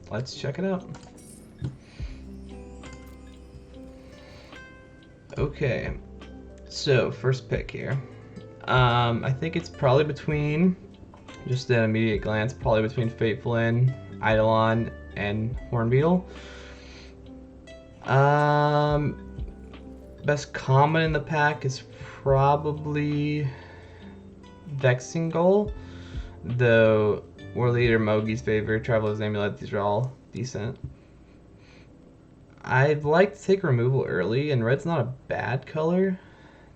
let's check it out. Okay, so first pick here. I think it's probably between, just an immediate glance, probably between Fateflin, Eidolon, and Hornbeetle. Best common in the pack is probably Vexing Goal, though War Leader, Mogi's Favor, Traveler's Amulet, these are all decent. I'd like to take removal early, and red's not a bad color,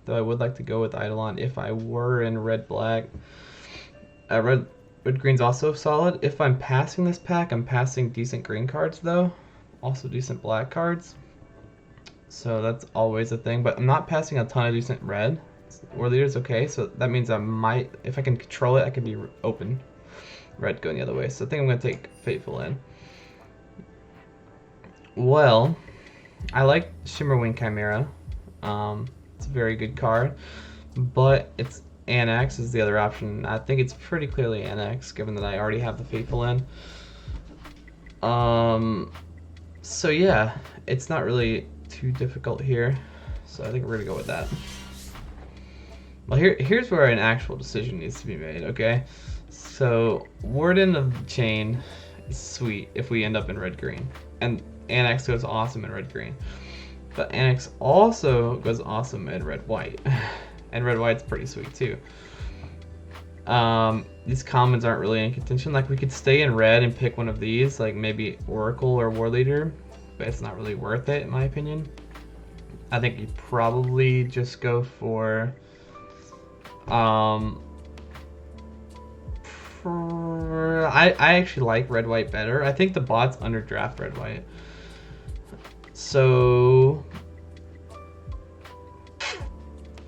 though I would like to go with Eidolon if I were in red-black. Red green's also solid. If I'm passing this pack, I'm passing decent green cards though, also decent black cards. So that's always a thing, but I'm not passing a ton of decent red. War Leader's okay, so that means I might, if I can control it, I can be open. Red going the other way, so I think I'm gonna take Fateful in. Well, I like Shimmerwing Chimera. It's a very good card, but it's Annex is the other option. I think it's pretty clearly Annex, given that I already have the Fateful in. So yeah, it's not really too difficult here, so I think we're gonna go with that. Well, here's where an actual decision needs to be made, okay? So, Warden of the Chain is sweet if we end up in red-green, and Annex goes awesome in red-green. But Annex also goes awesome in red-white, and red-white's pretty sweet too. These commons aren't really in contention. Like, we could stay in red and pick one of these, like maybe Oracle or War Leader, but it's not really worth it in my opinion. I think you probably just go for I actually like red-white better. I think the bots underdraft red-white. So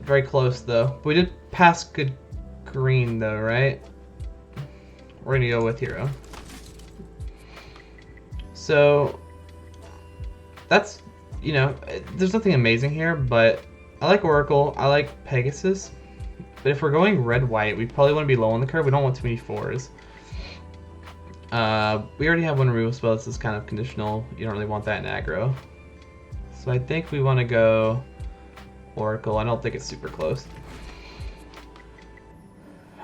very close though. We did pass good green though, right? We're gonna go with hero. So that's, you know, there's nothing amazing here, but I like Oracle, I like Pegasus. But if we're going red-white, we probably want to be low on the curve. We don't want too many 4s. We already have one removal spell. This is kind of conditional. You don't really want that in aggro. So I think we want to go Oracle. I don't think it's super close.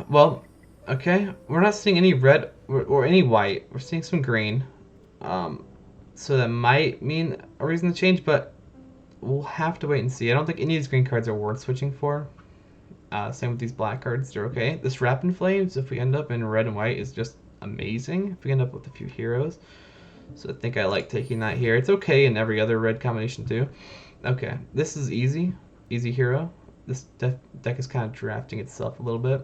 Well, okay. We're not seeing any red or any white. We're seeing some green. So that might mean a reason to change, but we'll have to wait and see. I don't think any of these green cards are worth switching for. Same with these black cards, they're okay. This Wrap in Flames, if we end up in red and white, is just amazing. If we end up with a few heroes. So I think I like taking that here. It's okay in every other red combination too. Okay, this is easy. Easy hero. This deck is kind of drafting itself a little bit.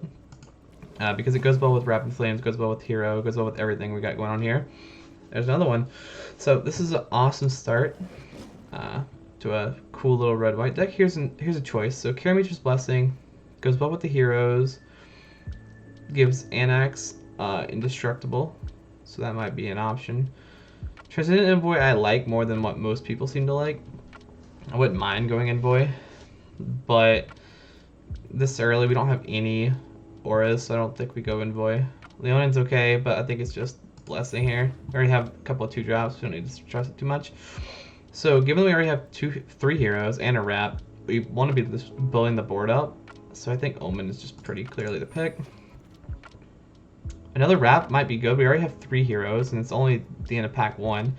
Because it goes well with Wrap in Flames, goes well with hero, goes well with everything we got going on here. There's another one. So this is an awesome start to a cool little red-white deck. Here's a choice. So Karametra's Blessing goes well with the heroes, gives Annex indestructible, so that might be an option. Transcendent Envoy I like more than what most people seem to like. I wouldn't mind going Envoy, but this early we don't have any auras, so I don't think we go Envoy. Leonin's okay, but I think it's just Blessing here. We already have a couple of 2-drops, we don't need to trust it too much. So given we already have 3 heroes and a Wrap, we want to be just building the board up. So I think Omen is just pretty clearly the pick. Another Wrap might be good. We already have 3 heroes, and it's only the end of pack 1.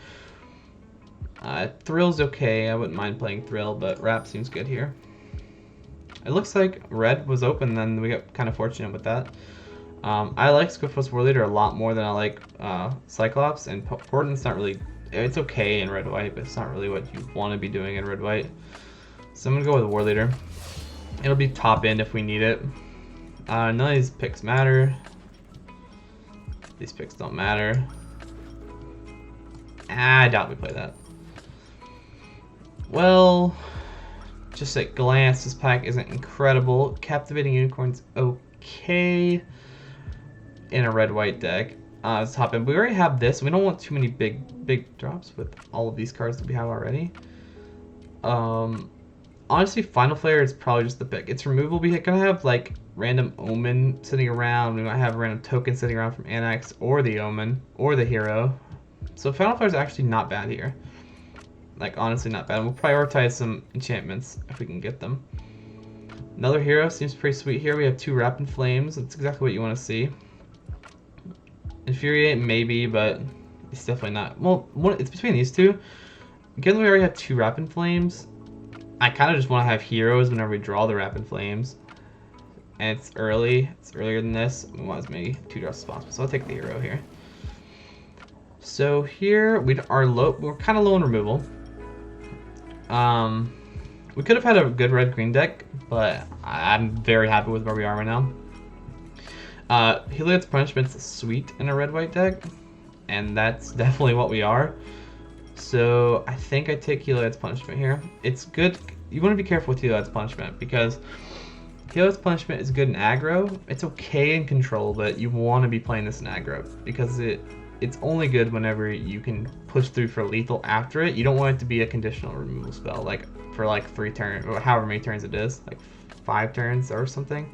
Thrill's okay. I wouldn't mind playing Thrill, but Wrap seems good here. It looks like red was open, then we got kind of fortunate with that. I like Swiftfoot's War Leader a lot more than I like Cyclops, and Portent's not really... It's okay in red-white, but it's not really what you want to be doing in red-white. So I'm going to go with War Leader. It'll be top end if we need it. None of these picks matter. These picks don't matter. I doubt we play that. Well, just at glance, this pack isn't incredible. Captivating Unicorn's okay in a red-white deck. It's top end. We already have this. We don't want too many big drops with all of these cards that we have already. Honestly, Final Flare is probably just the pick. It's removable. We're gonna have like random Omen sitting around. We might have random tokens sitting around from Annex or the Omen or the hero. So Final Flare is actually not bad here. Like, honestly not bad. We'll prioritize some enchantments if we can get them. Another hero seems pretty sweet here. We have 2 Rapid Flames. That's exactly what you want to see. Infuriate, maybe, but it's definitely not. Well, it's between these two. Given we already have 2 Rapid Flames, I kind of just want to have heroes whenever we draw the Rapid Flames. And it's early. It's earlier than this. We want as many 2 drops as possible. So I'll take the hero here. So here we're kind of low on removal. We could have had a good red-green deck, but I'm very happy with where we are right now. Heliod's Punishment's sweet in a red-white deck, and that's definitely what we are. So I think I take Heliod's Punishment here. It's good. You want to be careful with Heliod's Punishment because Heliod's Punishment is good in aggro. It's okay in control, but you want to be playing this in aggro because it's only good whenever you can push through for lethal after it. You don't want it to be a conditional removal spell, like for like 3 turns, or however many turns it is, like 5 turns or something.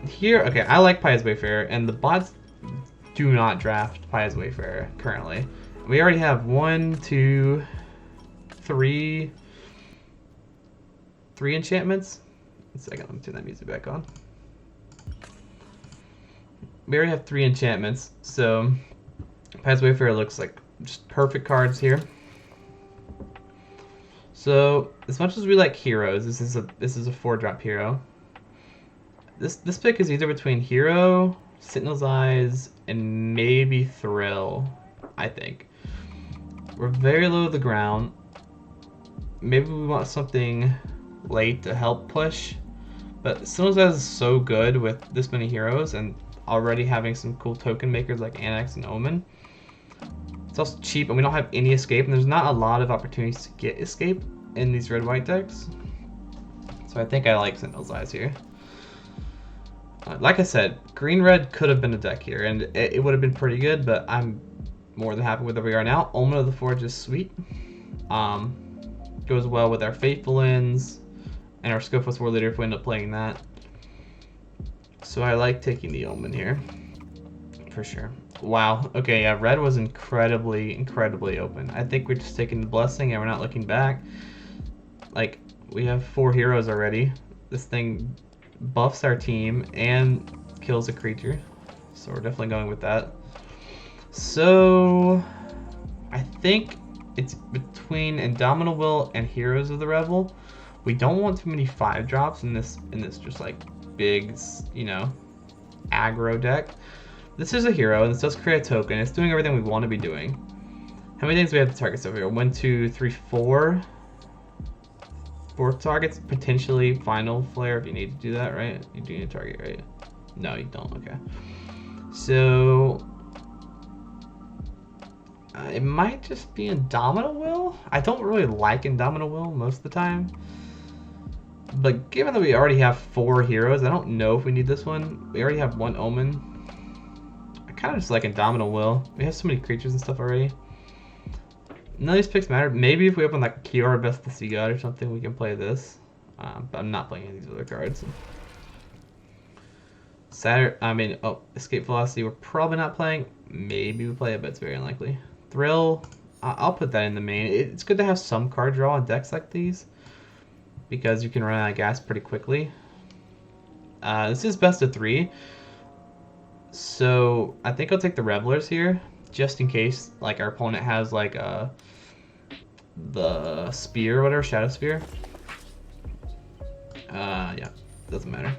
Here, okay, I like Pious Wayfarer, and the bots do not draft Pious Wayfarer currently. We already have 1, 2, 3 enchantments. One second, let me turn that music back on. We already have 3 enchantments, so Pious Wayfarer looks like just perfect cards here. So as much as we like heroes, this is a 4-drop hero. This pick is either between Hero, Sentinel's Eyes, and maybe Thrill, I think. We're very low to the ground. Maybe we want something late to help push. But Sentinel's Eyes is so good with this many heroes and already having some cool token makers like Annex and Omen. It's also cheap and we don't have any escape, and there's not a lot of opportunities to get escape in these red-white decks. So I think I like Sentinel's Eyes here. Like I said, green-red could have been a deck here, and it would have been pretty good, but I'm more than happy with where we are now. Omen of the Forge is sweet. Goes well with our Faithful Ends and our Skillful War Leader if we end up playing that. So I like taking the Omen here, for sure. Wow, okay, yeah, red was incredibly open. I think we're just taking the Blessing and we're not looking back. Like, we have 4 heroes already. This thing buffs our team and kills a creature, so we're definitely going with that. So I think it's between Indomitable Will and Heroes of the Revel. We don't want too many 5-drops in this just like big, you know, aggro deck. This is a hero, and this does create a token. It's doing everything we want to be doing. How many things do we have to target so here? 1, 2, 3, 4. 4 targets, potentially Final Flare if you need to do that, right? You do need to target, right? No, you don't, okay. So it might just be Indomitable Will. I don't really like Indomitable Will most of the time. But given that we already have 4 heroes, I don't know if we need this one. We already have 1 Omen. I kind of just like Indomitable Will. We have so many creatures and stuff already. None of these picks matter. Maybe if we open like Kiora Best the Sea God or something, we can play this. But I'm not playing any of these other cards. Escape Velocity we're probably not playing. Maybe we play it, but it's very unlikely. Thrill, I'll put that in the main. It's good to have some card draw on decks like these, because you can run out of gas pretty quickly. This is best of 3. So I think I'll take the Revelers here, just in case like our opponent has like the spear or whatever, Shadow Spear. Yeah, doesn't matter.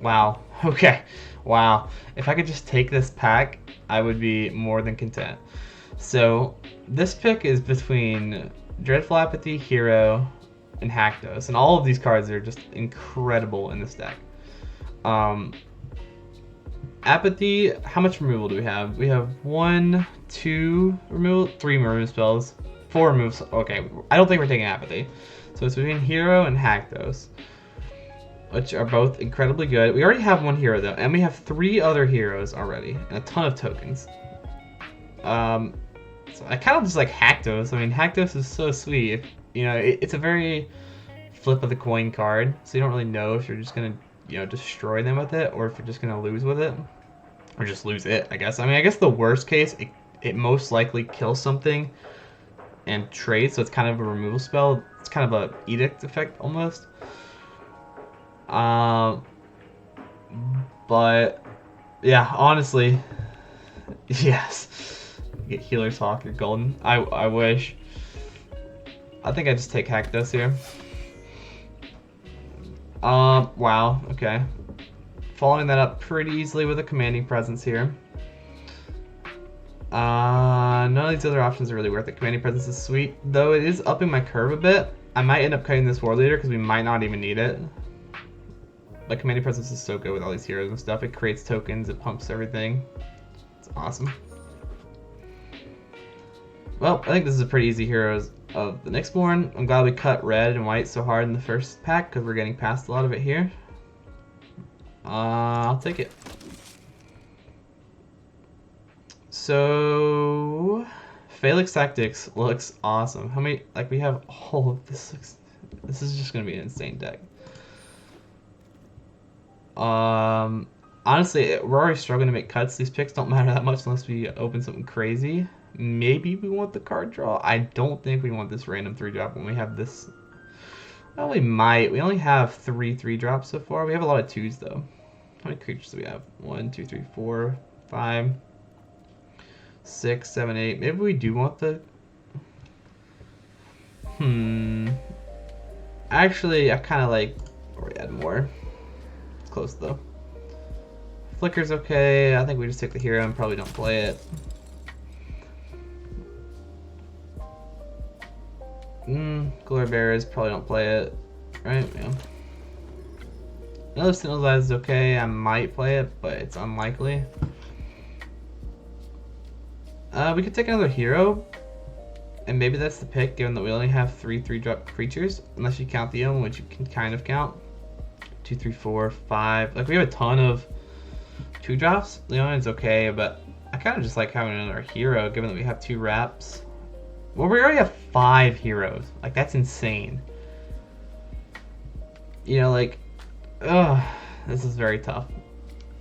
Wow, okay, wow. If I could just take this pack, I would be more than content. So this pick is between Dreadful Apathy, Hero, and Haktos, and all of these cards are just incredible in this deck. Apathy, how much removal do we have? We have 1, 2 removal, 3 removal spells, 4 removes. Okay, I don't think we're taking Apathy. So it's between Hero and Haktos, which are both incredibly good. We already have 1 hero though, and we have 3 other heroes already, and a ton of tokens. So I kind of just like Haktos. I mean, Haktos is so sweet. You know, it's a very flip of the coin card, so you don't really know if you're just gonna, you know, destroy them with it or if you're just gonna lose with it. Or just lose it, I guess. I mean, I guess the worst case, it most likely kills something and trades, so it's kind of a removal spell. It's kind of a edict effect almost. But yeah, honestly, yes. Get Healer's Hawk, you're golden. I wish. I think I just take Hectos here. Wow, okay. Following that up pretty easily with a Commanding Presence here. None of these other options are really worth it. Commanding Presence is sweet, though it is upping my curve a bit. I might end up cutting this War Leader because we might not even need it. But Commanding Presence is so good with all these heroes and stuff. It creates tokens, it pumps everything. It's awesome. Well, I think this is a pretty easy Heroes of the Nyxborn. I'm glad we cut red and white so hard in the first pack because we're getting past a lot of it here. I'll take it. So, Phalanx Tactics looks awesome. How many, like we have all of this. This is just going to be an insane deck. Honestly, we're already struggling to make cuts. These picks don't matter that much unless we open something crazy. Maybe we want the card draw. I don't think we want this random 3-drop when we have this. Well, we might. We only have 3 3-drops so far. We have a lot of 2s though. How many creatures do we have? 1, 2, 3, 4, 5, 6, 7, 8. Maybe we do want the... Actually, I kind of like where we add more. It's close though. Flicker's okay. I think we just take the hero and probably don't play it. Glory Bearers, probably don't play it. Right? Yeah. Another Sentinel's Eye is okay. I might play it, but it's unlikely. We could take another hero. And maybe that's the pick, given that we only have 3 3-drop creatures. Unless you count the Omen, which you can kind of count. 2, 3, 4, 5. Like, we have a ton of 2-drops. Leonid's okay, but I kind of just like having another hero, given that we have 2 wraps. Well, we already have 5 heroes. Like, that's insane. You know, like, this is very tough.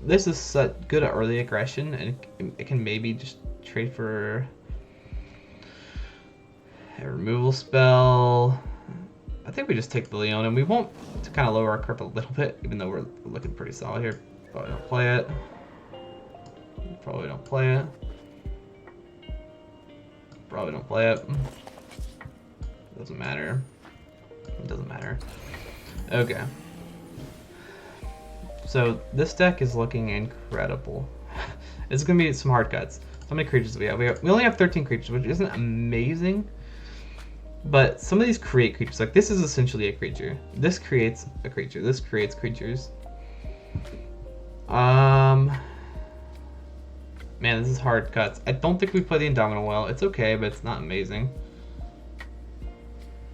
This is such good early aggression, and it can maybe just trade for a removal spell. I think we just take the Leona, and we won't, to kind of lower our curve a little bit, even though we're looking pretty solid here. Probably don't play it. Probably don't play it. Probably don't play it. Doesn't matter. It doesn't matter. Okay. So this deck is looking incredible. It's gonna be some hard cuts. How many creatures do we have? We only have 13 creatures, which isn't amazing. But some of these create creatures. Like this is essentially a creature. This creates a creature. This creates creatures. Man, this is hard cuts. I don't think we play the Indomitable well. It's okay, but it's not amazing.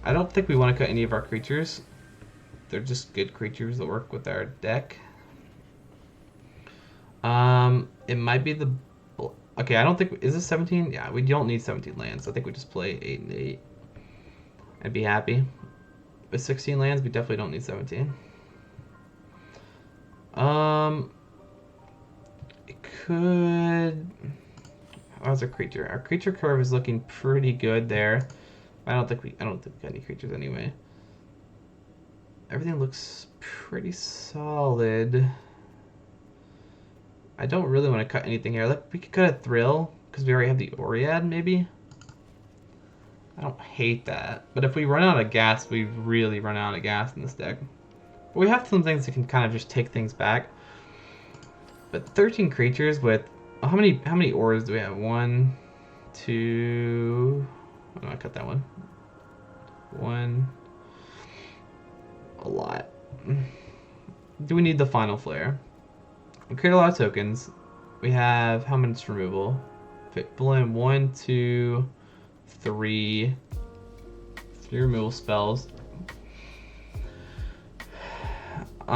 I don't think we want to cut any of our creatures. They're just good creatures that work with our deck. It might be the... Okay, I don't think... Is this 17? Yeah, we don't need 17 lands. I think we just play 8 and 8. I'd be happy. With 16 lands, we definitely don't need 17. It could... How's our creature? Our creature curve is looking pretty good there. I don't think we got any creatures anyway. Everything looks pretty solid. I don't really want to cut anything here. Like, we could cut a Thrill, because we already have the Oread, maybe? I don't hate that. But if we run out of gas, we really run out of gas in this deck. But we have some things that can kind of just take things back. But 13 creatures with... Oh, how many auras do we have? 1, 2... Oh, no, I cut that one. 1... A lot. Do we need the Final Flare? We create a lot of tokens. We have how much removal? Fill in 1, 2, 3 removal spells. We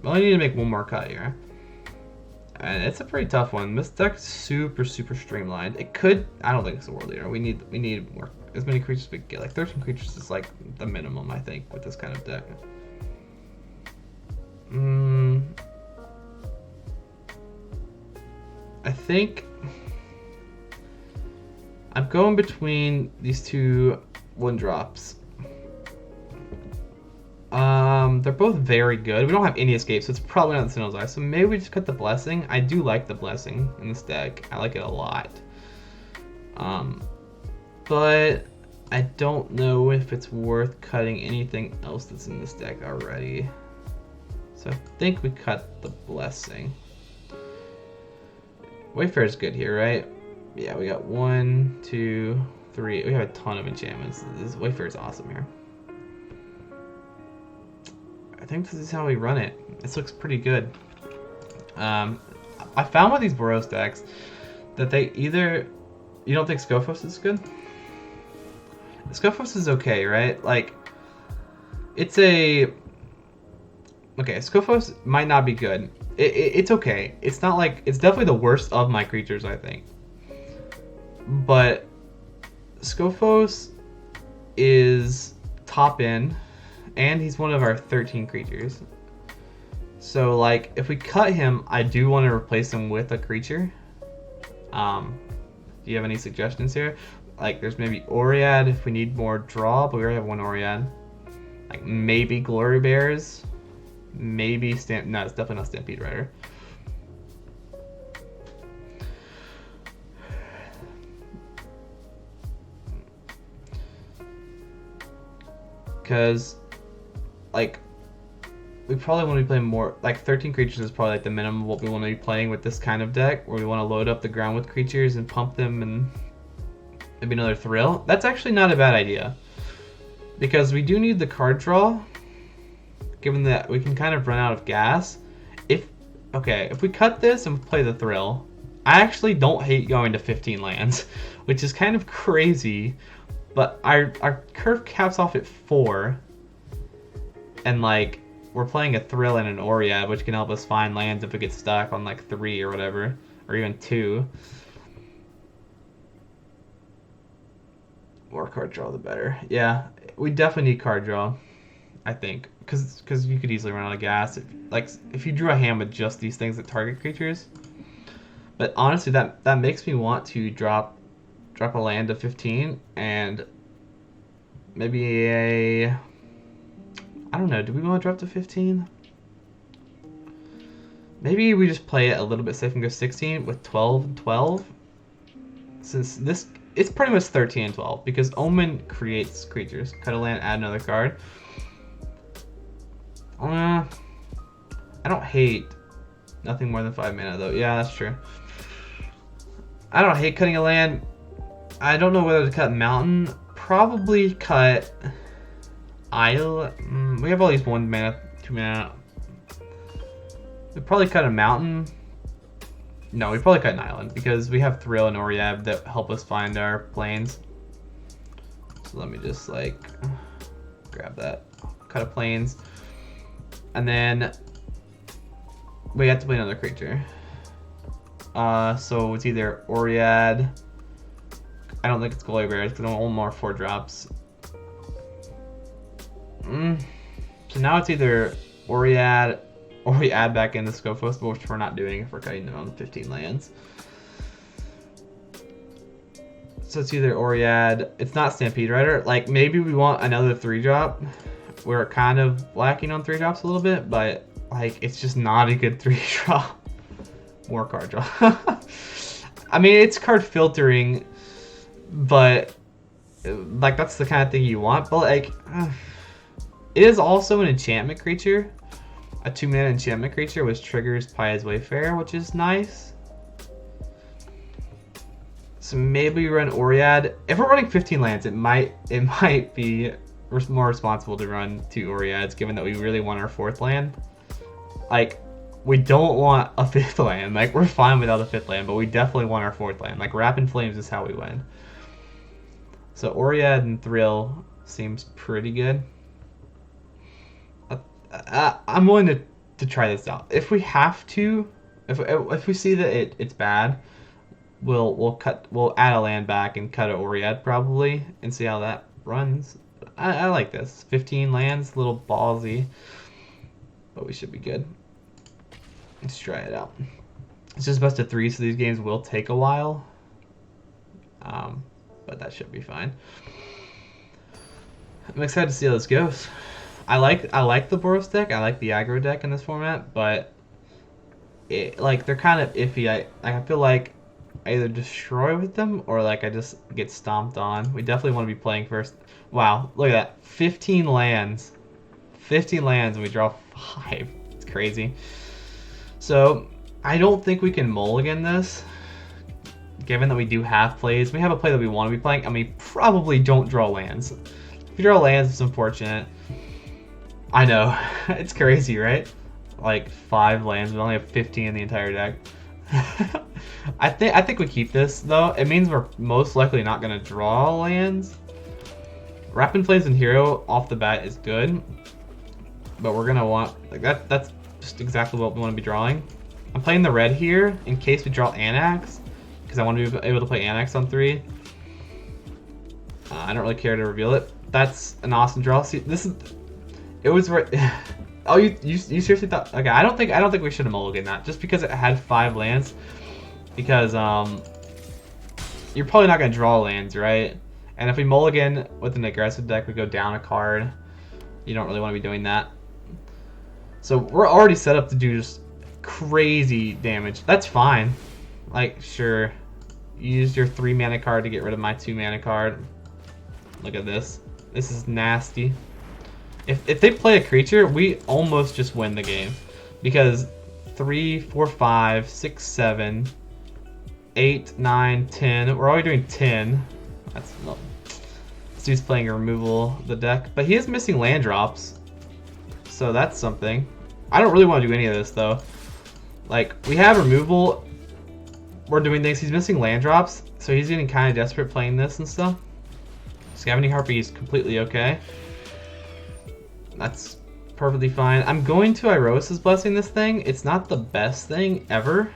only need to make one more cut here. And it's a pretty tough one. This deck's super streamlined. It could... I don't think it's a world leader. We need more... As many creatures as we can get. Like 13 creatures is like the minimum, I think, with this kind of deck. I think I'm going between these two 1-drops. They're both very good. We don't have any escape, so it's probably not the Sinnoh's Eye. So maybe we just cut the Blessing. I do like the Blessing in this deck. I like it a lot. But I don't know if it's worth cutting anything else that's in this deck already. So I think we cut the Blessing. Wayfair is good here, right? Yeah, we got 1, 2, 3. We have a ton of enchantments. This Wayfair is awesome here. I think this is how we run it. This looks pretty good. I found with these Boros decks that they either... You don't think Scophos is good? Scophos is okay, right? Like, it's a... Okay, Scophos might not be good. It's okay. It's not like... It's definitely the worst of my creatures, I think. But Scophos is top end, and he's one of our 13 creatures. So, like, if we cut him, I do want to replace him with a creature. Do you have any suggestions here? Like, there's maybe Oread if we need more draw, but we already have 1 Oread. Like, maybe Glory Bears. Maybe No, it's definitely not Stampede Rider. Because, like, we probably want to be playing more, like 13 creatures is probably like the minimum of what we want to be playing with this kind of deck, where we want to load up the ground with creatures and pump them and maybe another Thrill. That's actually not a bad idea, because we do need the card draw, given that we can kind of run out of gas. If we cut this and play the Thrill, I actually don't hate going to 15 lands, which is kind of crazy, but our curve caps off at 4, and like, we're playing a Thrill and an Oread, which can help us find lands if we get stuck on like 3 or whatever, or even 2. More card draw, the better. Yeah, we definitely need card draw, I think, because you could easily run out of gas. If you drew a hand with just these things that target creatures. But honestly, that makes me want to drop a land to 15 and maybe a... I don't know, do we want to drop to 15? Maybe we just play it a little bit safe and go 16 with 12 and 12. Since this, it's pretty much 13 and 12, because Omen creates creatures. Cut a land, add another card. I don't hate nothing more than 5 mana though. Yeah, that's true. I don't hate cutting a land. I don't know whether to cut Mountain. Probably cut Isle. We have all these 1 mana, 2 mana. We probably cut a Mountain. No, we probably cut an Island, because we have Thrill and Oread that help us find our planes. So let me just like grab that. Cut a planes. And then we have to play another creature. So it's either Oread. I don't think it's Glory Bears because I want 1 more 4-drops. So now it's either Oread or we add back in the Scophos, which we're not doing if we're cutting them on the 15 lands. So it's either Oread. It's not Stampede Rider. Like, maybe we want another 3-drop. We're kind of lacking on 3-drops a little bit, but like, it's just not a good 3-drop. More card draw. I mean, it's card filtering, but like, that's the kind of thing you want. But like, it is also an enchantment creature, a 2-mana enchantment creature, which triggers Paya's Wayfarer, which is nice. So maybe we run Oread. If we're running 15 lands, it might be more responsible to run 2 Oreads, given that we really want our 4th land. Like, we don't want a 5th land. Like, we're fine without a 5th land, but we definitely want our 4th land. Like, Wrap in Flames is how we win. So Oread and Thrill seems pretty good. I'm willing to try this out. If we have to, if we see that it's bad, we'll add a land back and cut an Oread probably and see how that runs. I like this. 15 lands, a little ballsy, but we should be good. Let's try it out. It's just best of 3, so these games will take a while. But that should be fine. I'm excited to see how this goes. I like the Boros deck. I like the aggro deck in this format, but they're kind of iffy. I feel like I either destroy with them or like I just get stomped on. We definitely want to be playing first. Wow, look at that. 15 lands. 15 lands and we draw 5. It's crazy. So I don't think we can mulligan this, given that we do have plays. We have a play that we want to be playing, and we probably don't draw lands. If we draw lands, it's unfortunate. I know. It's crazy, right? Like 5 lands, we only have 15 in the entire deck. I think we keep this though. It means we're most likely not gonna draw lands. Rapid Flames and Hero off the bat is good, but we're gonna want like that's just exactly what we want to be drawing. I'm playing the red here in case we draw Anax, because I want to be able to play Anax on 3. I don't really care to reveal it. That's an awesome draw. See, it was right. Oh, you seriously thought? Okay, I don't think we should have mulliganed that just because it had 5 lands. Because you're probably not gonna draw lands, right? And if we mulligan with an aggressive deck, we go down a card. You don't really want to be doing that. So we're already set up to do just crazy damage. That's fine. Like, sure, you used your 3 mana card to get rid of my 2 mana card. Look at this. This is nasty. If they play a creature, we almost just win the game. Because 3, 4, 5, 6, 7, 8, 9, 10. We're already doing 10. That's no. This dude's playing a removal of the deck. But he is missing land drops. So that's something. I don't really want to do any of this though. Like, we have removal. We're doing things. He's missing land drops. So he's getting kind of desperate playing this and stuff. Scavenging Harpy is completely okay. That's perfectly fine. I'm going to Irosa's Blessing this thing. It's not the best thing ever.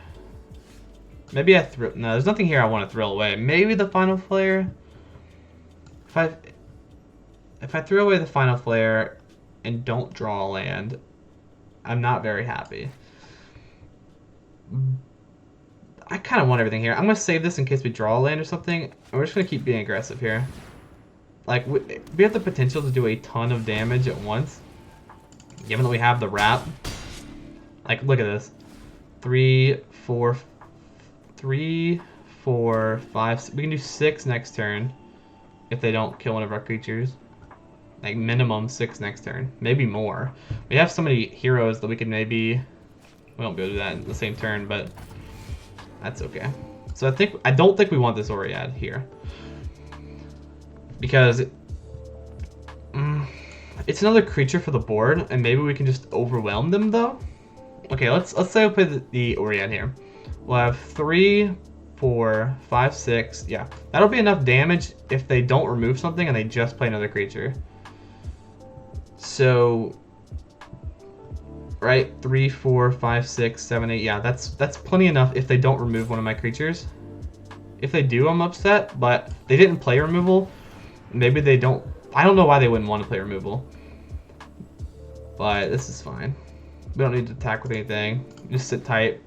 Maybe I no, there's nothing here I want to throw away. Maybe the Final Flare. If I throw away the Final Flare and don't draw a land, I'm not very happy. I kind of want everything here. I'm going to save this in case we draw a land or something. And we're just going to keep being aggressive here. Like, we have the potential to do a ton of damage at once, given that we have the wrap. Like, look at this. 3, 4, 5. We can do 6 next turn if they don't kill one of our creatures. Like, minimum 6 next turn. Maybe more. We have so many heroes that we could maybe... We won't be able to do that in the same turn, but that's okay. So I don't think we want this Oriad here. Because it's another creature for the board, and maybe we can just overwhelm them though. Okay, let's say we play the Oriad here. We'll have 3, 4, 5, 6. Yeah, that'll be enough damage if they don't remove something and they just play another creature. So, right, 3, 4, 5, 6, 7, 8. Yeah, that's plenty enough if they don't remove one of my creatures. If they do, I'm upset, but they didn't play removal. Maybe they don't. I don't know why they wouldn't want to play removal. But this is fine. We don't need to attack with anything. Just sit tight.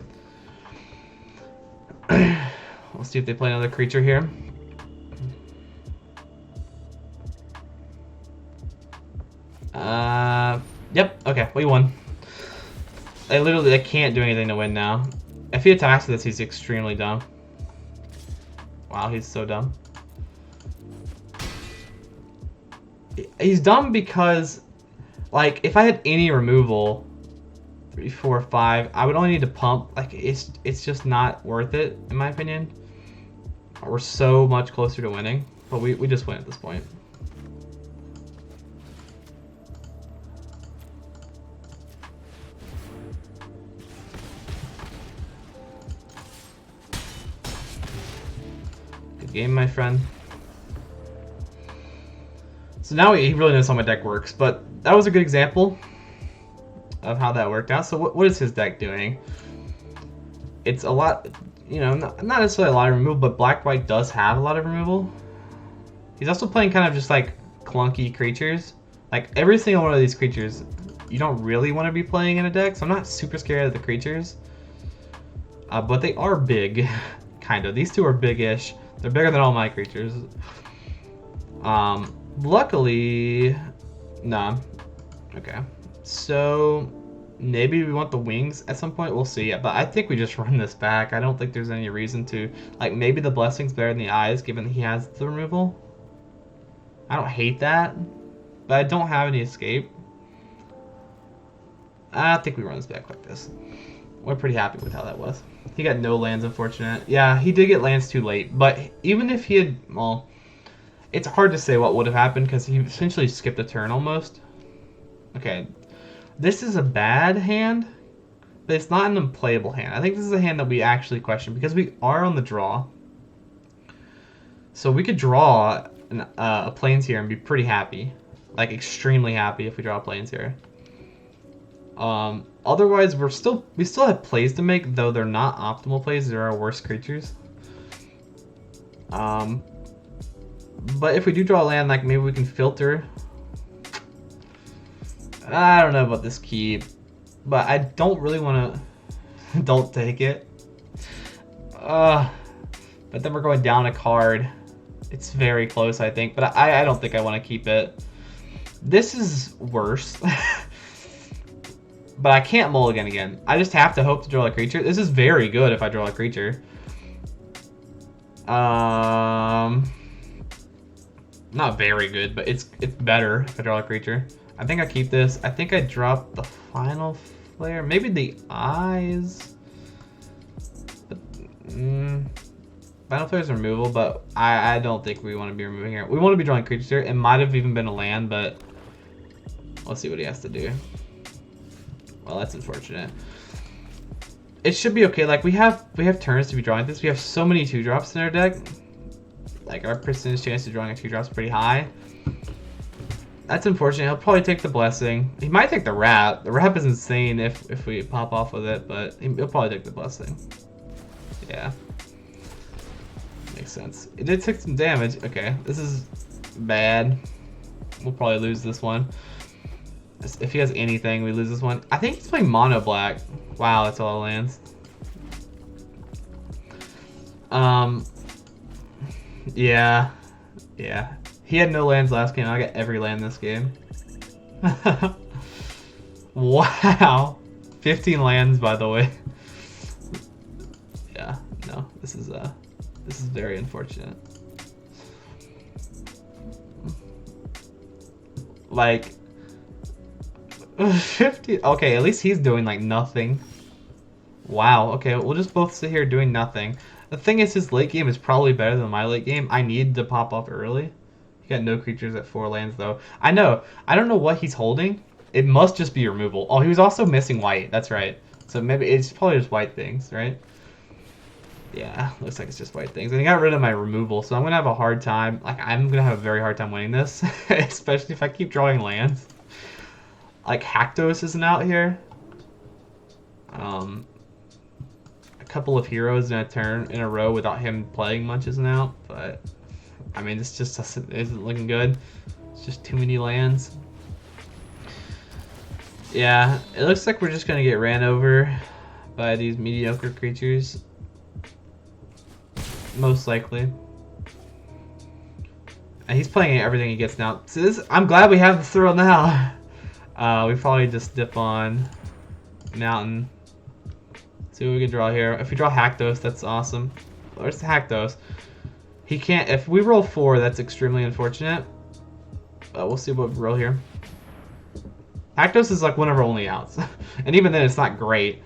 We'll see if they play another creature here. Yep. Okay, we won. They can't do anything to win now. If he attacks with this, he's extremely dumb. Wow, he's so dumb. He's dumb because, like, if I had any removal, 3, 4, 5, I would only need to pump. Like, it's just not worth it, in my opinion. We're so much closer to winning, but we just win at this point. Good game, my friend. So now he really knows how my deck works, but that was a good example of how that worked out. So what is his deck doing? It's a lot, you know, not necessarily a lot of removal, but black-white does have a lot of removal. He's also playing kind of just like clunky creatures. Like every single one of these creatures, you don't really want to be playing in a deck, so I'm not super scared of the creatures. But they are big, kind of. These two are big-ish. They're bigger than all my creatures. Luckily, nah. Okay, so maybe we want the wings at some point. We'll see. But I think we just run this back. I don't think there's any reason to. Like, maybe the blessing's better than the eyes, given he has the removal. I don't hate that, but I don't have any escape. I think we run this back like this. We're pretty happy with how that was. He got no lands, unfortunate. Yeah, he did get lands too late, but even if he had, well, it's hard to say what would have happened because he essentially skipped a turn almost. Okay, this is a bad hand, but it's not an unplayable hand. I think this is a hand that we actually question because we are on the draw. So we could draw a Plains here and be pretty happy. Like, extremely happy if we draw Plains here. Otherwise, we still have plays to make, though they're not optimal plays. They're our worst creatures. But if we do draw land, like, maybe we can filter. I don't know about this keep, but I don't really want to. Don't take it. But then we're going down a card. It's very close, I think, but I don't think I want to keep it. This is worse. But I can't mulligan again. I just have to hope to draw a creature. This is very good if I draw a creature. Not very good, but it's better if I draw a creature. I think I keep this. I think I drop the final flare. Maybe the eyes. But, final flare is removal, but I don't think we want to be removing here. We want to be drawing creatures here. It might have even been a land, but let's see what he has to do. Well, that's unfortunate. It should be okay. Like, we have turns to be drawing this. We have so many 2-drops in our deck. Like, our percentage chance of drawing a 2-drop is pretty high. That's unfortunate. He'll probably take the blessing. He might take the wrap. The wrap is insane if we pop off with it, but he'll probably take the blessing. Yeah. Makes sense. It did take some damage. Okay, this is bad. We'll probably lose this one. If he has anything, we lose this one. I think he's playing mono black. Wow, that's all it lands. Yeah. He had no lands last game. I got every land this game. Wow. 15 lands, by the way. Yeah, no. This is very unfortunate. Like 50. Okay, at least he's doing like nothing. Wow. Okay, we'll just both sit here doing nothing. The thing is, his late game is probably better than my late game. I need to pop off early. He got no creatures at 4 lands though. I know. I don't know what he's holding. It must just be removal. Oh, he was also missing white. That's right. So maybe it's probably just white things, right? Yeah, looks like it's just white things. And he got rid of my removal, so I'm gonna have a hard time. Like, I'm gonna have a very hard time winning this, especially if I keep drawing lands. Like, Haktos isn't out here. A couple of heroes in a turn in a row without him playing much isn't out, but I mean, this just isn't looking good. It's just too many lands. Yeah, it looks like we're just gonna get ran over by these mediocre creatures. Most likely. And he's playing everything he gets now. So this, I'm glad we have the throw now. We probably just dip on Mountain. See what we can draw here. If we draw Haktos, that's awesome. Where's the Haktos? He can't. If we roll 4, that's extremely unfortunate. We'll see what we roll here. Haktos is like one of our only outs. And even then, it's not great.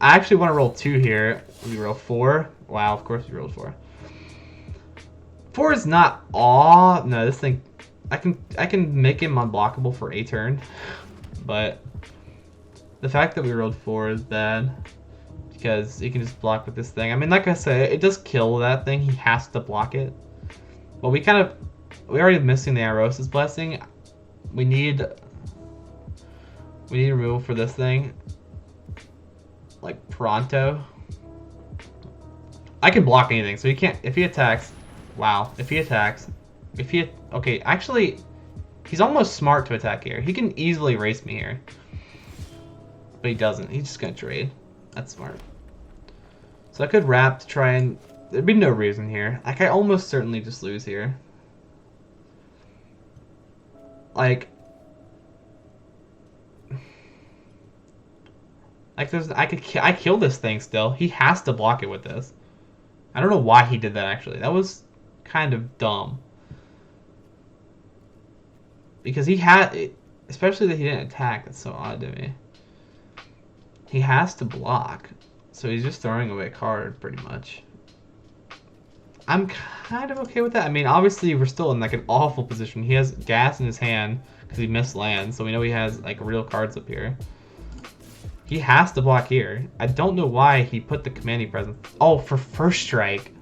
I actually want to roll 2 here. We roll 4. Wow, of course we rolled 4. 4 is not aw. No, this thing, I can make him unblockable for a turn, but the fact that we rolled 4 is bad because he can just block with this thing. I mean, like I said, it does kill that thing. He has to block it. But we already missing the Arosis blessing. We need removal for this thing, like pronto. I can block anything, so he can't. If he attacks. Wow, okay, actually, he's almost smart to attack here. He can easily race me here. But he doesn't. He's just gonna trade. That's smart. So I could wrap to try and... There'd be no reason here. Like, I almost certainly just lose here. Like... there's... I kill this thing still. He has to block it with this. I don't know why he did that, actually. That was kind of dumb. Because he had... Especially that he didn't attack. That's so odd to me. He has to block. So he's just throwing away a card, pretty much. I'm kind of okay with that. I mean, obviously, we're still in, like, an awful position. He has gas in his hand because he missed land. So we know he has, like, real cards up here. He has to block here. I don't know why he put the commanding presence. Oh, for first strike.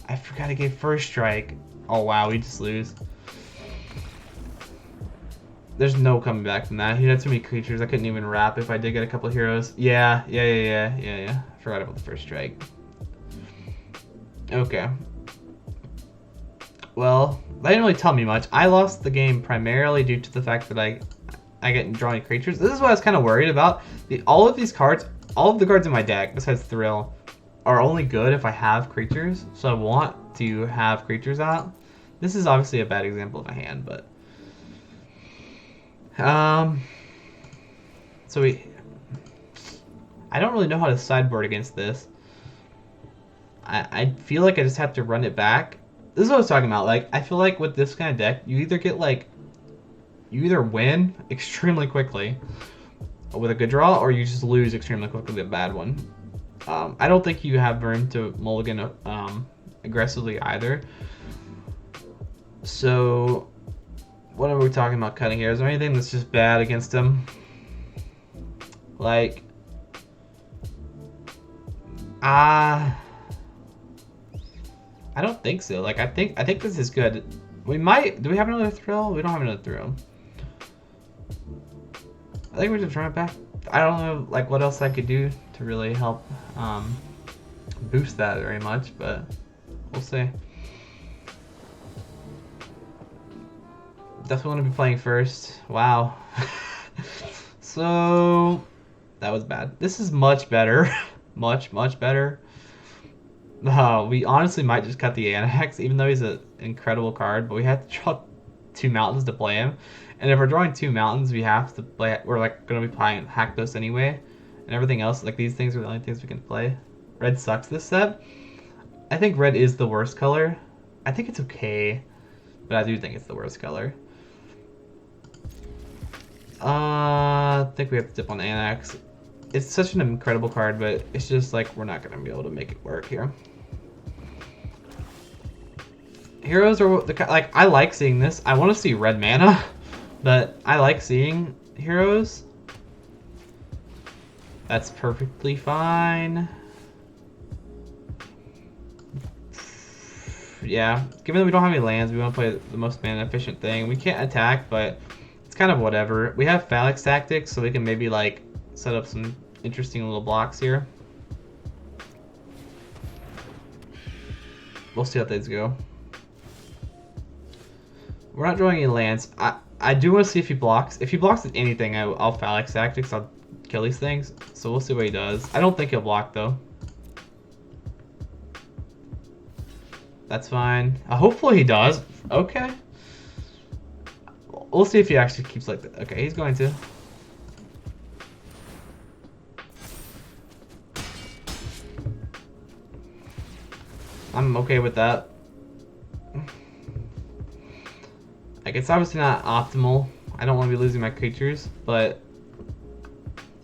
I forgot he gave first strike. Oh, wow. We just lose. There's no coming back from that. He had too many creatures. I couldn't even wrap if I did get a couple of heroes. Yeah. I forgot about the first strike. Okay. Well, that didn't really tell me much. I lost the game primarily due to the fact that I get drawing creatures. This is what I was kind of worried about. All of these cards, all of the cards in my deck, besides Thrill, are only good if I have creatures. So I want to have creatures out. This is obviously a bad example of a hand, but... So I don't really know how to sideboard against this. I feel like I just have to run it back. This is what I was talking about. Like, I feel like with this kind of deck, you either win extremely quickly with a good draw, or you just lose extremely quickly with a bad one. I don't think you have room to mulligan aggressively either. So, what are we talking about cutting here? Is there anything that's just bad against him? Like, I don't think so. Like, I think this is good. We might. Do we have another Thrill? We don't have another Thrill. I think we're just run it back. I don't know, like, what else I could do to really help boost that very much, but we'll see. Definitely want to be playing first. Wow. So that was bad. This is much better. much better. We honestly might just cut the Annex, even though he's an incredible card, but we have to draw 2 mountains to play him. And if we're drawing 2 mountains, we have to play. We're like gonna be playing Hackdos anyway, and everything else. Like, these things are the only things we can play. Red sucks this set. I think red is the worst color. I think it's okay, but I do think it's the worst color. I think we have to dip on Annex. It's such an incredible card, but it's just like we're not gonna be able to make it work here. Heroes are like, I like seeing this. I want to see red mana, but I like seeing heroes. That's perfectly fine. Yeah, given that we don't have any lands, we want to play the most mana efficient thing. We can't attack, but it's kind of whatever. We have Phalanx Tactics, so we can maybe like set up some interesting little blocks here. We'll see how things go. We're not drawing any lands. I do want to see if he blocks. If he blocks with anything, I'll Phalanx Tactics. I'll kill these things. So we'll see what he does. I don't think he'll block, though. That's fine. Hopefully he does. Okay. We'll see if he actually keeps like that. Okay, he's going to. I'm okay with that. Like, it's obviously not optimal. I don't want to be losing my creatures, but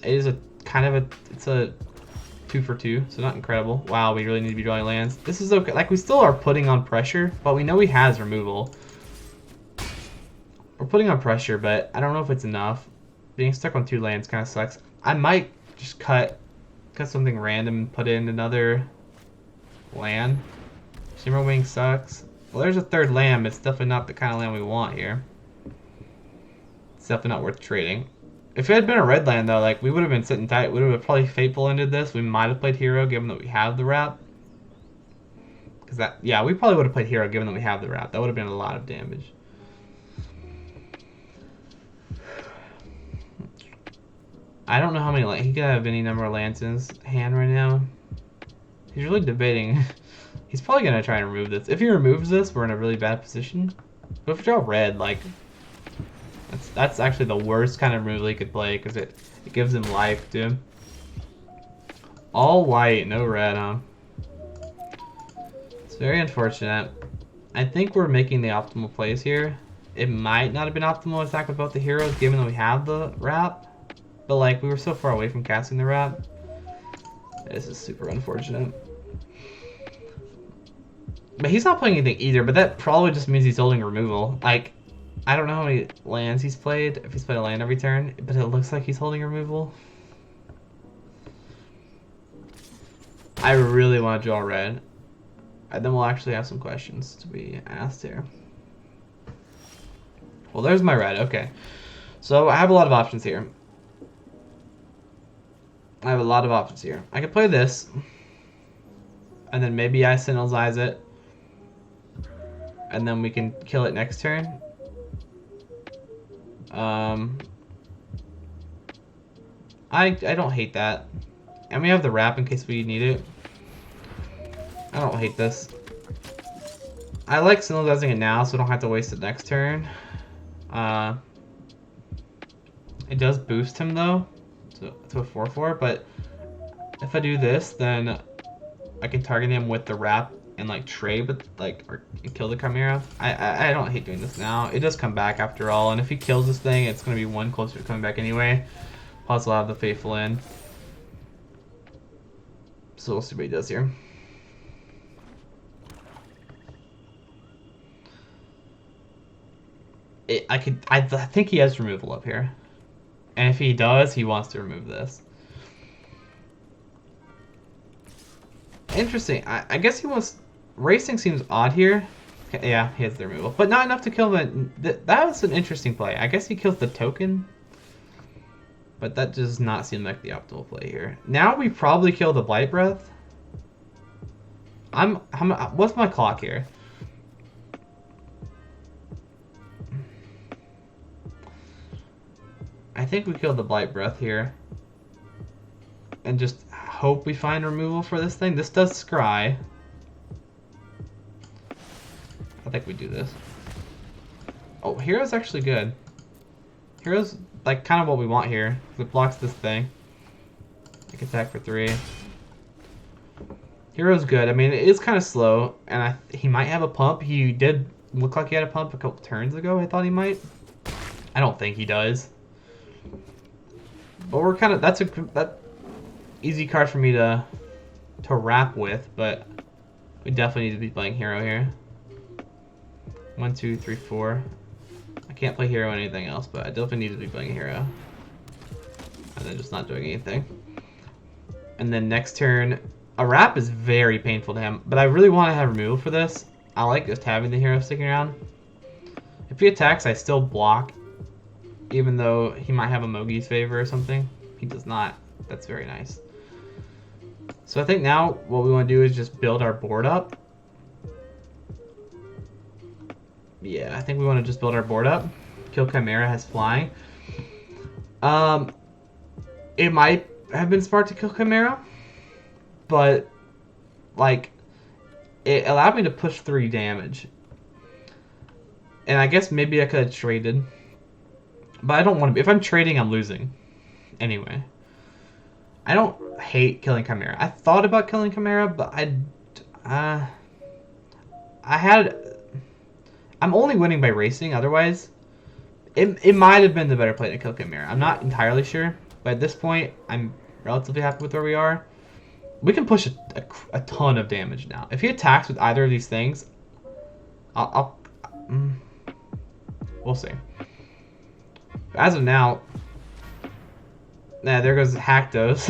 it is a kind of it's a 2 for 2, so not incredible. Wow, we really need to be drawing lands. This is okay. Like, we still are putting on pressure, but we know he has removal. We're putting on pressure, but I don't know if it's enough. Being stuck on 2 lands kind of sucks. I might just cut something random and put in another land. Shimmer Wing sucks. Well, there's a 3rd land, but it's definitely not the kind of land we want here. It's definitely not worth trading. If it had been a red land, though, like, we would have been sitting tight. We would have probably Fateful ended this. We might have played Hero, given that we have the wrap. Because that, yeah, we probably would have played Hero, given that we have the wrap. That would have been a lot of damage. I don't know how many, he could have any number of lands in his hand right now. He's really debating. He's probably gonna try and remove this. If he removes this, we're in a really bad position. But if we draw red, like that's actually the worst kind of removal he could play because it gives him life, dude. All white, no red, huh? It's very unfortunate. I think we're making the optimal plays here. It might not have been optimal to attack with both the heroes, given that we have the wrap. But like we were so far away from casting the wrap. This is super unfortunate. But he's not playing anything either, but that probably just means he's holding removal. Like, I don't know how many lands he's played, if he's played a land every turn, but it looks like he's holding removal. I really want to draw red. And then we'll actually have some questions to be asked here. Well, there's my red, okay. So I have a lot of options here. I have a lot of options here. I could play this. And then maybe I Sentinel's Eyes it. And then we can kill it next turn. I don't hate that. And we have the wrap in case we need it. I don't hate this. I like Sentinel's Eyesing it now so I don't have to waste it next turn. It does boost him though to a 4/4, but if I do this, then I can target him with the wrap and like trade with like or kill the Chimera. I don't hate doing this now. It does come back after all, and if he kills this thing, it's gonna be one closer to coming back anyway. Plus, we'll have the Faithful in. So we'll see what he does here. I think he has removal up here. And if he does, he wants to remove this. Interesting. I guess he wants... Racing seems odd here. Yeah, he has the removal. But not enough to kill him. That was an interesting play. I guess he kills the token. But that does not seem like the optimal play here. Now we probably kill the Blight Breath. What's my clock here? I think we kill the Blight Breath here. And just hope we find removal for this thing. This does scry. I think we do this. Oh, Hero's actually good. Hero's like kind of what we want here. It blocks this thing. I can attack for 3. Hero's good. I mean, it is kind of slow, and he might have a pump. He did look like he had a pump a couple turns ago. I thought he might. I don't think he does. But we're kind of that's easy card for me to wrap with, but we definitely need to be playing hero here. 1, 2, 3, 4. I can't play hero or anything else, but I definitely need to be playing hero. And then just not doing anything. And then next turn, a wrap is very painful to him, but I really want to have removal for this. I like just having the hero sticking around. If he attacks, I still block, even though he might have a Mogi's favor or something. He does not. That's very nice. So I think now what we want to do is just build our board up. Yeah, I think we want to just build our board up. Kill Chimera has flying. It might have been smart to kill Chimera, but like it allowed me to push 3 damage. And I guess maybe I could have traded. But I don't want to be. If I'm trading, I'm losing. Anyway. I don't hate killing Chimera. I thought about killing Chimera, but I'm only winning by racing, otherwise it might have been the better play to kill Chimera. I'm not entirely sure, but at this point, I'm relatively happy with where we are. We can push a ton of damage now. If he attacks with either of these things, we'll see. As of now, there goes Haktos.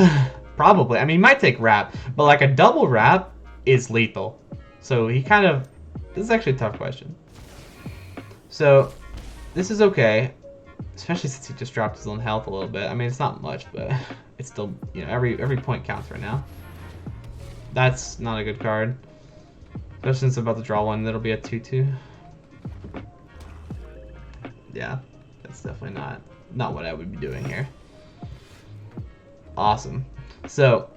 Probably. I mean, he might take wrap, but like a double wrap is lethal. So he kind of... This is actually a tough question. So this is okay, especially since he just dropped his own health a little bit. I mean, it's not much, but it's still, you know, every point counts right now. That's not a good card, especially since I'm about to draw one that'll be a 2/2. Yeah, that's definitely not what I would be doing here. Awesome. So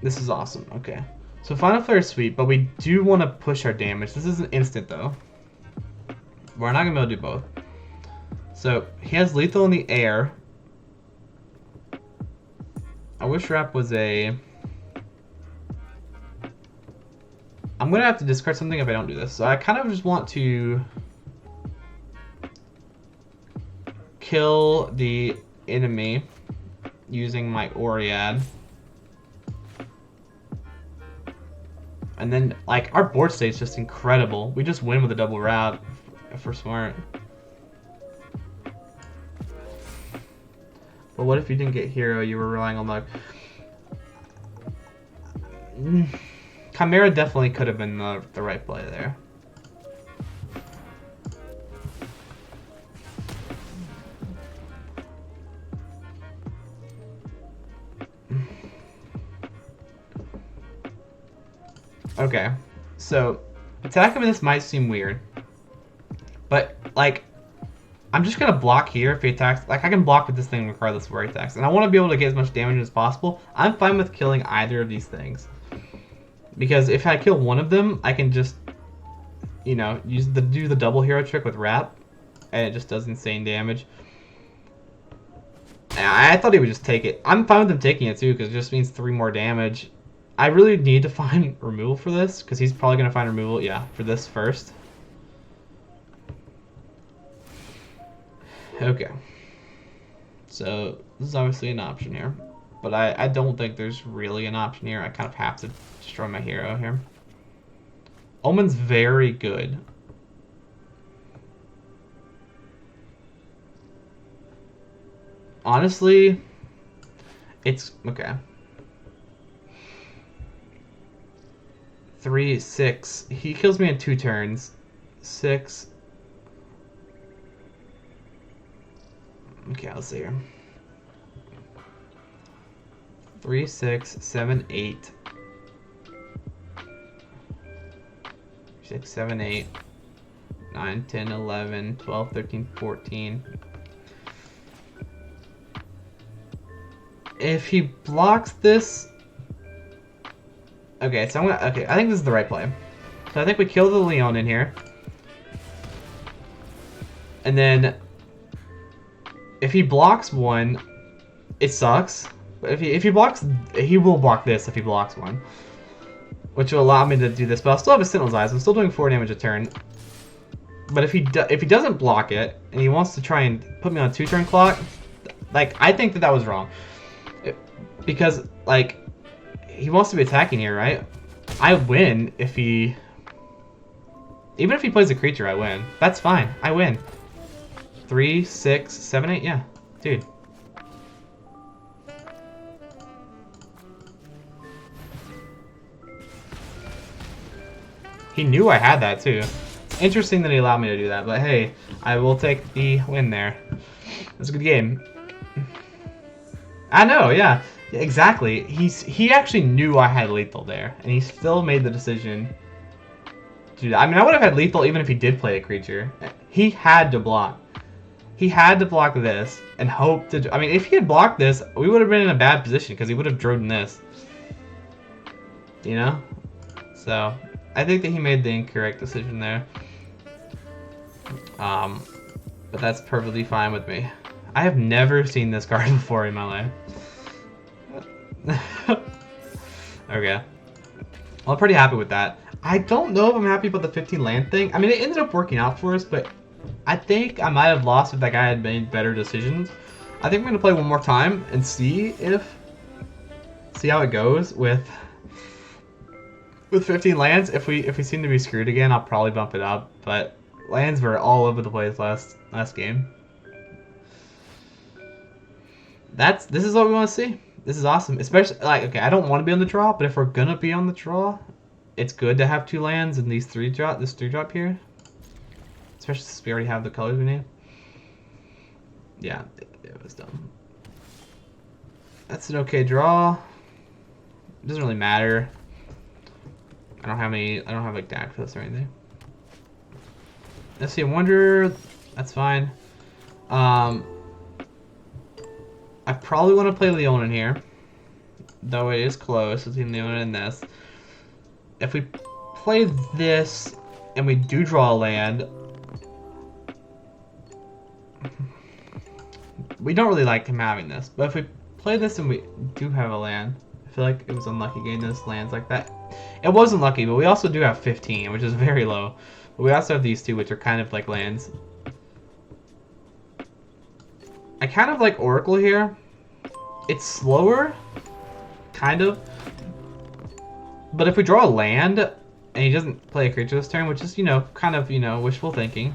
this is awesome. Okay, So Final Flare is sweet, but we do want to push our damage. This isn't instant though. We're not gonna be able to do both. So he has lethal in the air. I wish Wrap was a... I'm gonna have to discard something if I don't do this. So I kind of just want to kill the enemy using my Oread. And then, like, our board state is just incredible. We just win with a double Wrap if we're smart. But what if you didn't get hero? You were relying on luck. Chimera definitely could have been the right play there. Okay, so attacking with this might seem weird, but like, I'm just gonna block here if he attacks. Like, I can block with this thing regardless of where he attacks, and I want to be able to get as much damage as possible. I'm fine with killing either of these things, because if I kill one of them, I can just, you know, do the double hero trick with Wrap, and it just does insane damage. I thought he would just take it. I'm fine with him taking it too, because it just means 3 more damage. I really need to find removal for this, because he's probably going to find removal, yeah, for this first. Okay. So, this is obviously an option here. But I don't think there's really an option here. I kind of have to destroy my hero here. Omen's very good. Honestly, it's... okay. 3, 6. He kills me in 2 turns. 6. Okay, let's see here. 3, 6, 7, 8. 6, 7, 8. 9, 10, 11, 12, 13, 14. If he blocks this... okay, so okay, I think this is the right play. So I think we kill the Leon in here. And then if he blocks one, it sucks. But if he blocks, he will block this if he blocks one, which will allow me to do this. But I'll still have a Sentinel's Eyes. I'm still doing 4 damage a turn. But if he doesn't block it and he wants to try and put me on a 2-turn clock, like, I think that was wrong. Because, like, he wants to be attacking here, right? I win if he... even if he plays a creature, I win. That's fine. I win. 3, 6, 7, 8. Yeah. Dude. He knew I had that, too. It's interesting that he allowed me to do that, but hey, I will take the win there. It was a good game. I know, yeah. Exactly. He actually knew I had lethal there, and he still made the decision to do that. I mean, I would have had lethal even if he did play a creature. He had to block. He had to block this and hope to... I mean, if he had blocked this, we would have been in a bad position because he would have drowned this. You know? So, I think that he made the incorrect decision there. But that's perfectly fine with me. I have never seen this card before in my life. Okay. Well, I'm pretty happy with that. I don't know if I'm happy about the 15 land thing. I mean, it ended up working out for us, but I think I might have lost if that guy had made better decisions. I think we're gonna play one more time and see how it goes with 15 lands. If we seem to be screwed again, I'll probably bump it up. But lands were all over the place last game. This is what we want to see. This is awesome. Especially, like, okay, I don't want to be on the draw, but if we're gonna be on the draw, it's good to have 2 lands and this 3-drop here. Especially since we already have the colors we need. Yeah, it was dumb. That's an okay draw. It doesn't really matter. I don't have like DAC for this or anything. Let's see, I wonder. That's fine. I probably want to play Leona in here, though it is close between Leona and this. if we play this and we do draw a land, we don't really like him having this. But if we play this and we do have a land, I feel like it was unlucky getting those lands like that. It was unlucky, but we also do have 15, which is very low. But we also have these two, which are kind of like lands. I kind of like Oracle here. It's slower, kind of. But if we draw a land, and he doesn't play a creature this turn, which is, kind of, wishful thinking.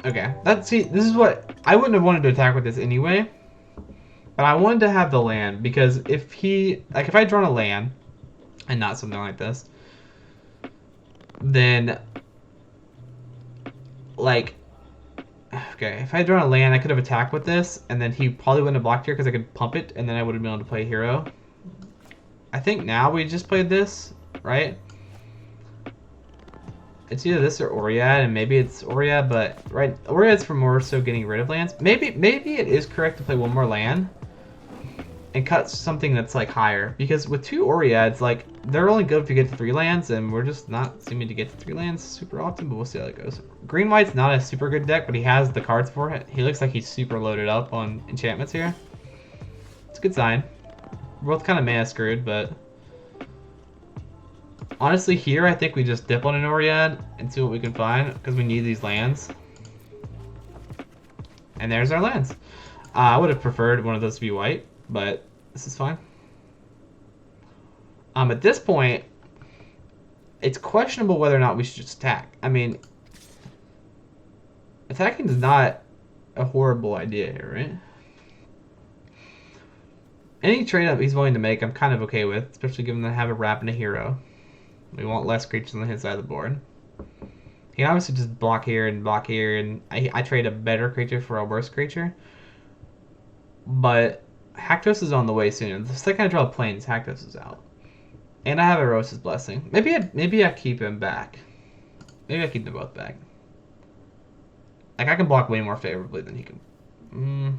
Okay, see, this is what, I wouldn't have wanted to attack with this anyway. But I wanted to have the land, because if if I drawn a land, and not something like this, then, like, okay, if I had drawn a land, I could have attacked with this, and then he probably wouldn't have blocked here because I could pump it, and then I would have been able to play a hero. I think now we just played this, right? It's either this or Oriad, and maybe it's Oriad, but right, Oriad's for more so getting rid of lands. Maybe it is correct to play one more land and cut something that's like higher, because with two Oriads, like, they're only good if you get to 3 lands, and we're just not seeming to get to 3 lands super often, but we'll see how that goes. Green White's not a super good deck, but he has the cards for it. He looks like he's super loaded up on enchantments here. It's a good sign. We're both kind of mana screwed, but honestly here I think we just dip on an Oriad and see what we can find, because we need these lands. And there's our lands. I would have preferred one of those to be white, but this is fine. At this point, it's questionable whether or not we should just attack. I mean, attacking is not a horrible idea here, right? Any trade-up he's willing to make, I'm kind of okay with, especially given that I have a wrap and a hero. We want less creatures on his side of the board. He can obviously just block here, and I trade a better creature for a worse creature. But Haktos is on the way soon. The second I draw Plains, Haktos is out. And I have Erosa's Blessing. Maybe I keep him back. Maybe I keep them both back. Like, I can block way more favorably than he can.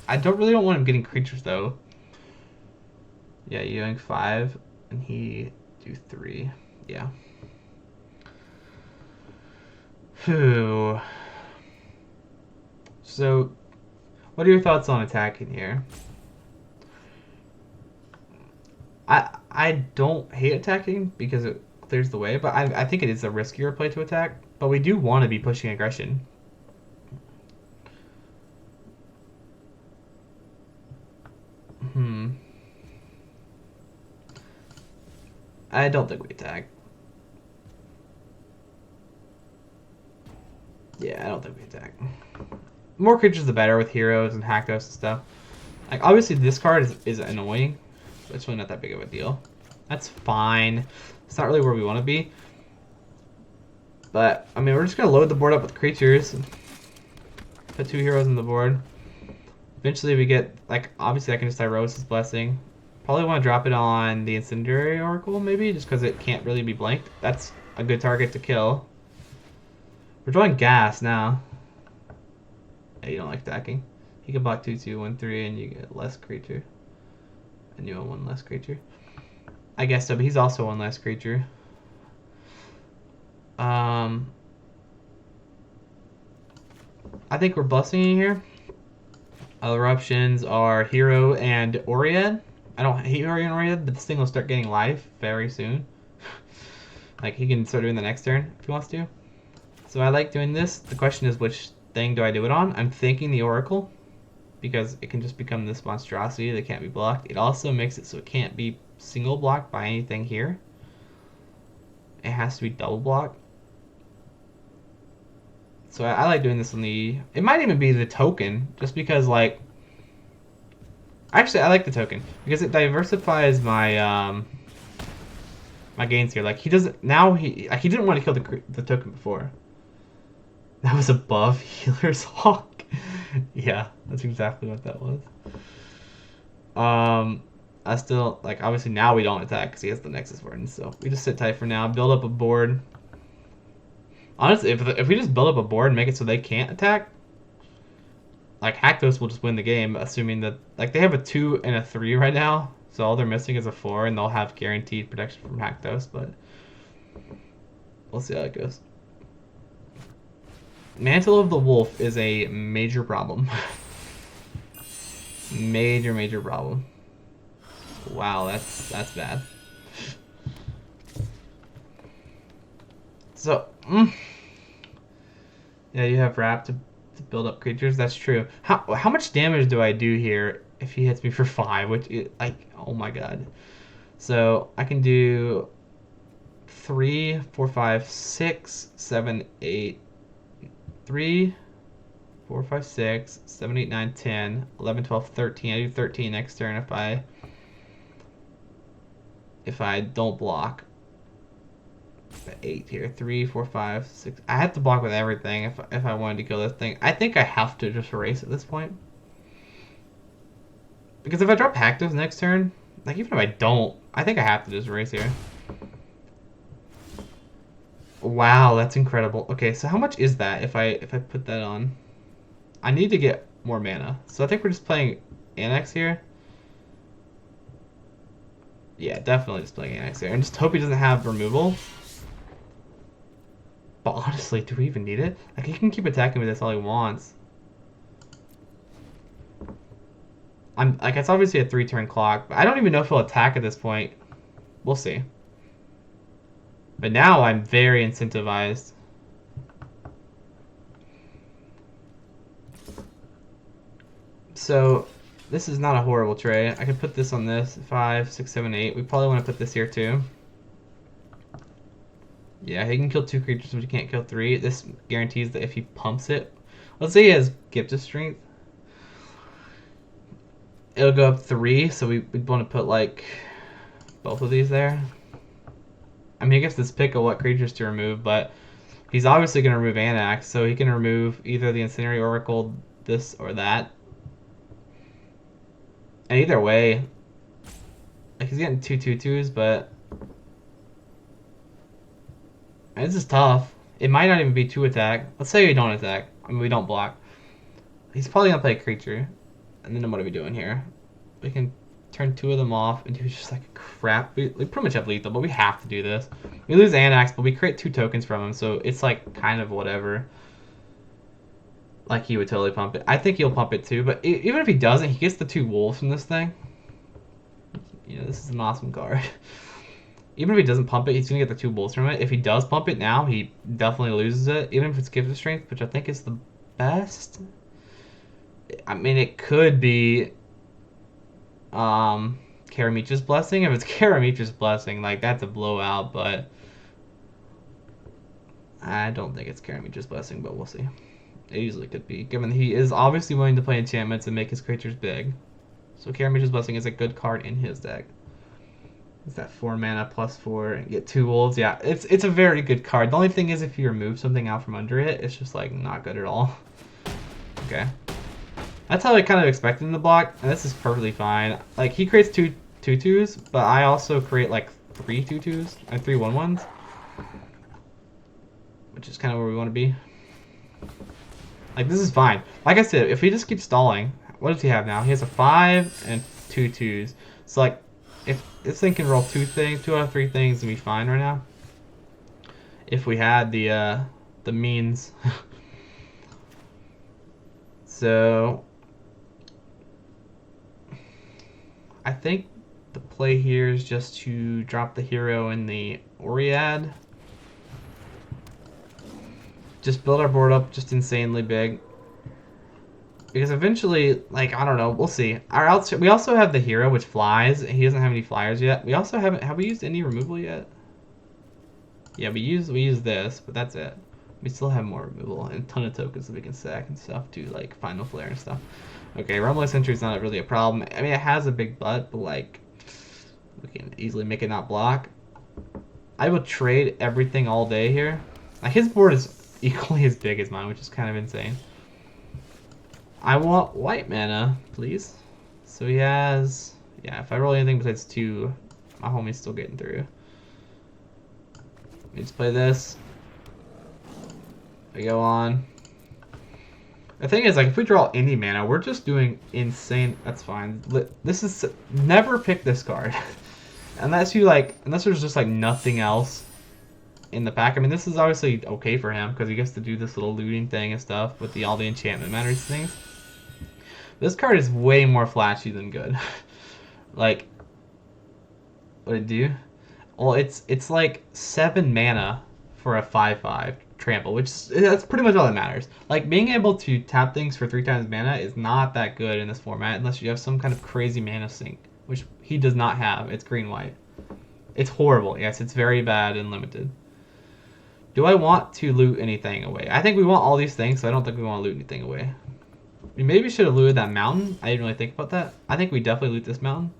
I really don't want him getting creatures, though. Yeah, you doing 5, and he do 3. Yeah. Phew. So, what are your thoughts on attacking here? I don't hate attacking because it clears the way, but I think it is a riskier play to attack. But we do want to be pushing aggression. I don't think we attack. Yeah, I don't think we attack. More creatures the better with heroes and Haktos and stuff. Like, obviously this card is annoying, but it's really not that big of a deal. That's fine. It's not really where we want to be. But, I mean, we're just going to load the board up with creatures. Put 2 heroes on the board. Eventually we get, like, obviously I can just Theros' Blessing. Probably want to drop it on the Incendiary Oracle, maybe, just because it can't really be blanked. That's a good target to kill. We're drawing gas now. Yeah, you don't like attacking. You can block 2/2, 1/3, and you get less creature. And you own 1 less creature. I guess so, but he's also 1 less creature. I think we're blessing here. Other options are Hero and Oriad. I don't hate Hero and Oriad, but this thing will start getting life very soon. Like, he can start doing the next turn if he wants to. So I like doing this. The question is, which thing do I do it on? I'm thinking the Oracle, because it can just become this monstrosity that can't be blocked. It also makes it so it can't be single blocked by anything here. It has to be double blocked. So I like doing this on the... It might even be the token, just because, like... Actually, I like the token, because it diversifies my my gains here. Like, he doesn't... Now, he didn't want to kill the token before. That was a buff Healer's Hawk. Yeah, that's exactly what that was. I still... Like, obviously now we don't attack, because he has the Nexus Warden, so we just sit tight for now, build up a board... Honestly, if we just build up a board and make it so they can't attack, like, Haktos will just win the game, assuming that... Like, they have a 2 and a 3 right now, So all they're missing is a 4, and they'll have guaranteed protection from Rakdos, but we'll see how it goes. Mantle of the Wolf is a major problem. Major problem. Wow, that's bad. So, yeah, you have Wrap to build up creatures. That's true. How much damage do I do here if he hits me for 5? Which is like, oh my god. So I can do 3, 4, 5, 6, 7, 8, 3, 4, 5, 6, 7, 8, 9, 10, 11, 12, 13. I do 13 next turn if I don't block. 8 here. 3, 4, 5, 6. I have to block with everything if I wanted to kill this thing. I think I have to just erase at this point. Because if I drop Haktos next turn, like even if I don't, I think I have to just erase here. Wow, that's incredible. Okay, so how much is that if I put that on? I need to get more mana. So I think we're just playing Annex here. Yeah, definitely just playing Annex here. And just hope he doesn't have removal. But honestly, do we even need it? Like, he can keep attacking with this all he wants. Like, it's obviously a 3-turn clock, but I don't even know if he'll attack at this point. We'll see. But now I'm very incentivized. So, this is not a horrible trade. I could put this on this. 5, 6, 7, 8. We probably want to put this here too. Yeah, he can kill 2 creatures, but he can't kill 3. This guarantees that if he pumps it... Let's say he has Gift of Strength. It'll go up 3, so we'd want to put, like, both of these there. I mean, I guess this pick of what creatures to remove, but he's obviously going to remove Anax, so he can remove either the Incendiary Oracle, this, or that. And either way, like, he's getting 2/2/2s, but... This is tough. It might not even be 2 attack. Let's say we don't attack. I mean, we don't block. He's probably going to play a creature. And then what are we doing here? We can turn 2 of them off and do just like crap. We pretty much have lethal, but we have to do this. We lose Anax, but we create 2 tokens from him, so it's like kind of whatever. Like, he would totally pump it. I think he'll pump it too, but even if he doesn't, he gets the 2 wolves from this thing. You know, this is an awesome card. Even if he doesn't pump it, he's going to get the 2 wolves from it. If he does pump it now, he definitely loses it, even if it's Gift of Strength, which I think is the best. I mean, it could be Karamitra's Blessing. If it's Karamitra's Blessing, like, that's a blowout, but I don't think it's Karamitra's Blessing, but we'll see. It easily could be, given he is obviously willing to play enchantments and make his creatures big. So Karamitra's Blessing is a good card in his deck. It's that 4 mana plus 4 and get 2 wolves. Yeah, it's a very good card. The only thing is if you remove something out from under it, it's just like not good at all. Okay. That's how I kind of expected him to block, and this is perfectly fine. Like, he creates 2 2/2s, but I also create like 3 2/2s and 3 1/1s, which is kind of where we want to be. Like, this is fine. Like I said, if we just keep stalling, what does he have now? He has a 5 and 2 2s. So, like, if this thing can roll 2 out of 3 things, and be fine right now. If we had the means. So, I think the play here is just to drop the hero in the Oread. Just build our board up just insanely big. Because eventually, like, I don't know, we'll see. We also have the hero, which flies. He doesn't have any flyers yet. We also have we used any removal yet? Yeah, we use this, but that's it. We still have more removal and a ton of tokens that we can sack and stuff to, like, Final Flare and stuff. Okay, Rumbling Sentry is not really a problem. I mean, it has a big butt, but, like, we can easily make it not block. I will trade everything all day here. Like, his board is equally as big as mine, which is kind of insane. I want white mana, please. So he has... Yeah, if I roll anything besides 2, my homie's still getting through. Let's play this. We go on. The thing is, like, if we draw any mana, we're just doing insane. That's fine. This is never pick this card, unless you like, unless there's just like nothing else in the pack. I mean, this is obviously okay for him because he gets to do this little looting thing and stuff with all the enchantment matters things. This card is way more flashy than good. Like, what did it do? Well, it's like 7 mana for a 5/5 trample, which that's pretty much all that matters. Like, being able to tap things for 3 times mana is not that good in this format unless you have some kind of crazy mana sink, which he does not have. It's green-white. It's horrible. Yes, it's very bad and limited. Do I want to loot anything away? I think we want all these things, so I don't think we want to loot anything away. We maybe should have looted that mountain. I didn't really think about that. I think we definitely loot this mountain.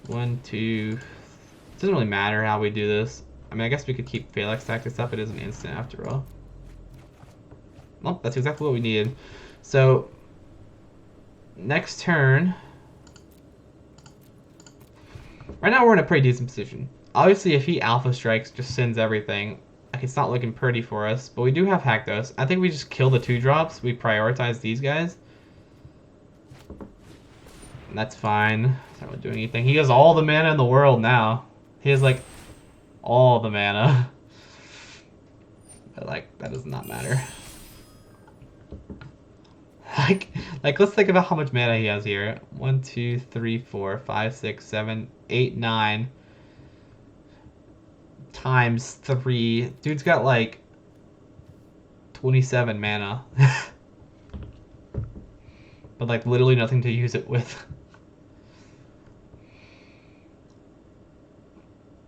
1, 2... It doesn't really matter how we do this. I mean, I guess we could keep Phalanx Tactics up. It is an instant after all. Well, that's exactly what we needed. So, next turn... Right now we're in a pretty decent position. Obviously, if he Alpha Strikes, just sends everything. Like, it's not looking pretty for us. But we do have Haktos. I think we just kill the 2-drops. We prioritize these guys. And that's fine. It's not really doing anything. He has all the mana in the world now. He has, like, all the mana. But, like, that does not matter. Like, let's think about how much mana he has here. 1, 2, 3, 4, 5, 6, 7, 8, 9. Times 3. Dude's got, like, 27 mana. But, like, literally nothing to use it with.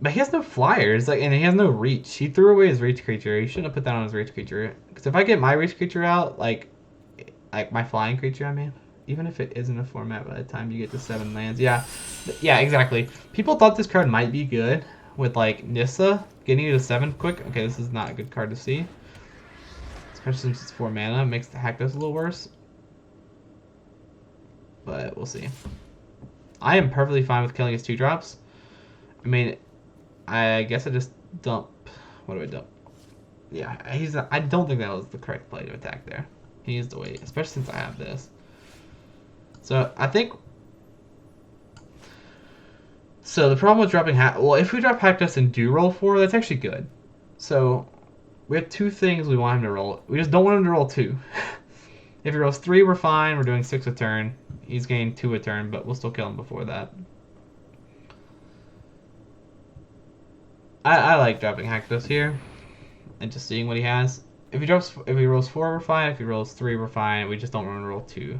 But he has no flyers, like, and he has no reach. He threw away his reach creature. He shouldn't have put that on his reach creature. Because if I get my reach creature out, like my flying creature, I mean, even if it isn't a format by the time you get to 7 lands, yeah, exactly. People thought this card might be good with like Nissa getting you to 7 quick. Okay, this is not a good card to see. Especially since it's 4 mana, makes the Haktos a little worse. But we'll see. I am perfectly fine with killing his 2-drops. I mean, I guess I just dump. What do I dump? Yeah, I don't think that was the correct play to attack there. He needs to wait, especially since I have this. So I think. So the problem with dropping well, if we drop Haktos and do roll 4, that's actually good. So we have 2 things we want him to roll. We just don't want him to roll 2. If he rolls 3, we're fine. We're doing 6 a turn. He's getting 2 a turn, but we'll still kill him before that. I like dropping Haktos here and just seeing what he has. If he rolls 4, we're fine. If he rolls 3, we're fine. We just don't want to roll 2.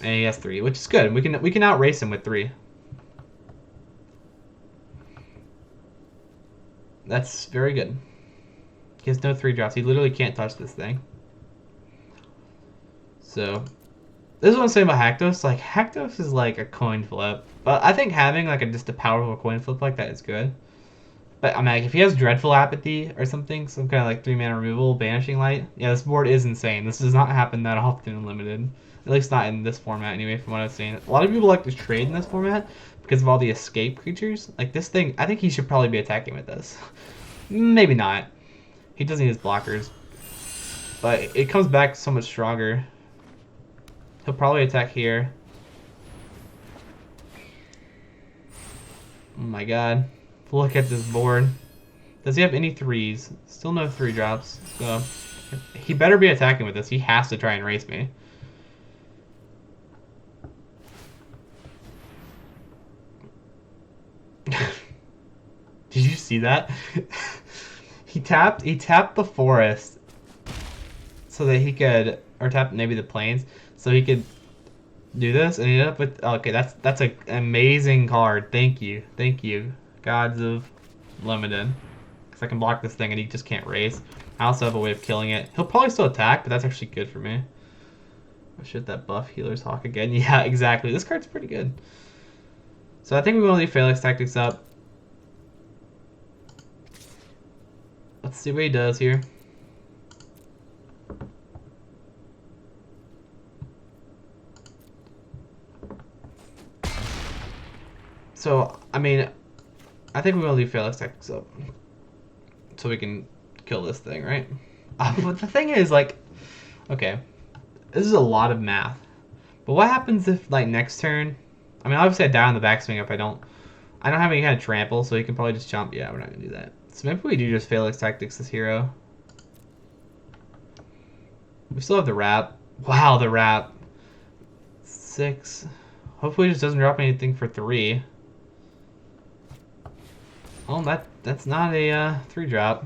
And he has 3, which is good. We can outrace him with 3. That's very good. He has no 3-drops. He literally can't touch this thing. So this is what I'm saying about Haktos. Like, Haktos is like a coin flip. But I think having like just a powerful coin flip like that is good. But I mean, like, if he has Dreadful Apathy or something, some kind of like 3-mana removal, Banishing Light, yeah, this board is insane. This does not happen that often in Limited. At least not in this format anyway, from what I've seen. A lot of people like to trade in this format because of all the escape creatures. Like this thing, I think he should probably be attacking with this. Maybe not. He doesn't need his blockers. But it comes back so much stronger. He'll probably attack here. Oh my god. Look at this board. Does he have any 3s? Still no 3-drops. So he better be attacking with this. He has to try and race me. Did you see that? He tapped the forest so that he could, or tapped maybe the plains so he could do this, and he ended up with, okay, that's an amazing card. Thank you, Gods of Limited, because I can block this thing and he just can't race. I also have a way of killing it. He'll probably still attack, but that's actually good for me. Oh shit, that buff Healer's Hawk again. Yeah, exactly. This card's pretty good. So I think we want to leave Phalanx Tactics up. Let's see what he does here. So, I mean, I think we want to leave Phalanx Tactics up so we can kill this thing, right? But the thing is, like, okay, this is a lot of math. But what happens if, like, next turn? I mean, obviously I die on the backswing if I don't have any kind of trample, so he can probably just jump. Yeah, we're not gonna do that. So maybe we do just Phalanx Tactics this hero. We still have the wrap. Wow, the wrap. 6. Hopefully it just doesn't drop anything for 3. Oh, that's not a 3 drop.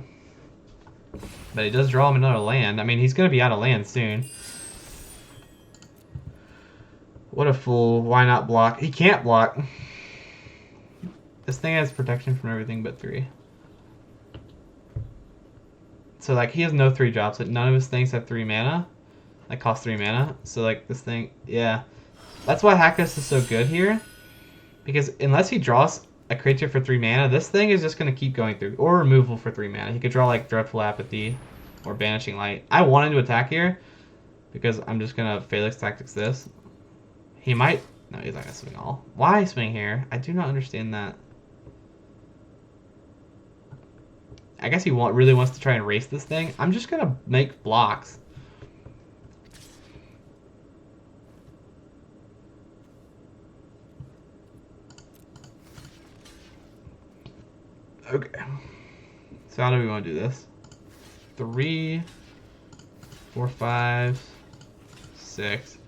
But it does draw him another land. I mean, he's gonna be out of land soon. What a fool. Why not block? He can't block. This thing has protection from everything but 3. So, like, he has no 3 drops. Like, none of his things have 3 mana. That cost 3 mana. So, like, this thing, yeah. That's why Hakkas is so good here. Because unless he draws a creature for 3 mana, this thing is just going to keep going through. Or removal for 3 mana. He could draw, like, Dreadful Apathy or Banishing Light. I wanted to attack here because I'm just going to Phalanx Tactics this. He might... No, he's not going to swing all. Why swing here? I do not understand that. I guess he really wants to try and race this thing. I'm just going to make blocks. Okay. So how do we want to do this? 3, 4, 5, 6.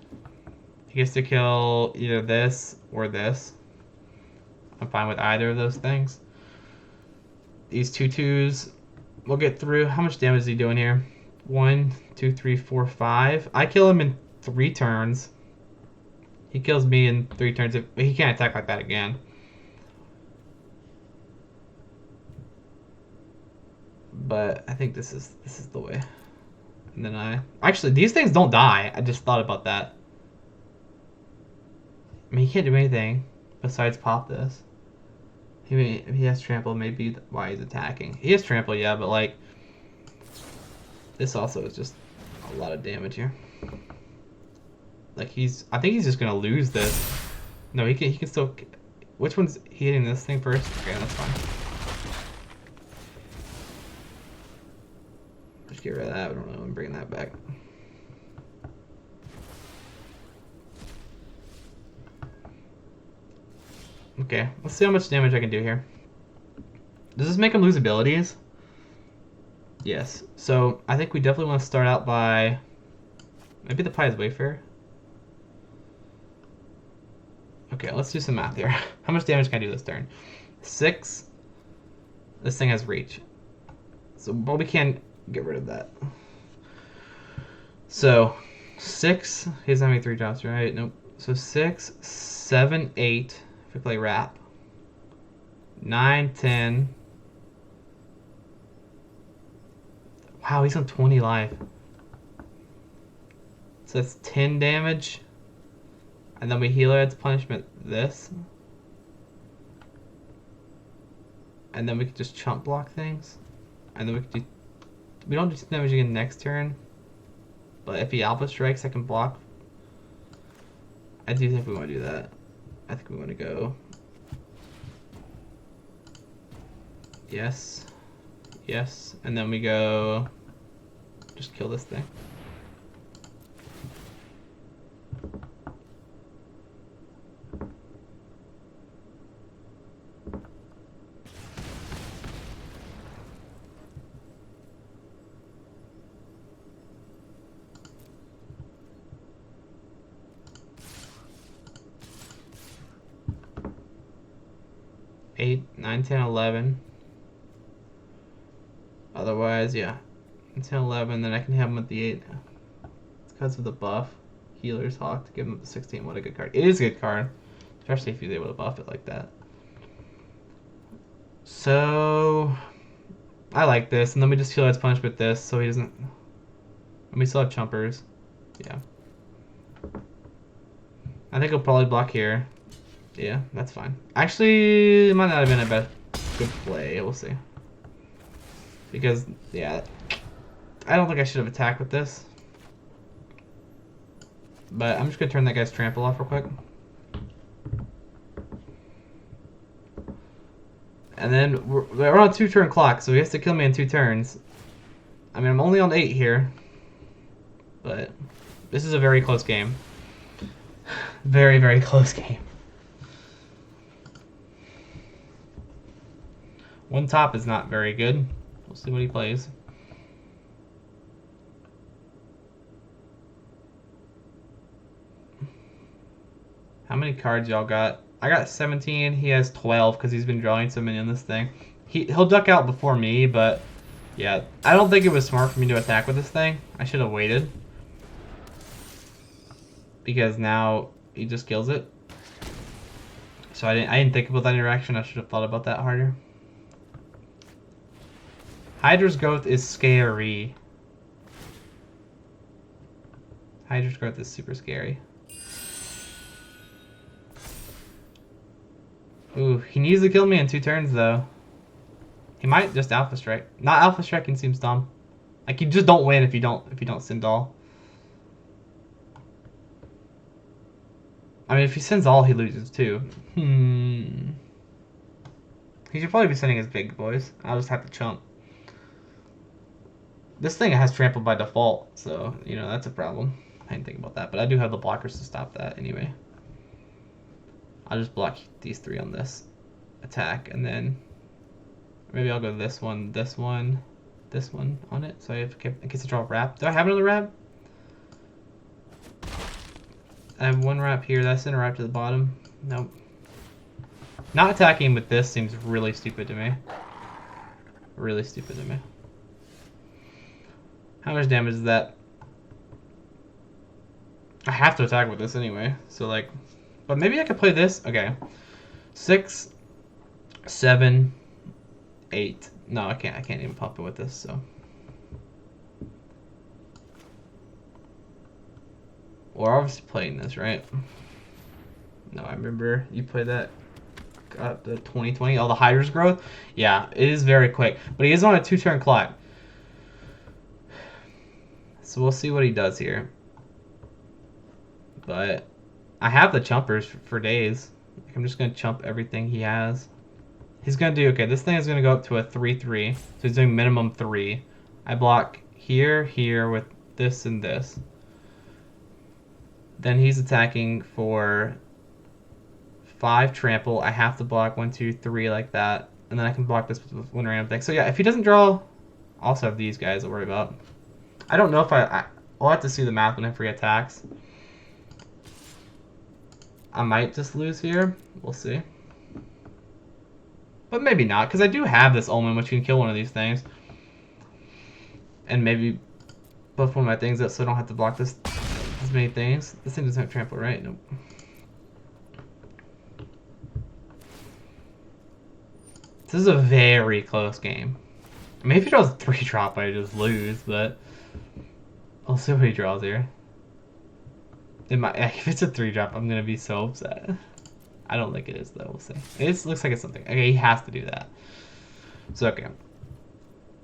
He gets to kill either this or this. I'm fine with either of those things. These 2/2s will get through. How much damage is he doing here? 1, 2, 3, 4, 5. I kill him in 3 turns. He kills me in 3 turns. He can't attack like that again. But I think this is the way. And then actually, these things don't die. I just thought about that. I mean, he can't do anything besides pop this. If he has trample, maybe why he's attacking. He has trample, yeah, but like this also is just a lot of damage here. Like I think he's just gonna lose this. No, he can still. Which one's he hitting this thing first? Okay, that's fine. Just get rid of that. I don't know. I'm bringing that back. Okay, let's see how much damage I can do here. Does this make him lose abilities? Yes. So I think we definitely want to start out by maybe the Pie's Wayfarer. Okay, let's do some math here. How much damage can I do this turn? 6. This thing has reach. So, well, we can get rid of that. So 6. He doesn't have any 3 drops, right? Nope. So 6, 7, 8. If we play wrap. 9, 10. Wow, he's on 20 life. So that's 10 damage. And then we heal her as punishment this. And then we can just chump block things. And then we can do... We don't do damage again next turn. But if he alpha strikes, I can block. I do think we want to do that. I think we want to go... Yes. Yes. And then we go... Just kill this thing. Eight, 9, 10, 11. Otherwise, yeah. 10, 11, then I can have him with the 8. It's because of the buff. Healer's Hawk to give him the 16. What a good card. It is a good card. Especially if he's able to buff it like that. So... I like this. And then we just heal as punch with this so he doesn't... And we still have chumpers. Yeah. I think he'll probably block here. Yeah, that's fine. Actually, it might not have been a good play. We'll see. Because, yeah, I don't think I should have attacked with this. But I'm just going to turn that guy's trample off real quick. And then we're on a 2-turn clock, so he has to kill me in 2 turns. I mean, I'm only on 8 here. But this is a very close game. Very, very close game. One top is not very good. We'll see what he plays. How many cards y'all got? I got 17. He has 12 because he's been drawing so many on this thing. He'll duck out before me, but yeah, I don't think it was smart for me to attack with this thing. I should have waited. Because now he just kills it. So I didn't think about that interaction. I should have thought about that harder. Hydra's growth is scary. Hydra's growth is super scary. Ooh, he needs to kill me in 2 turns though. He might just alpha strike. Not alpha striking seems dumb. Like you just don't win if you don't Sindal. I mean, if he sends all, he loses too. He should probably be sending his big boys. I'll just have to chump. This thing has trample by default, so, you know, that's a problem. I didn't think about that, but I do have the blockers to stop that anyway. I'll just block these 3 on this attack, and then maybe I'll go this one on it, so I have, in case I draw a wrap. Do I have another wrap? I have 1 wrap here. That's in a wrap to the bottom. Nope. Not attacking with this seems really stupid to me. Really stupid to me. How much damage is that? I have to attack with this anyway. So like, but maybe I could play this. Okay. 6, 7, 8. No, I can't even pump it with this, so. We're obviously playing this, right? No, I remember you played that. Got the 2020. Oh, the Hydra's growth? Yeah, it is very quick. But he is on a 2-turn clock. So we'll see what he does here. But I have the chumpers for days. I'm just going to chump everything he has. He's going to do, okay, this thing is going to go up to a 3-3. So he's doing minimum 3. I block here, here with this and this. Then he's attacking for 5 trample. I have to block 1, 2, 3 like that. And then I can block this with 1 random thing. So yeah, if he doesn't draw, I also have these guys to worry about. I don't know if I'll have to see the math whenever he attacks. I might just lose here. We'll see. But maybe not, because I do have this Omen, which can kill one of these things. And maybe buff one of my things up so I don't have to block this as many things. This thing doesn't have trample, right? Nope. This is a very close game. I mean, if he draws a 3-drop, I just lose, but I'll see what he draws here. If it's a 3-drop, I'm going to be so upset. I don't think it is, though. We'll see. It looks like it's something. Okay, he has to do that. So, okay.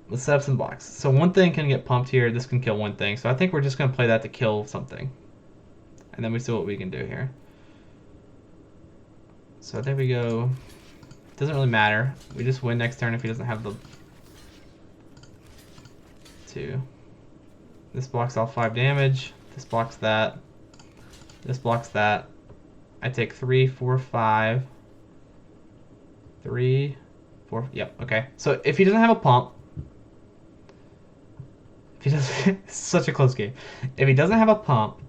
Let's set up some blocks. So one thing can get pumped here. This can kill one thing. So I think we're just going to play that to kill something. And then we see what we can do here. So I think we go... Doesn't really matter. We just win next turn if he doesn't have the... 2. This blocks all 5 damage. This blocks that. This blocks that. I take 3, 4, 5. 3, 4. Yep, okay. So if he doesn't have a pump... If he doesn't... It's such a close game. If he doesn't have a pump...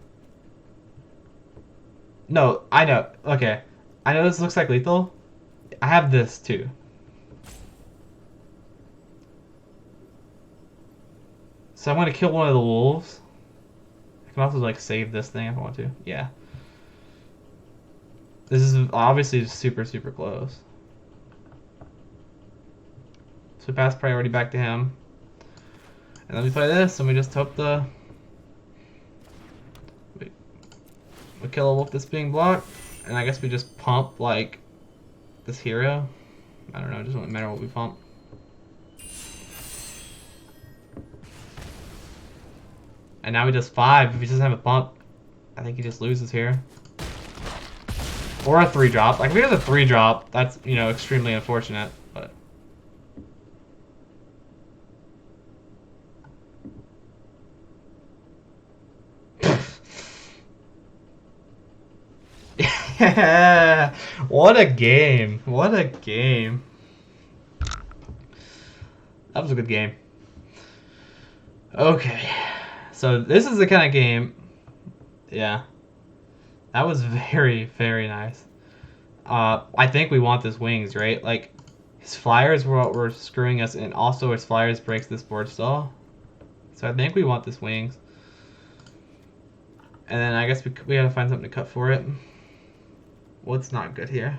No, I know. Okay. I know this looks like lethal. I have this too. So I'm going to kill one of the wolves. I can also like save this thing if I want to. Yeah. This is obviously super, super close. So pass priority back to him. And then we play this and we just hope the... We kill a wolf that's being blocked. And I guess we just pump like this hero. I don't know, it doesn't matter what we pump. And now he does 5. If he doesn't have a pump, I think he just loses here. Or a 3-drop. Like if he has a 3-drop, that's, you know, extremely unfortunate. But What a game. What a game. That was a good game. Okay. So this is the kind of game. Yeah. That was very, very nice. I think we want this wings, right? Like, his flyers were what were screwing us, and also his flyers breaks this board stall. So I think we want this wings. And then I guess we gotta find something to cut for it. What's not good here?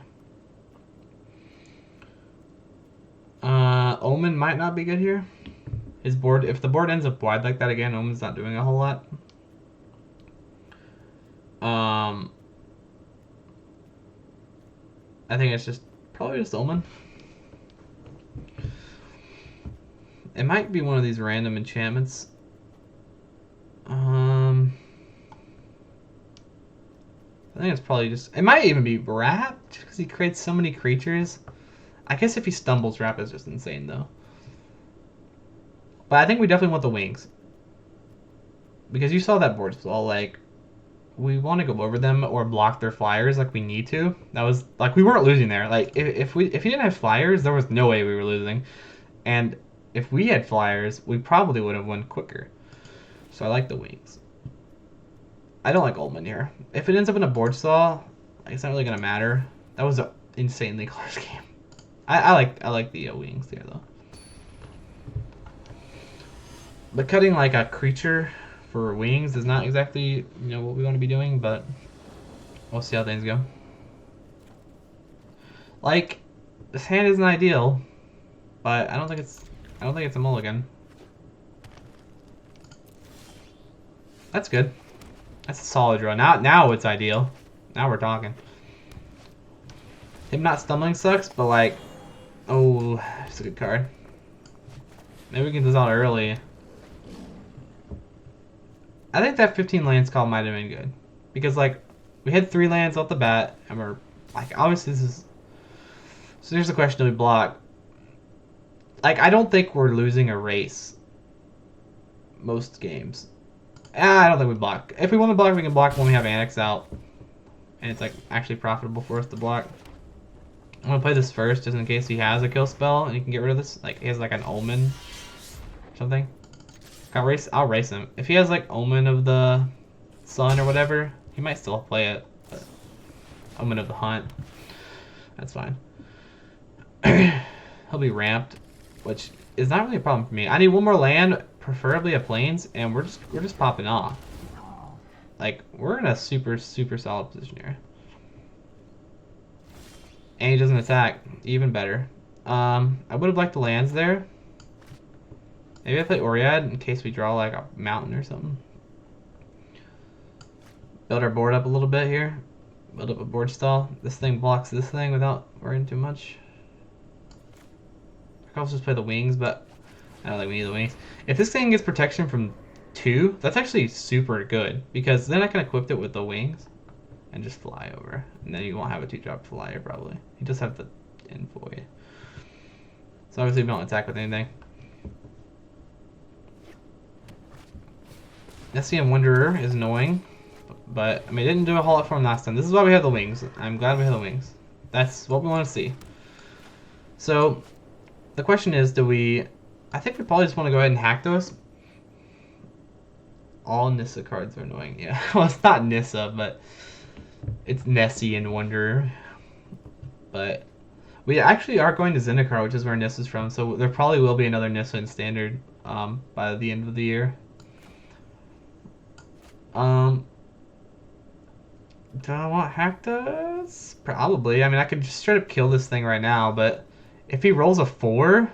Omen might not be good here. His board, if the board ends up wide like that again, Omen's not doing a whole lot. I think it's probably just Omen. It might be one of these random enchantments. I think it's probably just... It might even be Wrap, because he creates so many creatures. I guess if he stumbles, Wrap is just insane, though. But I think we definitely want the wings. Because you saw that board stall, like... We want to go over them or block their flyers like we need to. That was... Like, we weren't losing there. Like, if he didn't have flyers, there was no way we were losing. And if we had flyers, we probably would have won quicker. So I like the wings. I don't like Oldman here. If it ends up in a board stall, it's not really gonna matter. That was an insanely close game. I like the wings there though. But cutting like a creature for wings is not exactly what we want to be doing, but we'll see how things go. Like, this hand isn't ideal, but I don't think it's a mulligan. That's good. That's a solid draw. Now it's ideal. Now we're talking. Him not stumbling sucks, but like, oh, it's a good card. Maybe we can get this out early. I think that 15 lands call might have been good. Because like, we had 3 lands off the bat, and we're like, obviously this is... So here's the question, do we block? Like, I don't think we're losing a race. Most games. I don't think we block. If we want to block, we can block when we have Annex out. And it's like actually profitable for us to block. I'm going to play this first just in case he has a kill spell and he can get rid of this. Like, he has like an Omen or something. I'll race him. If he has like Omen of the Sun or whatever, he might still play it. But Omen of the Hunt. That's fine. He'll be ramped, which is not really a problem for me. I need one more land, preferably a plains, and we're just popping off. Like, we're in a super solid position here. And he doesn't attack, even better. I would have liked the lands there. Maybe I play Oriad in case we draw like a mountain or something. Build our board up a little bit here. Build up a board stall. This thing blocks this thing without worrying too much. I could also just play the wings, but I don't think we need the wings. If this thing gets protection from 2, that's actually super good. Because then I can equip it with the wings and just fly over. And then you won't have a 2-drop flyer probably. You just have the Envoy. So obviously we don't attack with anything. SCM Wanderer is annoying. But, I mean, it didn't do a whole lot for him last time. This is why we have the wings. I'm glad we have the wings. That's what we want to see. So, the question is, do we... I think we probably just want to go ahead and hack those. All Nissa cards are annoying. Yeah, well, it's not Nissa, but it's Nessie and Wanderer. But we actually are going to Zendikar, which is where Nissa's from. So there probably will be another Nissa in Standard by the end of the year. Do I want Haktas? Probably. I mean, I could just straight up kill this thing right now, but if he rolls a 4,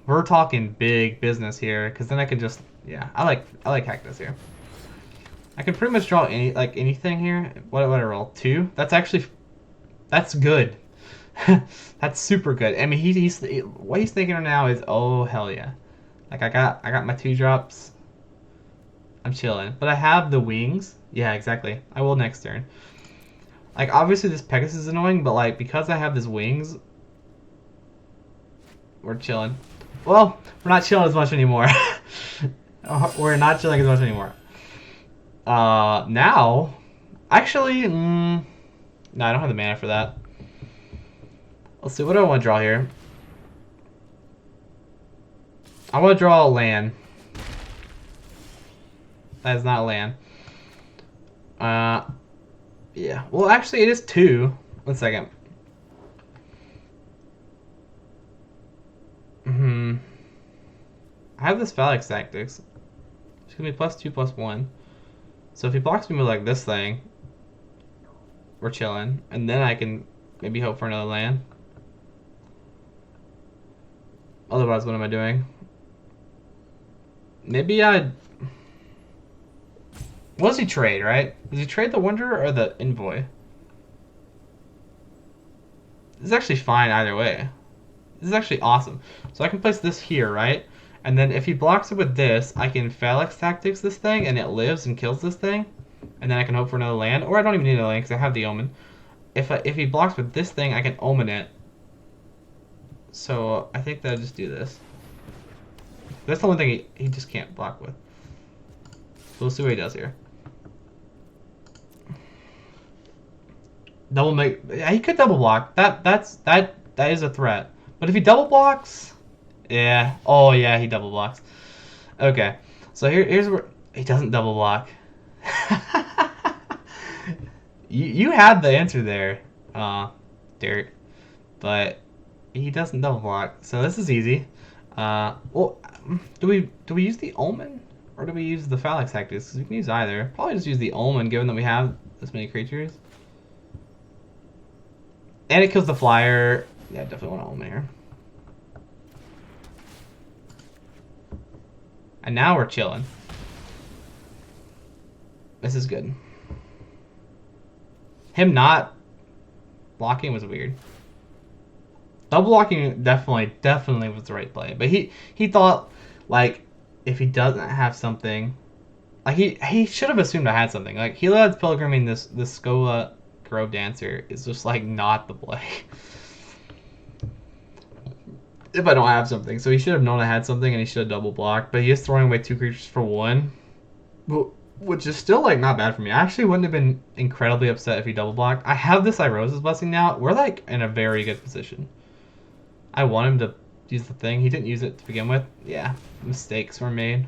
we're talking big business here. Because then I can just, yeah, I like Haktas here. I can pretty much draw anything here. What would I roll? 2? That's good. That's super good. I mean, what he's thinking right now is, oh hell yeah, like I got my 2-drops. I'm chilling, but I have the wings. Yeah, exactly. I will next turn. Like, obviously this Pegasus is annoying, but like, because I have this wings, we're chilling. Well, we're not chilling as much anymore. We're not chilling as much anymore. Now, actually, No, I don't have the mana for that. Let's see, what do I want to draw here? I want to draw a land. That is not a land. Yeah. Well, actually, it is 2. 1 second. I have this Phalanx Tactics. It's gonna be +2/+1. So if he blocks me with like this thing, we're chilling, and then I can maybe hope for another land. Otherwise, what am I doing? Maybe I'd... What does he trade, right? Does he trade the Wanderer or the Envoy? This is actually fine either way. This is actually awesome. So I can place this here, right? And then if he blocks it with this, I can Phalanx Tactics this thing, and it lives and kills this thing. And then I can hope for another land. Or I don't even need a land, because I have the Omen. If he blocks with this thing, I can Omen it. So I think that I'll just do this. That's the one thing he just can't block with. So we'll see what he does here. Double make... Yeah, he could double block. That is a threat. But if he double blocks... Yeah. Oh, yeah, he double blocks. Okay. So here's where... He doesn't double block. you had the answer there, Derek. But he doesn't double block. So this is easy. Well, do we use the Omen? Or do we use the Phalanx Tactics? Because we can use either. Probably just use the Omen, given that we have this many creatures. And it kills the flyer. Yeah, definitely want Omen here. And now we're chilling. This is good. Him not blocking was weird. Double blocking definitely was the right play. But he thought, like, if he doesn't have something, like he should have assumed I had something. Like Helad's Pilgriming this Skola Grove Dancer is just like not the play. If I don't have something. So he should have known I had something and he should have double blocked. But he is throwing away 2 creatures for 1. Which is still like not bad for me. I actually wouldn't have been incredibly upset if he double blocked. I have this Irosa's Blessing now. We're like in a very good position. I want him to use the thing. He didn't use it to begin with. Yeah, mistakes were made.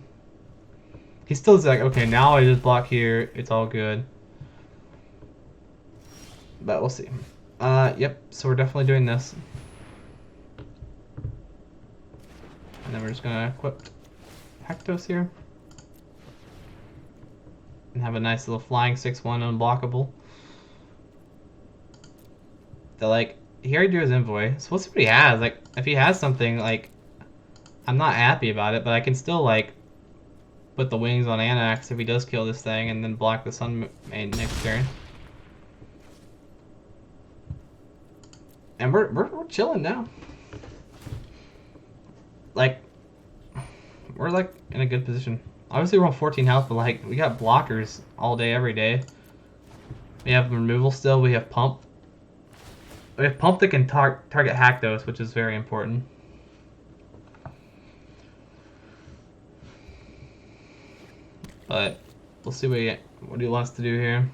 He still is like, okay, now I just block here. It's all good. But we'll see. Yep, so we're definitely doing this. And then we're just gonna equip Hectos here. And have a nice little flying 6/1 unblockable. That like he already drew his Envoy. So we'll see what he has. Like if he has something, like I'm not happy about it, but I can still like put the wings on Anax if he does kill this thing and then block the Sun Main next turn. And we're chilling now. Like we're like in a good position. Obviously we're on 14 health, but like we got blockers all day, every day. We have removal still. We have pump. We have pump that can target Haktos, which is very important. But we'll see what he wants to do here.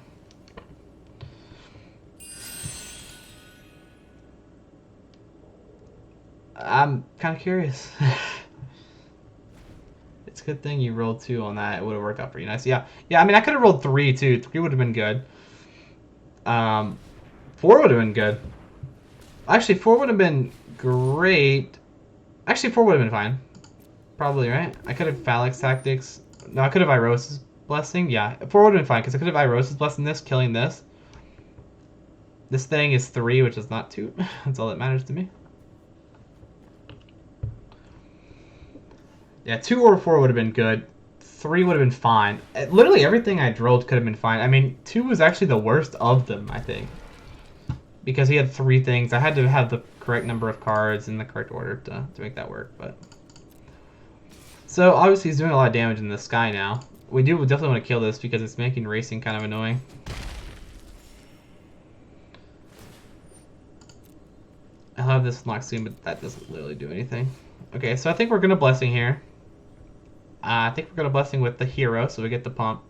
I'm kind of curious. It's a good thing you rolled 2 on that. It would have worked out pretty nice. Yeah. I mean, I could have rolled 3 too. 3 would have been good. 4 would have been good. Actually, 4 would have been great. Actually, 4 would have been fine. Probably, right? I could have Phalanx Tactics. No, I could have Irosa's Blessing. Yeah, 4 would have been fine because I could have Irosa's Blessing this, killing this. This thing is 3, which is not 2. That's all that matters to me. Yeah, 2 or 4 would have been good. 3 would have been fine. Literally everything I rolled could have been fine. I mean, 2 was actually the worst of them, I think. Because he had 3 things. I had to have the correct number of cards in the correct order to make that work. But so, obviously he's doing a lot of damage in the sky now. We definitely want to kill this because it's making racing kind of annoying. I'll have this unlocked soon, but that doesn't literally do anything. Okay, so I think we're going to Blessing here. I think we're going to Blessing with the hero, so we get the pump.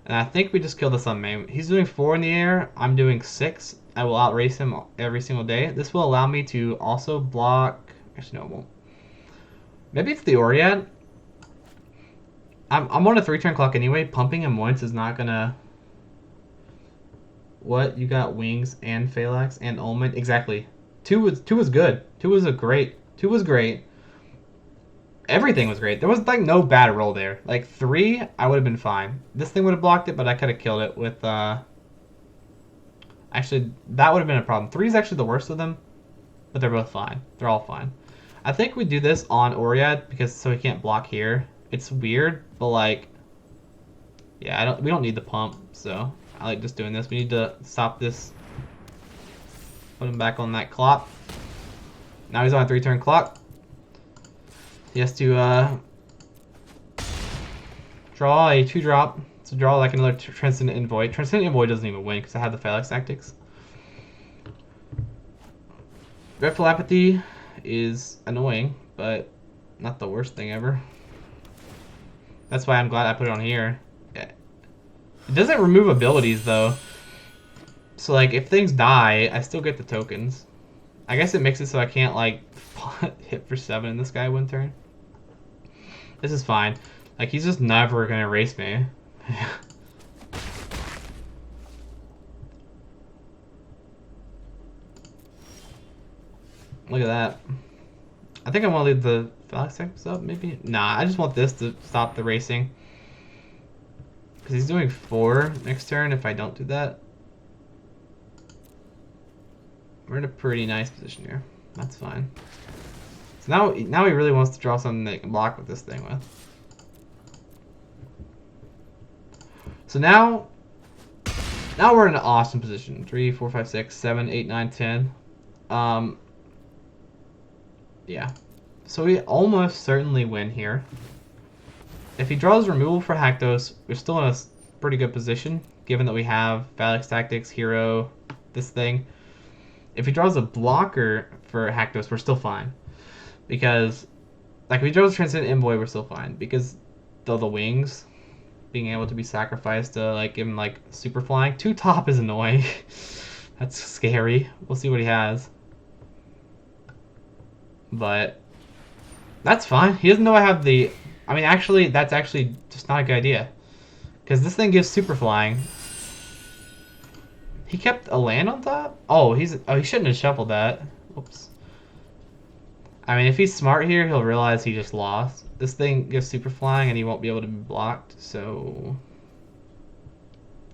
And I think we just kill the Sun Main. He's doing 4 in the air. I'm doing 6. I will outrace him every single day. This will allow me to also block. Actually, no, it won't. Maybe it's the Oriad. I'm on a 3-turn clock anyway. Pumping him once is not gonna. What? You got Wings and Phalanx and Omen? Exactly. Two was good. Two was great. Two was great. Everything was great. There was like no bad roll there. Like 3, I would have been fine. This thing would have blocked it, but I could have killed it with. Actually, that would have been a problem. 3 is actually the worst of them, but they're both fine. They're all fine. I think we do this on Oriad because so he can't block here. It's weird, but like, yeah, we don't need the pump, so I like just doing this. We need to stop this. Put him back on that clock. Now he's on a 3-turn clock. He has to draw a 2-drop. So draw like another Transcendent Envoy. Transcendent Envoy doesn't even win because I have the Phalanx Tactics. Dreadful Apathy is annoying, but not the worst thing ever. That's why I'm glad I put it on here. It doesn't remove abilities though. So like if things die, I still get the tokens. I guess it makes it so I can't like hit for 7 in this guy one turn. This is fine. Like he's just never gonna erase me. Look at that. I think I want to leave the Phalanx Tactics up, maybe? Nah, I just want this to stop the racing. Because he's doing 4 next turn if I don't do that. We're in a pretty nice position here. That's fine. So now he really wants to draw something that he can block with this thing with. So now we're in an awesome position. 3, 4, 5, 6, 7, 8, 9, 10. Yeah. So we almost certainly win here. If he draws removal for Haktos, we're still in a pretty good position, given that we have Phalanx Tactics, Hero, this thing. If he draws a blocker for Haktos, we're still fine. Because, like, if he draws Transcendent Envoy, we're still fine. Because the Wings being able to be sacrificed to, like, give him, like, super flying. 2 top is annoying. That's scary. We'll see what he has. But that's fine. He doesn't know I have the... I mean, actually, that's actually just not a good idea. Because this thing gives super flying. He kept a land on top? Oh, he shouldn't have shuffled that. Oops. I mean, if he's smart here, he'll realize he just lost. This thing gives super flying and he won't be able to be blocked, so...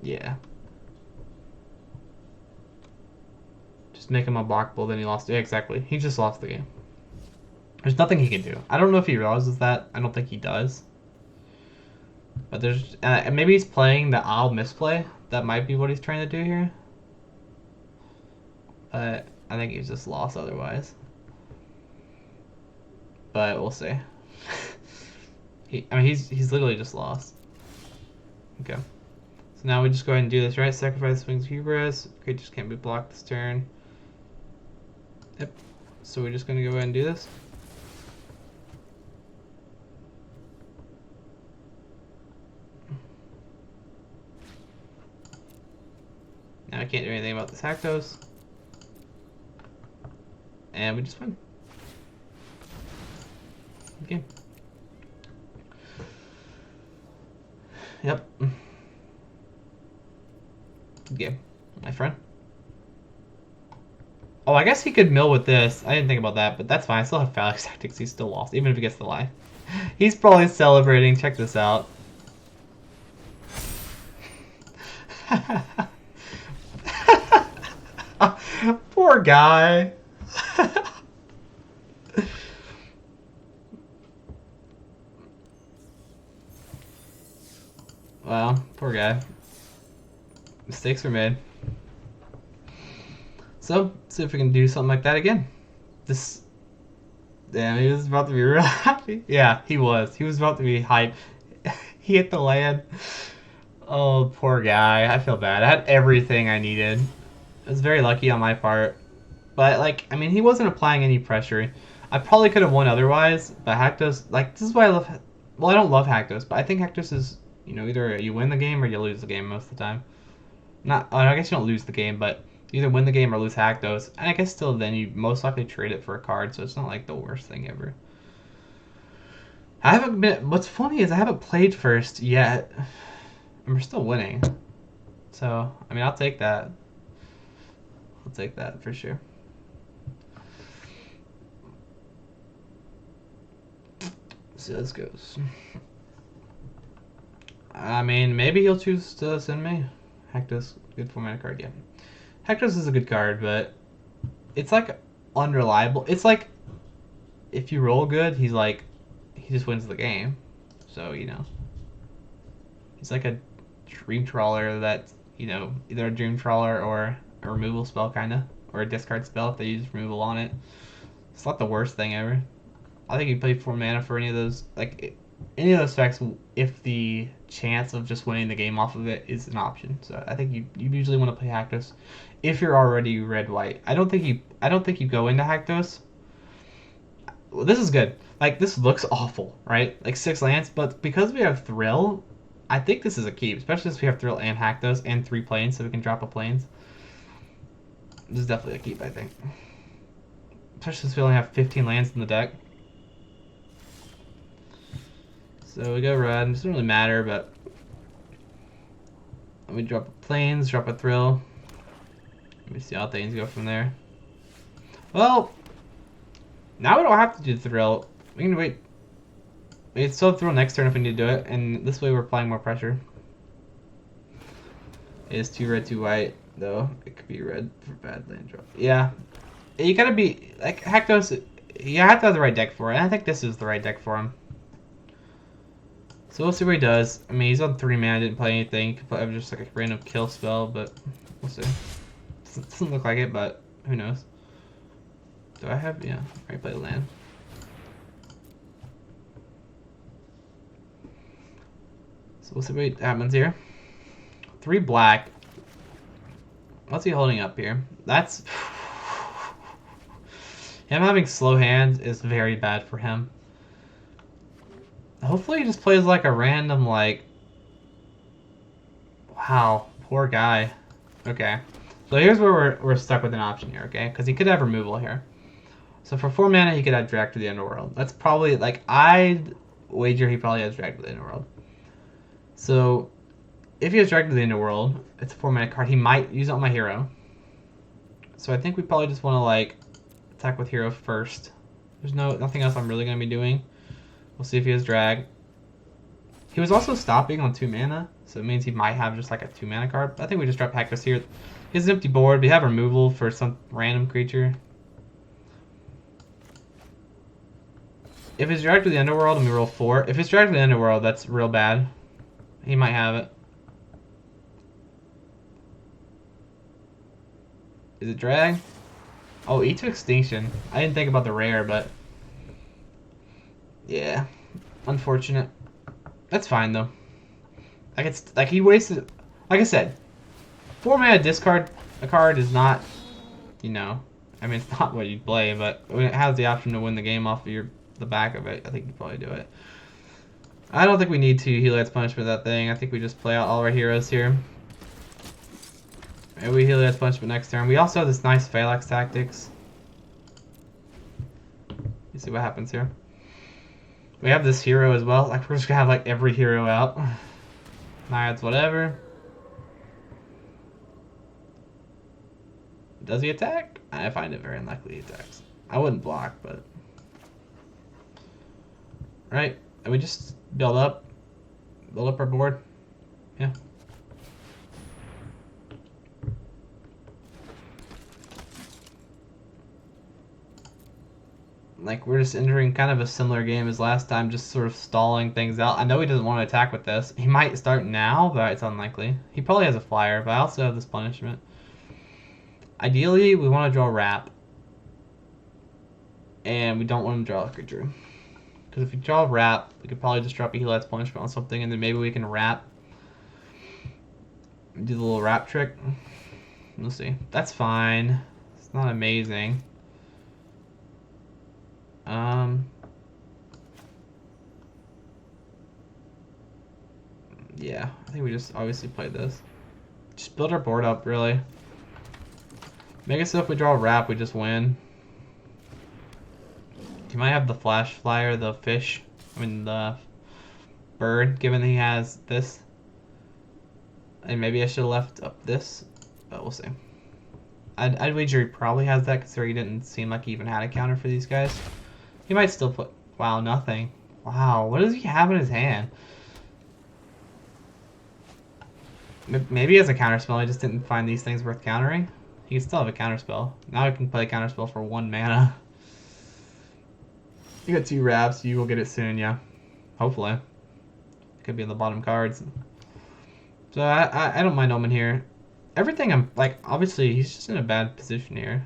yeah. Just make him unblockable, then he lost. Yeah, exactly. He just lost the game. There's nothing he can do. I don't know if he realizes that. I don't think he does. But there's... maybe he's playing the I'll misplay. That might be what he's trying to do here. But I think he's just lost otherwise. But we'll see. He's literally just lost. Okay. So now we just go ahead and do this, right? Sacrifice Swings Hubris. Okay, just can't be blocked this turn. Yep. So we're just going to go ahead and do this. Now I can't do anything about this Haktos. And we just win. Okay. Yep. Good game, my friend. Oh, I guess he could mill with this. I didn't think about that, but that's fine. I still have Phalanx Tactics. He's still lost, even if he gets the life. He's probably celebrating. Check this out. Poor guy. Wow, poor guy. Mistakes were made. So, see if we can do something like that again. This... damn, he was about to be real happy. Yeah, he was. He was about to be hyped. He hit the land. Oh, poor guy. I feel bad. I had everything I needed. It was very lucky on my part. But, like, I mean, he wasn't applying any pressure. I probably could have won otherwise, but Haktos... like, this is why I love... well, I don't love Haktos, but I think Haktos is... you know, either you win the game or you lose the game most of the time. Not, I guess you don't lose the game, but Either win the game or lose Haktos. And I guess still then you most likely trade it for a card, so it's not like the worst thing ever. I haven't been. What's funny is I haven't played first yet, and we're still winning. So I mean, I'll take that. I'll take that for sure. See how this goes. I mean, maybe he'll choose to send me. Haktos, good 4-mana card, yeah. Haktos is a good card, but it's like unreliable. It's like if you roll good, he's like he just wins the game. So you know, he's like a dream trawler that either a dream trawler or a removal spell kind of, or a discard spell if they use removal on it. It's not the worst thing ever. I think you play 4 mana for any of those any of those effects if the chance of just winning the game off of it is an option. So I think you usually want to play Haktos if you're already red white. I don't think you go into Haktos. Well, this is good. Like this looks awful, right? Like 6 lands, but because we have Thrill, I think this is a keep, especially since we have Thrill and Haktos and 3 planes, so we can drop a planes. This is definitely a keep, I think. Especially since we only have 15 lands in the deck. So we go red. It doesn't really matter, but let me drop a planes, drop a Thrill. Let me see how things go from there. Well, now we don't have to do Thrill. We can wait. We can still Thrill next turn if we need to do it, and this way we're applying more pressure. It is 2 red, 2 white, though. It could be red for bad land draw. Yeah. You gotta be, like, Haktos, you have to have the right deck for it, and I think this is the right deck for him. So we'll see what he does. I mean, he's on 3 mana, didn't play anything. He could play just like a random kill spell, but we'll see. Doesn't look like it, but who knows. Do I have, yeah, I play the land. So we'll see what happens here. 3 black. What's he holding up here? That's... him having slow hands is very bad for him. Hopefully he just plays like a random, like... Wow, poor guy. Okay. So here's where we're stuck with an option here, okay? Because he could have removal here. So for 4 mana, he could have Drag to the Underworld. That's probably, like, I'd wager he probably has Drag to the Underworld. So, if he has Drag to the Underworld, it's a 4 mana card. He might use it on my hero. So I think we probably just want to, like, attack with hero first. There's nothing else I'm really going to be doing. We'll see if he has Drag. He was also stopping on 2 mana, so it means he might have just like a 2 mana card. I think we just drop Haktos here. He has an empty board. We have removal for some random creature. If it's Drag to the Underworld and we roll 4, if it's Drag to the Underworld, that's real bad. He might have it. Is it Drag? Oh, E to Extinction. I didn't think about the rare, but... yeah. Unfortunate. That's fine, though. Like, it's... like, he wasted... like I said, 4 mana discard a card is not... you know... I mean, it's not what you play, but when it has the option to win the game off of the back of it, I think you probably do it. I don't think we need to Heliod's Punishment that thing. I think we just play out all our heroes here. Maybe we Heliod's Punishment next turn. We also have this nice Phalanx Tactics. You see what happens here. We have this hero as well. Like, we're just gonna have like every hero out. Naiads, whatever. Does he attack? I find it very unlikely he attacks. I wouldn't block, but... right, and we just build up our board. Yeah. Like, we're just entering kind of a similar game as last time, just sort of stalling things out. I know he doesn't want to attack with this. He might start now, but it's unlikely. He probably has a flyer, but I also have this punishment. Ideally, we want to draw a wrap. And we don't want to draw a creature. Because if we draw a wrap, we could probably just drop a Heliod's Punishment on something, and then maybe we can wrap. Do the little wrap trick. We'll see. That's fine. It's not amazing. Yeah, I think we just obviously play this. Just build our board up, really. Make it so if we draw a wrap, we just win. He might have the flash flyer, the fish. I mean, the bird, given he has this. And maybe I should have left up this, but we'll see. I'd wager he probably has that, considering he didn't seem like he even had a counter for these guys. He might still put... Wow, nothing. Wow, what does he have in his hand? Maybe he has a counterspell, I just didn't find these things worth countering. He can still have a counterspell. Now I can play a counterspell for 1 mana. You got 2 wraps, you will get it soon, yeah. Hopefully. Could be in the bottom cards. So I don't mind Omen here. Everything I'm, like, obviously he's just in a bad position here.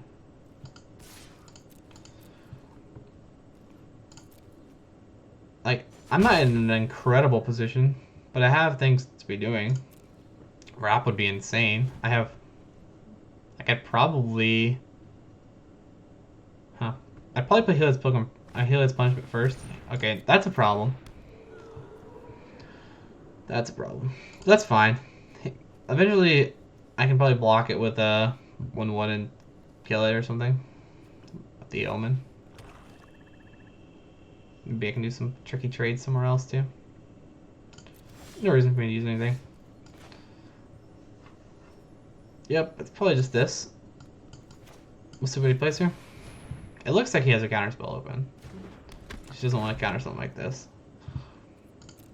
Like, I'm not in an incredible position, but I have things to be doing. Wrap would be insane. I have, like, I'd probably play Heliod's Pokemon, Heliod's Punishment first. Okay, that's a problem. That's a problem. That's fine. Eventually, I can probably block it with a 1/1 and kill it or something. With the Omen. Maybe I can do some tricky trades somewhere else too. No reason for me to use anything. Yep, it's probably just this. We'll see what he plays here. It looks like he has a counterspell open. He just doesn't want to counter something like this.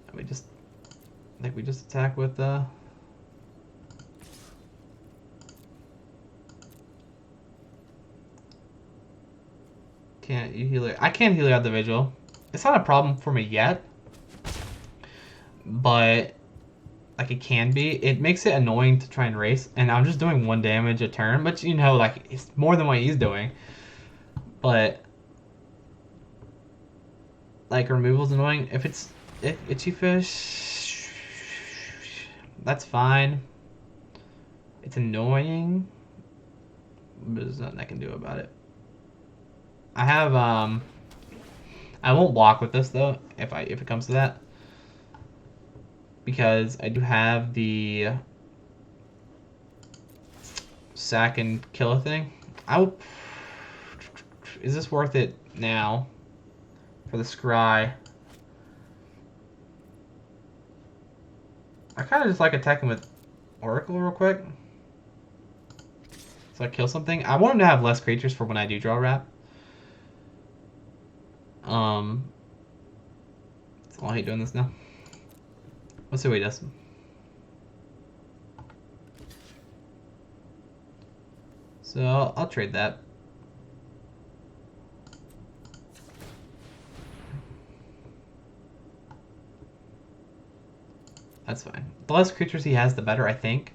And I think we just attack with can't you heal it? I can't heal out the vigil. It's not a problem for me yet, but like it can be. It makes it annoying to try and race, and I'm just doing 1 damage a turn, but you know, like it's more than what he's doing. But like removal's annoying. If Itchy Fish, that's fine. It's annoying, but there's nothing I can do about it. I have I won't block with this though if it comes to that, because I do have the sack and kill a thing. Is this worth it now for the scry? I kind of just like attacking with Oracle real quick, so I kill something. I want him to have less creatures for when I do draw wrap. So I hate doing this now. Let's see what he does. So I'll trade that. That's fine. The less creatures he has, the better, I think.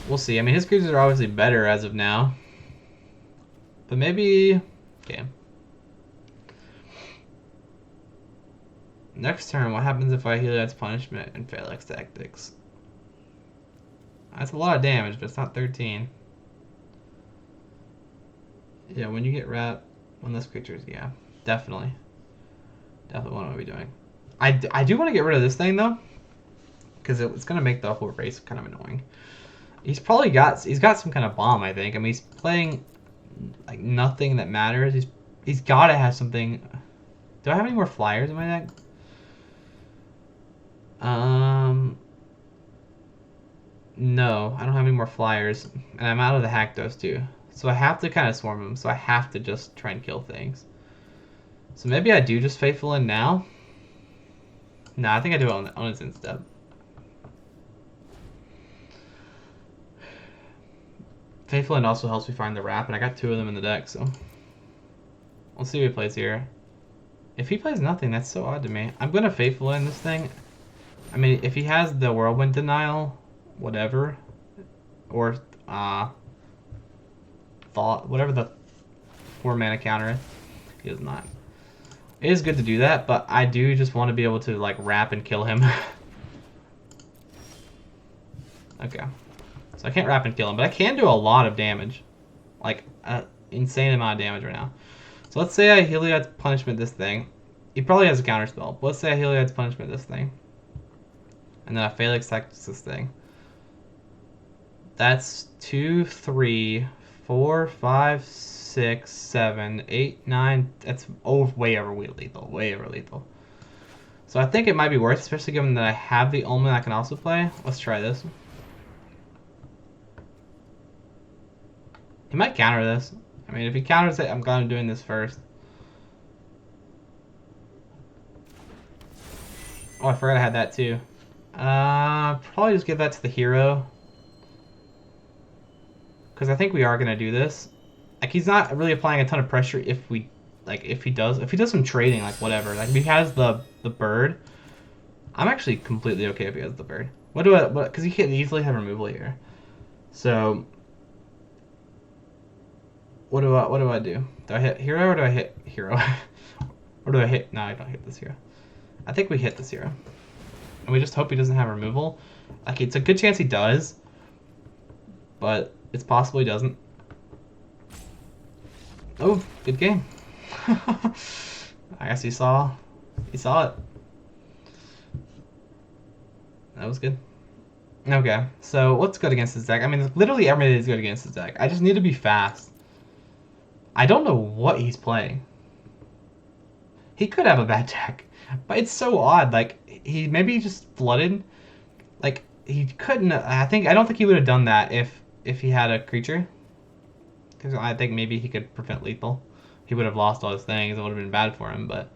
We'll see. I mean, his creatures are obviously better as of now. But maybe... Okay. Next turn, what happens if I Heliod's Punishment and Phalanx Tactics? That's a lot of damage, but it's not 13. Yeah, when you get wrapped, one less creatures, yeah. Definitely. Definitely what I'm going to be doing. I do want to get rid of this thing, though. Because it's going to make the whole race kind of annoying. He's got some kind of bomb, I think. I mean, he's playing like nothing that matters. He's got to have something. Do I have any more flyers in my deck? No, I don't have any more flyers, and I'm out of the Haktos too. So I have to kind of swarm him. So I have to just try and kill things. So maybe I do just Faithful In now. No, I think I do it on his instep. Faithful In also helps me find the wrap, and I got 2 of them in the deck, so we'll see what he plays here. If he plays nothing, that's so odd to me. I'm gonna Faithful In this thing. I mean, if he has the Whirlwind Denial, whatever, or Thought, whatever the 4 mana counter is, he does not. It is good to do that, but I do just want to be able to like wrap and kill him. Okay. So I can't wrap and kill him, but I can do a lot of damage. Like, an insane amount of damage right now. So let's say I Heliod's Punishment this thing. He probably has a counterspell. But let's say I Heliod's Punishment this thing. And then I Phalanx Tactics this thing. That's 2, 3, 4, 5, 6, 7, 8, 9. That's way over lethal. Way over lethal. So I think it might be worth, especially given that I have the Omen I can also play. Let's try this. He might counter this. I mean, if he counters it, I'm kind of doing this first. Oh, I forgot I had that too. Probably just give that to the hero. Because I think we are going to do this. Like, he's not really applying a ton of pressure if he does some trading, like, whatever. Like, if he has the bird, I'm actually completely okay if he has the bird. Because he can easily have removal here. So, what do I do? Do I hit hero or do I hit hero? Or do I hit, no, I don't hit this hero. I think we hit this hero. And we just hope he doesn't have removal. Like, it's a good chance he does. But it's possible he doesn't. Oh, good game. I guess he saw it. That was good. Okay, so what's good against this deck? I mean, literally everything is good against this deck. I just need to be fast. I don't know what he's playing. He could have a bad deck, but it's so odd. Like, he maybe just flooded. Like, he couldn't. I don't think he would have done that if he had a creature. Because I think maybe he could prevent lethal. He would have lost all his things. It would have been bad for him, but...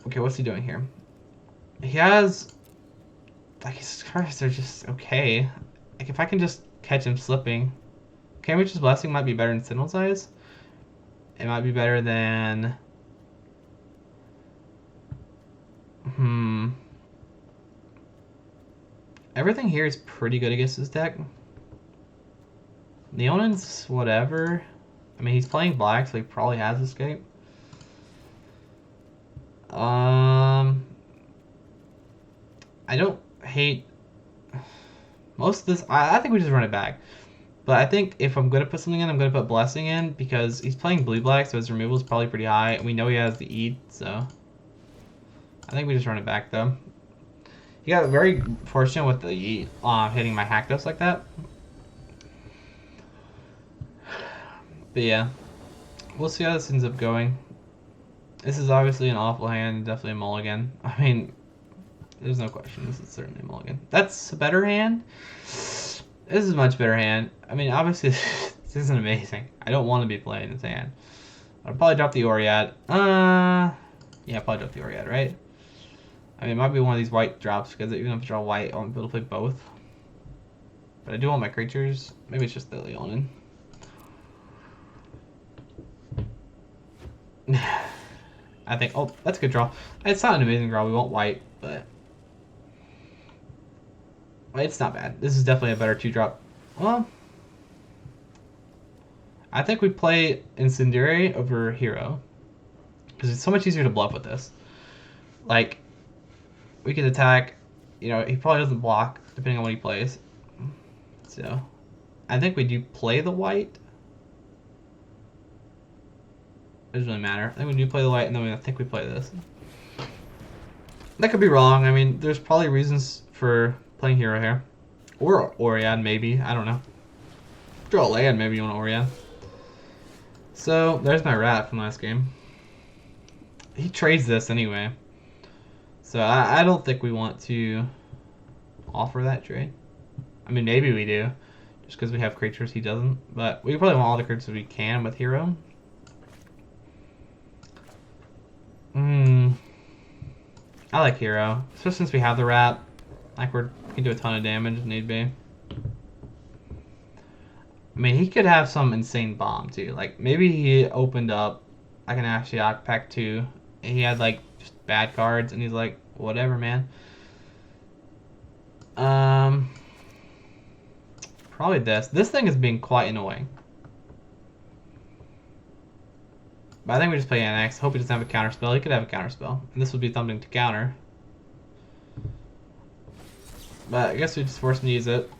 Okay, what's he doing here? He has... Like, his cards are just okay. Like, if I can just catch him slipping... Cambridge's Blessing might be better than Sentinel's Eyes. It might be better than... Everything here is pretty good against this deck. Neonan's whatever. I mean, he's playing black, so he probably has escape. I don't hate most of this. I think we just run it back. But I think if I'm going to put something in, I'm going to put Blessing in because he's playing blue-black, so his removal is probably pretty high. And we know he has the Eat, so I think we just run it back, though. He got very fortunate with the Eat hitting my hack dust like that. But yeah, we'll see how this ends up going. This is obviously an awful hand, definitely a mulligan. I mean, there's no question, this is certainly a mulligan. That's a better hand. This is a much better hand. I mean, obviously, this isn't amazing. I don't want to be playing this hand. I'll probably drop the Oriad. Yeah, probably drop the Oriad, right? I mean, it might be one of these white drops, because even if I draw white, I won't be able to play both. But I do want my creatures. Maybe it's just the Leonin. I think, oh, that's a good draw. It's not an amazing draw, we want white, but it's not bad. This is definitely a better 2-drop. Well, I think we play Incendiary over Hero, because it's so much easier to bluff with this. Like, we could attack, you know, he probably doesn't block, depending on what he plays. So, I think we do play the white. It doesn't really matter. I think we do play the white, and then I think we play this. That could be wrong. I mean, there's probably reasons for playing hero here. Or Oriad, maybe. I don't know. Draw a land, maybe you want Oriad. So, there's my rat from last game. He trades this anyway. So, I don't think we want to offer that trade. I mean, maybe we do. Just because we have creatures he doesn't. But we probably want all the creatures we can with hero. I like hero, especially since we have the rat. Like, we can do a ton of damage if need be. I mean, he could have some insane bomb too. Like, maybe he opened up like an Ashiok pack 2. And he had like just bad cards, and he's like, whatever, man. Probably this. This thing is being quite annoying. But I think we just play Annex. Hope he doesn't have a counter spell. He could have a counter spell. And this would be something to counter. But I guess we just force him to use it.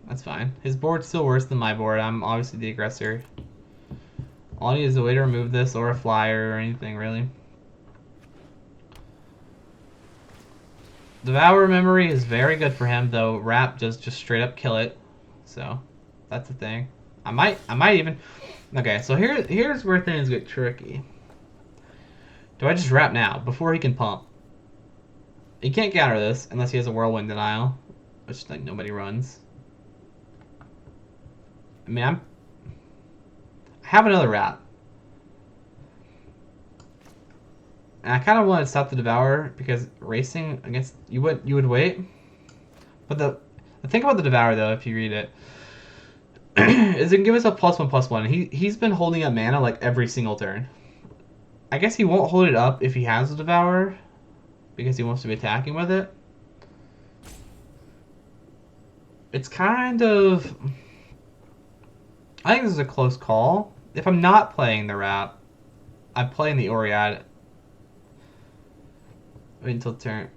That's fine. His board's still worse than my board. I'm obviously the aggressor. All I need is a way to remove this or a flyer or anything, really. Devour memory is very good for him, though Wrap does just straight up kill it. So that's the thing. I might even. Okay, so here's where things get tricky. Do I just Wrap now before he can pump? He can't counter this unless he has a Whirlwind Denial, which like nobody runs. I mean, I have another Wrap. And I kind of want to stop the Devourer because racing against you would wait. But the thing about the Devourer though, if you read it, is it can give us a +1/+1. He's been holding up mana like every single turn. I guess he won't hold it up if he has a Devourer because he wants to be attacking with it. It's kind of. I think this is a close call. If I'm not playing the Wrap, I'm playing the Oriad. Wait until turn.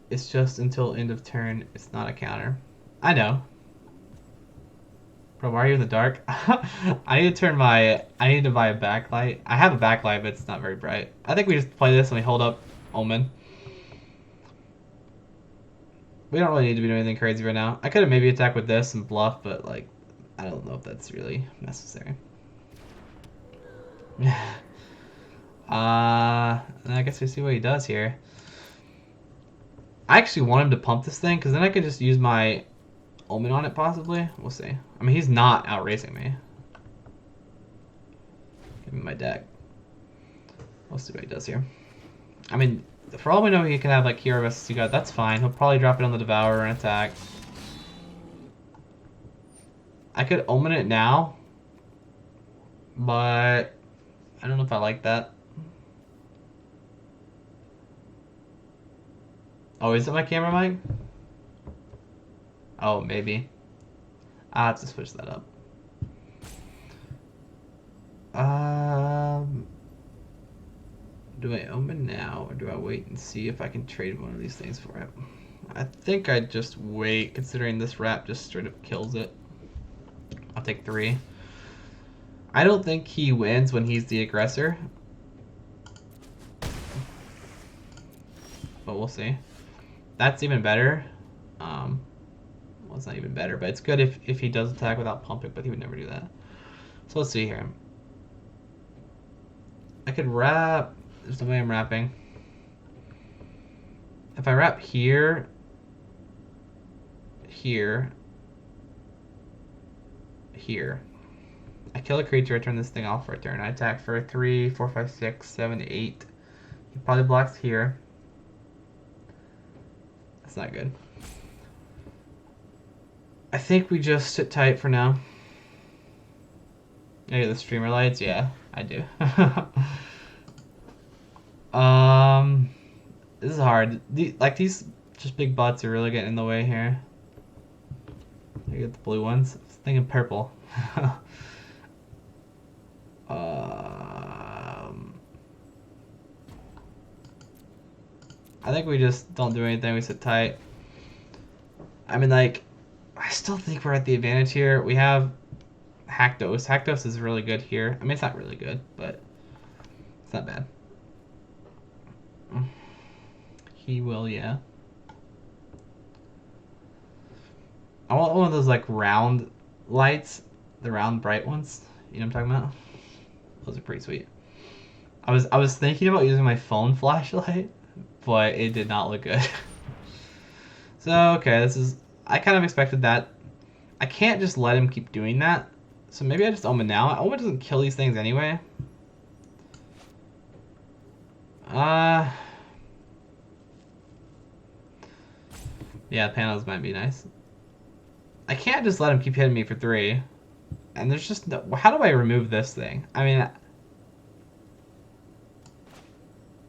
It's just until end of turn. It's not a counter. I know. Bro, why are you in the dark? I need to buy a backlight. I have a backlight, but it's not very bright. I think we just play this and we hold up Omen. We don't really need to be doing anything crazy right now. I could have maybe attacked with this and bluff, but like, I don't know if that's really necessary. And I guess we see what he does here. I actually want him to pump this thing, because then I could just use my Omen on it, possibly. We'll see. I mean, he's not outracing me. Give me my deck. We'll see what he does here. I mean, for all we know, he can have, like, Hero vs. God. That's fine. He'll probably drop it on the Devourer and attack. I could Omen it now, but I don't know if I like that. Oh, is it my camera mic? Oh, maybe. I'll have to switch that up. Do I Omen now, or do I wait and see if I can trade one of these things for it? I think I'd just wait, considering this Wrap just straight up kills it. I'll take 3. I don't think he wins when he's the aggressor. But we'll see. That's even better. Well, it's not even better, but it's good if he does attack without pumping, but he would never do that. So let's see here. I could Wrap. There's no way I'm Wrapping. If I Wrap here, here, here, I kill a creature, I turn this thing off for a turn. I attack for 3, 4, 5, 6, 7, 8. He probably blocks here. That's not good. I think we just sit tight for now. I get the streamer lights? Yeah, I do. This is hard. These just big butts are really getting in the way here. I get the blue ones. I was thinking purple. I think we just don't do anything. We sit tight. I mean, like, I still think we're at the advantage here. We have Haktos. Haktos is really good here. I mean, it's not really good, but it's not bad. He will, yeah. I want one of those, like, round lights. The round bright ones. You know what I'm talking about? Those are pretty sweet. I was thinking about using my phone flashlight, but it did not look good. So, okay, I kind of expected that. I can't just let him keep doing that. So maybe I just Omen now. Omen doesn't kill these things anyway. Yeah, panels might be nice. I can't just let him keep hitting me for 3. And there's just no... How do I remove this thing? I mean...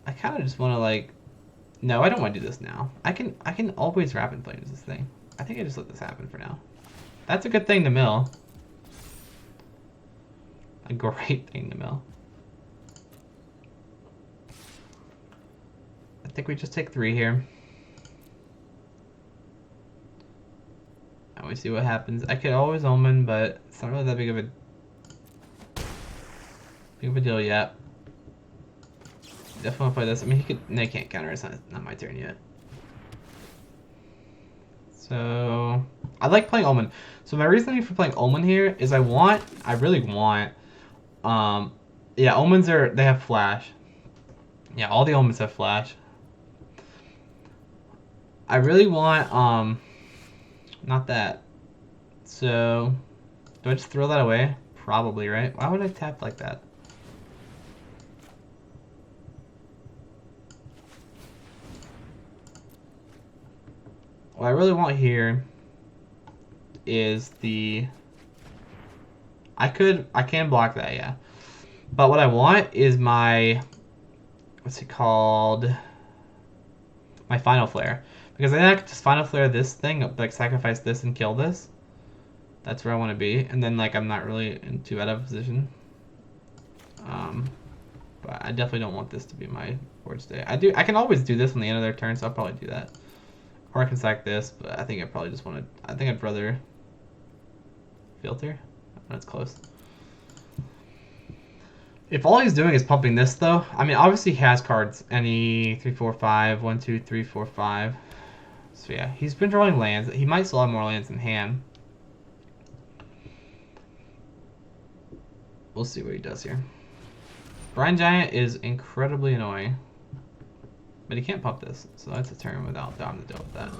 I kind of just want to, like... No, I don't want to do this now. I can always Rapid Flames this thing. I think I just let this happen for now. That's a good thing to mill. A great thing to mill. I think we just take 3 here. And we see what happens. I could always Omen, but it's not really that big of a deal yet. Definitely want to play this. I mean, he could. No, he can't counter. It's not my turn yet. So I like playing Omen. So my reasoning for playing Omen here is I really want, yeah, they have flash. Yeah, all the Omens have flash. I really want, not that. So do I just throw that away? Probably, right? Why would I tap like that? What I really want here is I can block that, yeah. But what I want is what's it called? My Final Flare. Because then I could just Final Flare this thing, like sacrifice this and kill this. That's where I want to be. And then like I'm not really in too bad of a position. But I definitely don't want this to be my board state. I can always do this on the end of their turn, so I'll probably do that. Or I can sack this, but I think I probably just want to, I think I'd rather filter. That's close. If all he's doing is pumping this, though, I mean, obviously he has cards. Any 3, 4, 5, 1, 2, 3, 4, 5. So yeah, he's been drawing lands. He might still have more lands in hand. We'll see what he does here. Brine Giant is incredibly annoying. But he can't pump this, so that's a turn without having to deal with that.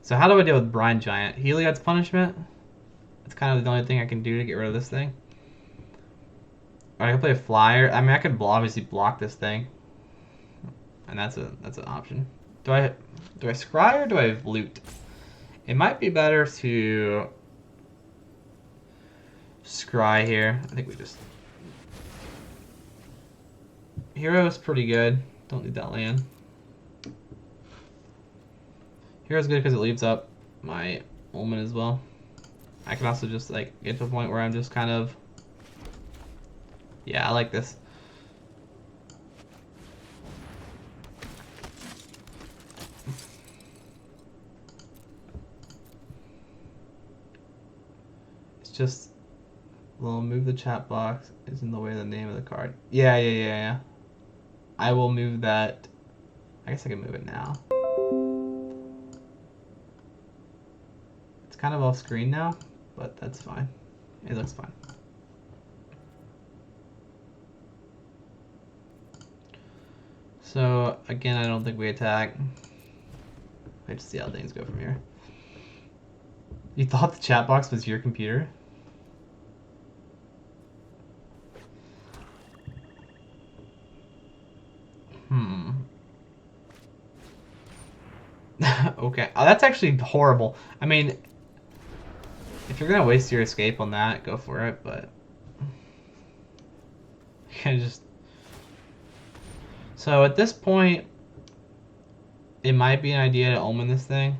So how do I deal with Brine Giant? Heliod's Punishment? That's kind of the only thing I can do to get rid of this thing. Or I can play a Flyer. I mean, I could obviously block this thing. And that's an option. Do I scry or do I loot? It might be better to scry here. I think we just... Hero's pretty good. Don't need that land. Hero's good because it leaves up my Omen as well. I can also just like get to a point where I'm just kind of... Yeah, I like this. It's just... Well, move the chat box is in the way of the name of the card. Yeah. I will move that. I guess I can move it now. It's kind of off screen now, but that's fine. It looks fine. So, again, I don't think we attack. Let's see how things go from here. You thought the chat box was your computer? Okay. Oh, that's actually horrible. I mean, if you're gonna waste your escape on that, go for it, but... You can just... So at this point, it might be an idea to Omen this thing.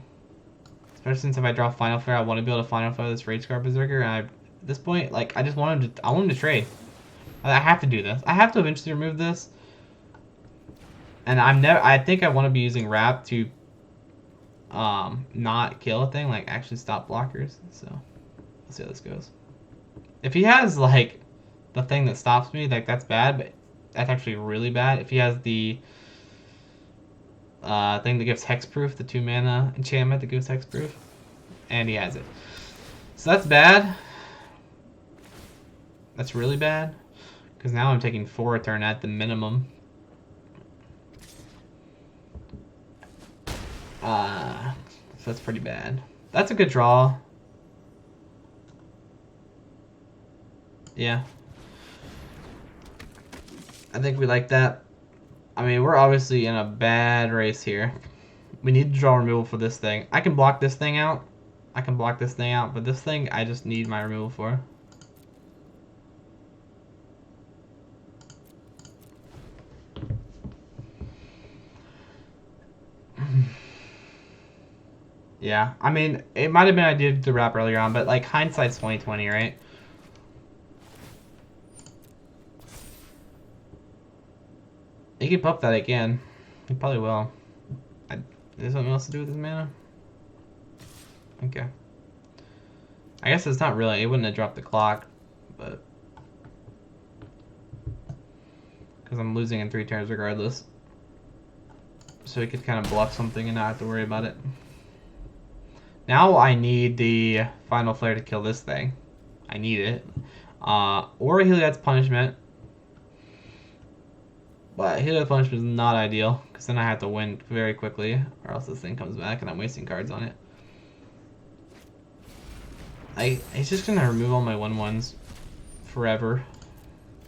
Especially since if I draw Final Flare, I want to be able to Final Flare this Rage Scar Berserker, and at this point, like, I just want him to... I want him to trade. I have to do this. I have to eventually remove this. And I think I want to be using Wrap to not kill a thing, like actually stop blockers. So let's see how this goes. If he has like the thing that stops me, like that's bad, but that's actually really bad. If he has the thing that gives hexproof, the 2 mana enchantment that gives hexproof, and he has it. So that's bad. That's really bad. Because now I'm taking 4 a turn at the minimum. So that's pretty bad. That's a good draw. Yeah. I think we like that. I mean, we're obviously in a bad race here. We need to draw removal for this thing. I can block this thing out. But this thing, I just need my removal for. Yeah, I mean, it might have been an idea to wrap earlier on, but like hindsight's 20/20, right? He could pump that again. He probably will. Is there something else to do with his mana? Okay. I guess it's not really. It wouldn't have dropped the clock, but because I'm losing in 3 turns regardless. So he could kind of bluff something and not have to worry about it. Now I need the Final Flare to kill this thing. I need it. Or Heliod's Punishment. But Heliod's Punishment is not ideal, because then I have to win very quickly, or else this thing comes back and I'm wasting cards on it. He's just going to remove all my 1/1s forever,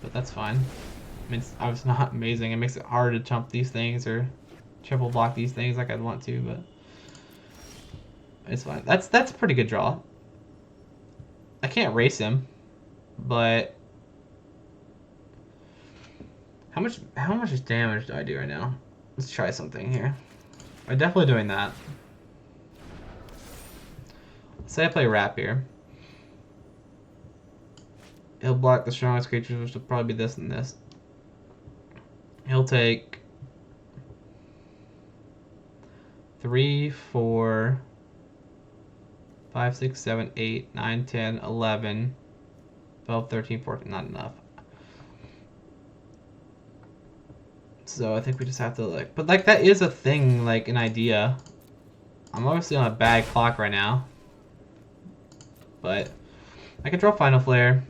but that's fine. I mean, it's obviously not amazing. It makes it hard to chump these things or triple block these things like I'd want to, but it's fine. That's a pretty good draw. I can't race him, but how much damage do I do right now? Let's try something here. I'm definitely doing that. Say I play Rap here. He'll block the strongest creatures, which will probably be this and this. He'll take 3, 4, 5, 6, 7, 8, 9, 10, 11, 12, 13, 14. Not enough. So I think we just have to like, but like that is a thing, like an idea. I'm obviously on a bad clock right now, but I could draw Final Flare.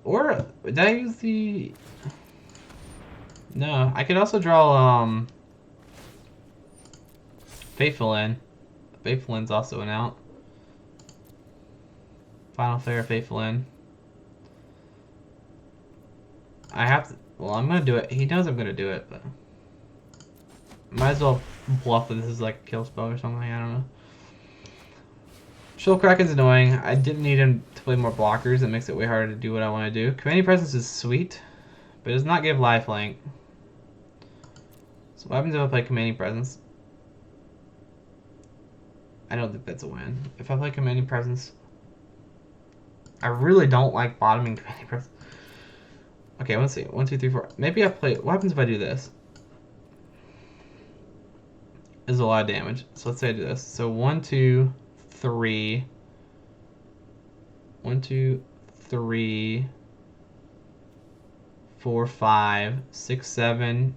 Or did I use the? No, I could also draw Fateful End. Fateful End's also an out. Final Flare, Fateful End. I have to. Well, I'm gonna do it. He knows I'm gonna do it, but might as well bluff that this is like a kill spell or something. I don't know. Shoal Kraken's annoying. I didn't need him to play more blockers. It makes it way harder to do what I want to do. Commanding Presence is sweet, but it does not give lifelink. So what happens if I play Commanding Presence? I don't think that's a win. If I play Commanding Presence, I really don't like bottoming Commanding Presence. Okay, let's see. 1, 2, 3, 4. Maybe I play. What happens if I do this? There's a lot of damage. So let's say I do this. So 1, 2, 3. 1, 2, 3, 4, 5, 6, 7,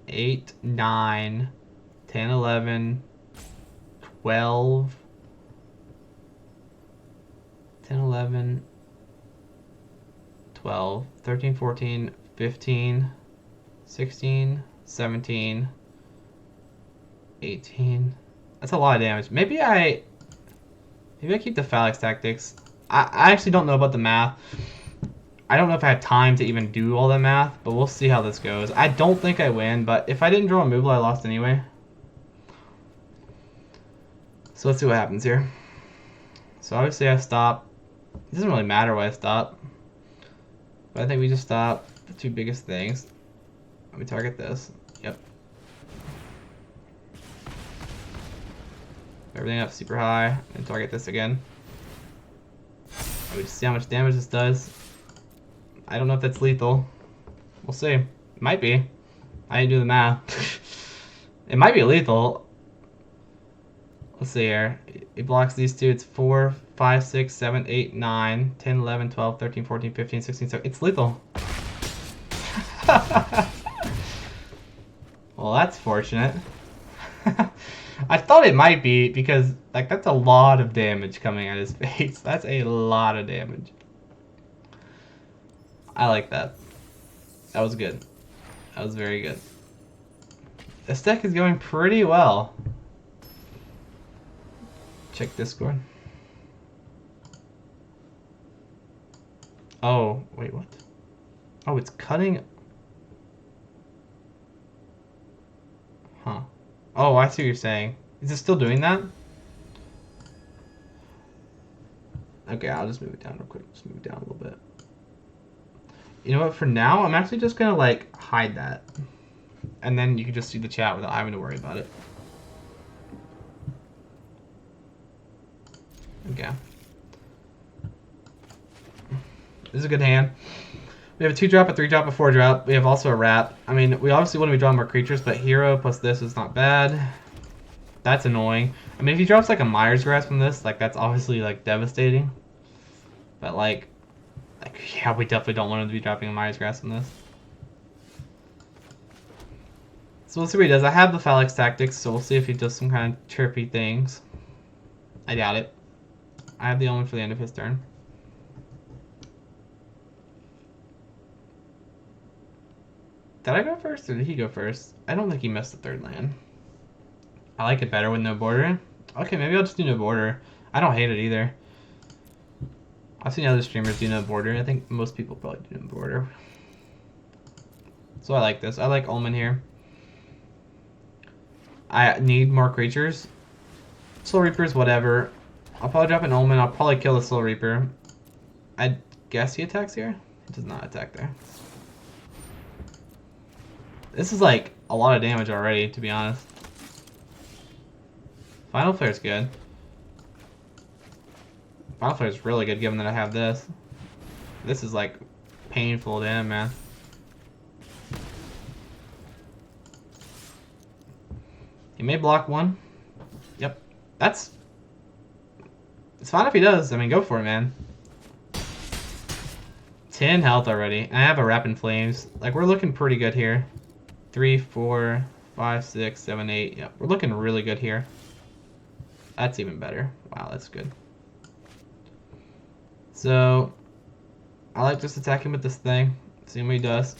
8, 9, 10, 11, 12, 10, 11, 12, 13, 14, 15, 16, 17, 18. That's a lot of damage. Maybe I keep the Phalanx Tactics. I actually don't know about the math. I don't know if I have time to even do all the math, but we'll see how this goes. I don't think I win, but if I didn't draw a Mooble, I lost anyway. So let's see what happens here. So obviously I stop. It doesn't really matter why I stop. But I think we just stop the 2 biggest things. Let me target this. Yep. Everything up super high. And target this again. We just see how much damage this does. I don't know if that's lethal. We'll see. It might be. I didn't do the math. It might be lethal. Let's see here. It blocks these 2. It's 4, 5, 6, 7, 8, 9, 10, 11, 12, 13, 14, 15, 16, 17. It's lethal. Well, that's fortunate. I thought it might be because, like, that's a lot of damage coming at his face. That's a lot of damage. I like that. That was good. That was very good. This deck is going pretty well. Check Discord. Oh, wait, what? Oh, it's cutting. Huh. Oh, I see what you're saying. Is it still doing that? Okay, I'll just move it down real quick. Just move it down a little bit. You know what? For now, I'm actually just gonna like hide that, and then you can just see the chat without having to worry about it. Okay. This is a good hand. We have a 2-drop, a 3-drop, a 4-drop. We have also a wrap. I mean, we obviously want to be drawing more creatures, but hero plus this is not bad. That's annoying. I mean, if he drops like a Myers Grasp from this, like that's obviously like devastating. But like yeah, we definitely don't want him to be dropping a Myers Grass in this. So we'll see what he does. I have the Phalanx Tactics, so we'll see if he does some kind of trippy things. I doubt it. I have the Omen for the end of his turn. Did I go first or did he go first? I don't think he missed the third land. I like it better with no border. Okay, maybe I'll just do no border. I don't hate it either. I've seen other streamers do no border. I think most people probably do no border. So I like this. I like Omen here. I need more creatures. Soul Reapers, whatever. I'll probably drop an Omen. I'll probably kill the Soul Reaper. I guess he attacks here? He does not attack there. This is like a lot of damage already, to be honest. Final Flare's good. Final Flare's really good given that I have this. This is like painful to him, man. He may block one. Yep. It's fine if he does. I mean, go for it, man. 10 health already. And I have a Rapid Flames. Like, we're looking pretty good here. 3, 4, 5, 6, 7, 8. Yep, we're looking really good here. That's even better. Wow, that's good. So, I like just attacking with this thing. See what he does.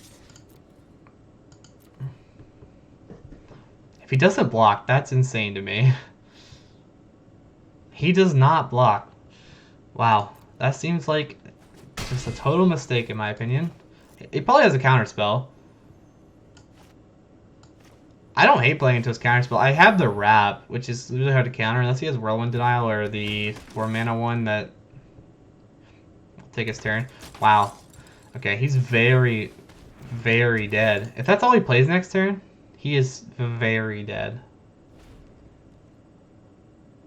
If he doesn't block, that's insane to me. He does not block. Wow, that seems like just a total mistake in my opinion. He probably has a counter spell. I don't hate playing into his counter spell. I have the Wrap, which is really hard to counter unless he has Whirlwind Denial or the 4 mana one that will take his turn. Wow. Okay, he's very, very dead. If that's all he plays next turn, he is very dead.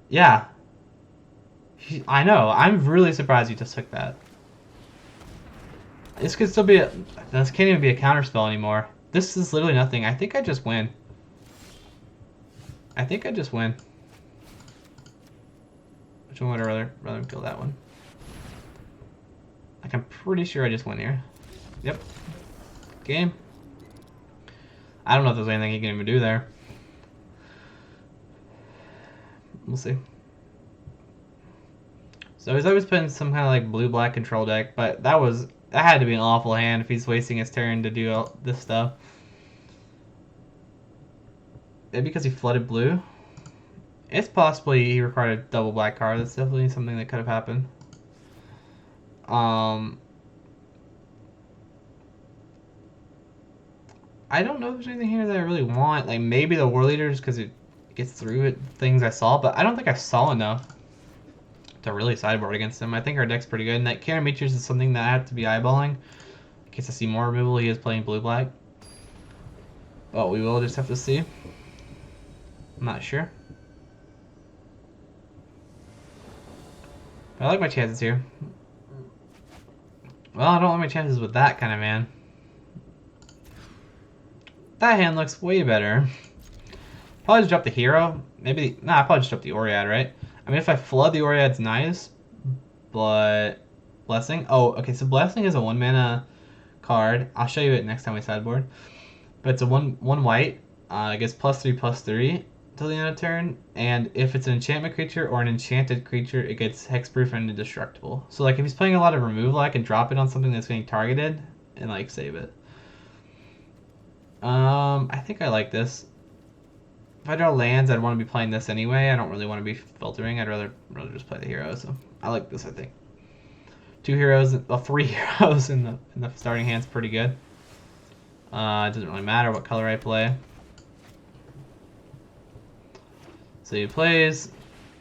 Yeah. I know. I'm really surprised he just took that. This could still be a... This can't even be a counter spell anymore. This is literally nothing. I think I just win. I think I just win. Which one would I rather kill that one? Like, I'm pretty sure I just win here. Yep. Game. I don't know if there's anything he can even do there. We'll see. So he's always putting some kind of like blue-black control deck, but that had to be an awful hand if he's wasting his turn to do all this stuff. Maybe because he flooded blue? It's possibly he required a double black card. That's definitely something that could have happened. I don't know if there's anything here that I really want. Like maybe the War Leader just because it gets through it, things I saw, but I don't think I saw enough to really sideboard against him. I think our deck's pretty good, and that Karametrius is something that I have to be eyeballing. In case I see more removal, he is playing blue-black. But we will just have to see. I'm not sure. But I like my chances here. Well, I don't like my chances with that kind of man. That hand looks way better. Probably just drop the hero. Maybe, nah, I probably just drop the Oread, right? I mean, if I flood the Oread's nice, but Blessing. Oh, okay, so Blessing is a 1 mana card. I'll show you it next time we sideboard. But it's a one white. It gets +3/+3 till the end of turn. And if it's an enchantment creature or an enchanted creature, it gets hexproof and indestructible. So like if he's playing a lot of removal, I can drop it on something that's getting targeted and like save it. I think I like this. If I draw lands, I'd want to be playing this anyway. I don't really want to be filtering. I'd rather just play the hero. So I like this. I think 2 heroes, 3 heroes in the starting hand's pretty good. It doesn't really matter what color I play. So he plays.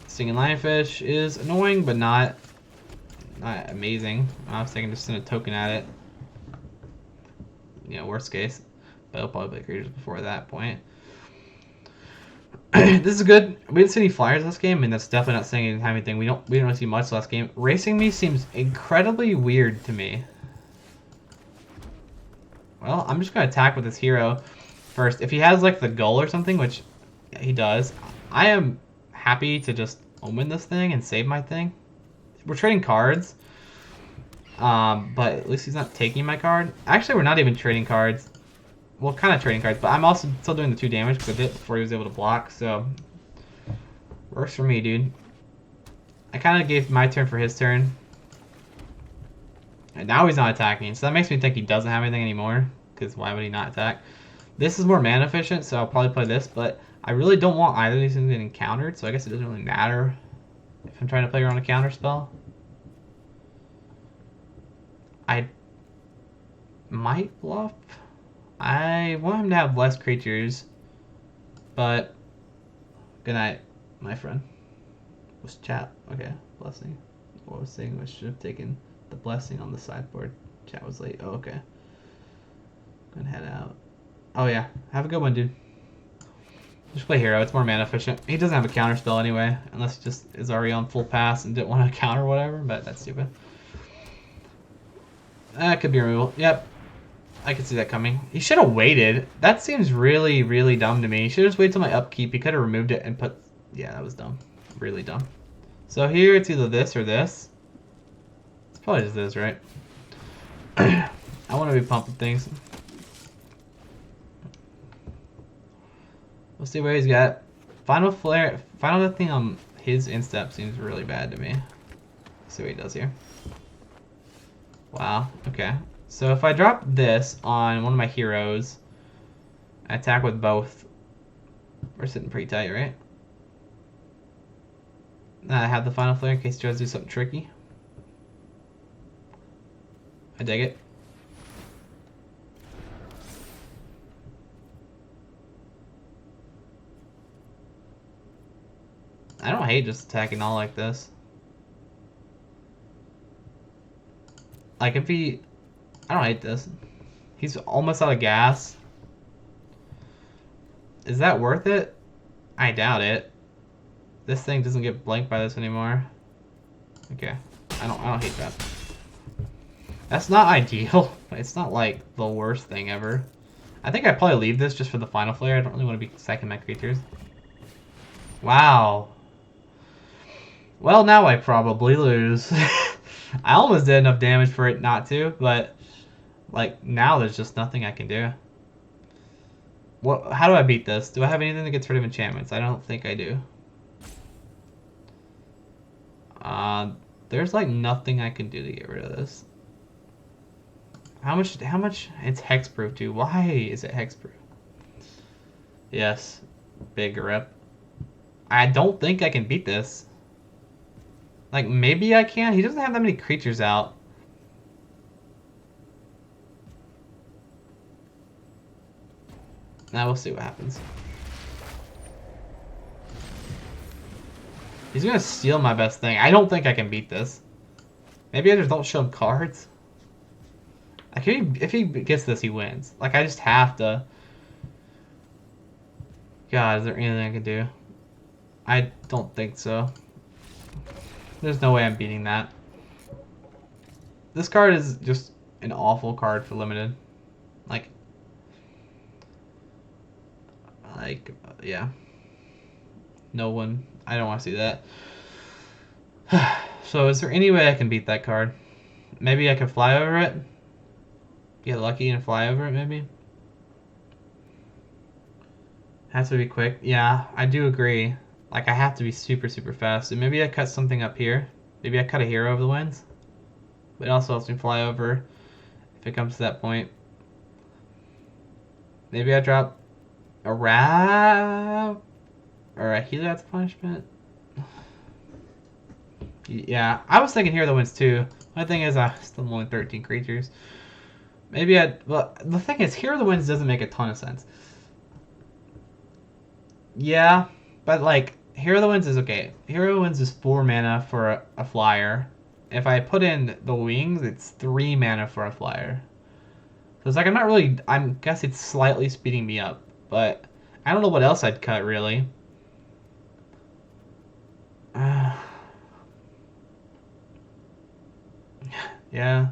Stinging Lionfish is annoying, but not amazing. I was thinking just send a token at it. You know, worst case. But I'll probably play creatures before that point. This is good. We didn't see any flyers this game, and that's definitely not saying anything. We didn't really see much last game. Racing me seems incredibly weird to me. Well, I'm just gonna attack with this hero first. If he has like the goal or something, which he does, I am happy to just omen this thing and save my thing. We're trading cards. But at least he's not taking my card. Actually, we're not even trading cards. Well, kind of trading cards, but I'm also still doing the 2 damage because I did it before he was able to block, so works for me, dude. I kind of gave my turn for his turn. And now he's not attacking, so that makes me think he doesn't have anything anymore, because why would he not attack? This is more mana efficient, so I'll probably play this, but I really don't want either of these things getting countered, so I guess it doesn't really matter if I'm trying to play around a counter spell. I might bluff. I want him to have less creatures, but good night, my friend. Was chat okay? Blessing. What I was saying I should have taken the blessing on the sideboard. Chat was late. Oh, okay. Gonna head out. Oh yeah, have a good one, dude. Just play hero. It's more mana efficient. He doesn't have a counter spell anyway, unless he just is already on full pass and didn't want to counter whatever. But that's stupid. That could be removal. Yep. I could see that coming. He should have waited. That seems really, really dumb to me. He should have just waited till my upkeep. He could have removed it and put... Yeah, that was dumb. Really dumb. So here it's either this or this. It's probably just this, right? I want to be pumping things. We'll see where he's got. Final flare. Final thing on his instep seems really bad to me. Let's see what he does here. Wow. Okay. So if I drop this on one of my heroes, I attack with both. We're sitting pretty tight, right? I have the final flare in case he tries to do something tricky. I dig it. I don't hate just attacking all like this. Like if he... I don't hate this. He's almost out of gas. Is that worth it? I doubt it. This thing doesn't get blanked by this anymore. Okay. I don't hate that. That's not ideal. It's not like the worst thing ever. I think I'd probably leave this just for the final flare. I don't really want to be sacking my creatures. Wow. Well, now I probably lose. I almost did enough damage for it not to, but like now there's just nothing I can do. What? How do I beat this? Do I have anything that gets rid of enchantments? I don't think I do. There's like nothing I can do to get rid of this. How much? It's hexproof too. Why is it hexproof? Yes, big rip. I don't think I can beat this. Like maybe I can. He doesn't have that many creatures out. Now we'll see what happens. He's gonna steal my best thing. I don't think I can beat this. Maybe I just don't show him cards. Like if he gets this, he wins. Like I just have to. God, is there anything I can do? I don't think so. There's no way I'm beating that. This card is just an awful card for limited. Yeah. No one. I don't want to see that. So is there any way I can beat that card? Maybe I can fly over it? Get lucky and fly over it, maybe? Has to be quick. Yeah, I do agree. Like, I have to be super, super fast. So maybe I cut something up here. Maybe I cut a hero over the winds. But it also helps me fly over if it comes to that point. Maybe I drop a rat or a healer as punishment. Yeah, I was thinking Hero of the Winds too. My thing is I still only 13 creatures. Maybe well, the thing is Hero of the Winds doesn't make a ton of sense. Yeah, but like Hero of the Winds is okay. Hero of the Winds is 4 mana for a flyer. If I put in the wings, it's 3 mana for a flyer. So it's like I'm not really. I guess it's slightly speeding me up, but I don't know what else I'd cut really. Yeah.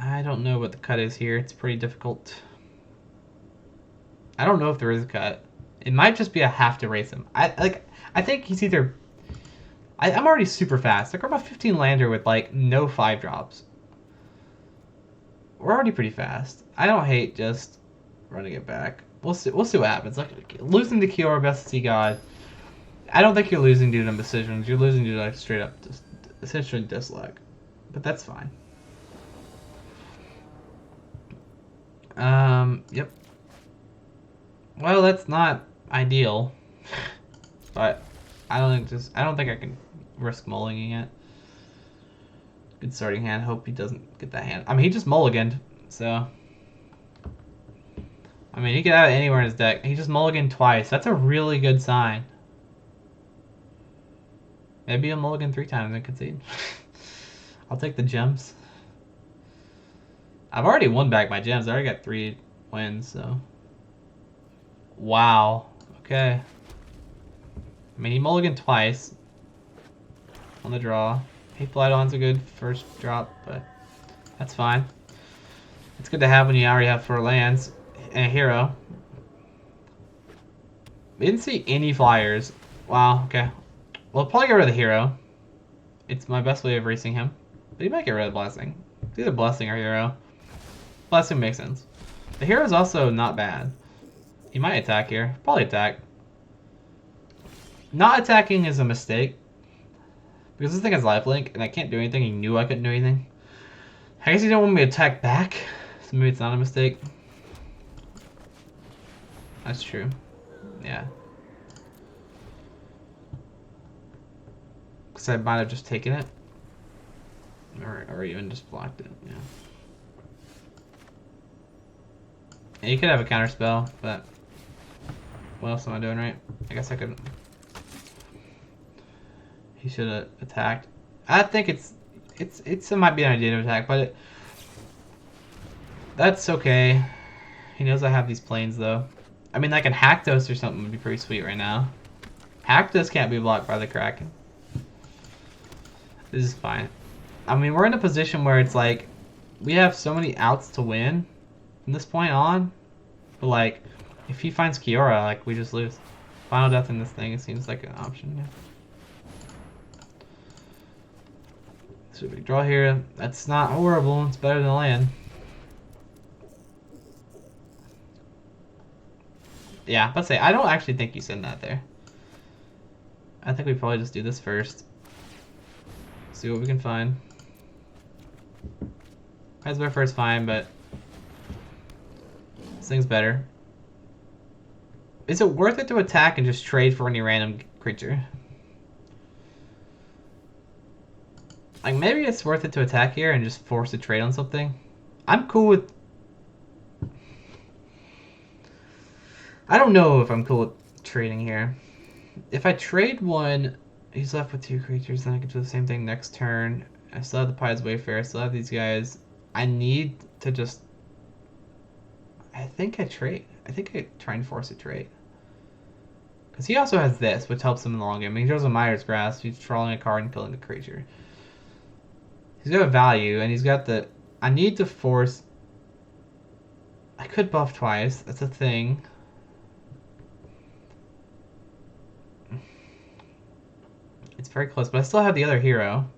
I don't know what the cut is here. It's pretty difficult. I don't know if there is a cut. It might just be I have to race him. I think he's either I'm already super fast. Like, we're about 15 lander with, like, no 5 drops. We're already pretty fast. I don't hate just running it back. We'll see what happens. Like, losing to Kiora, Best Sea God. I don't think you're losing due to decisions. You're losing due to, like, straight up, just, essentially dislike. But that's fine. Yep. Well, that's not ideal. But I don't think I can risk mulliging it. Good starting hand. Hope he doesn't get that hand. I mean, he just mulliganed, so. I mean, he could have it anywhere in his deck. He just mulliganed twice. That's a really good sign. Maybe he'll mulligan 3 times and concede. I'll take the gems. I've already won back my gems. I already got 3 wins, so. Wow. Okay. I mean, he mulliganed twice on the draw. Hateful Eidolon's a good first drop, but that's fine. It's good to have when you already have 4 lands and a hero. We didn't see any flyers. Wow, okay. We'll probably get rid of the hero. It's my best way of racing him. But he might get rid of Blessing. It's either Blessing or hero. Blessing makes sense. The hero's also not bad. He might attack here. Probably attack. Not attacking is a mistake. Because this thing has lifelink, and I can't do anything. He knew I couldn't do anything. I guess he didn't want me to attack back. So maybe it's not a mistake. That's true. Yeah. Because I might have just taken it. Or even just blocked it, yeah. And you could have a counter spell, but what else am I doing right? I guess I could. He should have attacked. I think it might be an idea to attack, but that's okay. He knows I have these planes though. I mean, like a Haktos or something would be pretty sweet right now. Haktos can't be blocked by the Kraken. This is fine. I mean, we're in a position where it's like we have so many outs to win from this point on. But like, if he finds Kiora, like we just lose. Final death in this thing, it seems like an option. Yeah. So big draw here. That's not horrible. It's better than land. Yeah, let's say I don't actually think you send that there. I think we probably just do this first. See what we can find. Heisbear first fine, but this thing's better. Is it worth it to attack and just trade for any random creature? Like, maybe it's worth it to attack here and just force a trade on something. I'm cool with... I don't know if I'm cool with trading here. If I trade one, he's left with 2 creatures, then I can do the same thing next turn. I still have the Pied's Wayfarer, I still have these guys. I need to just... I think I trade. I think I try and force a trade. Because he also has this, which helps him in the long game. He draws a Mire's Grasp, he's drawing a card and killing the creature. He's got a value, and he's got the... I need to force... I could buff twice, that's a thing. It's very close, but I still have the other hero.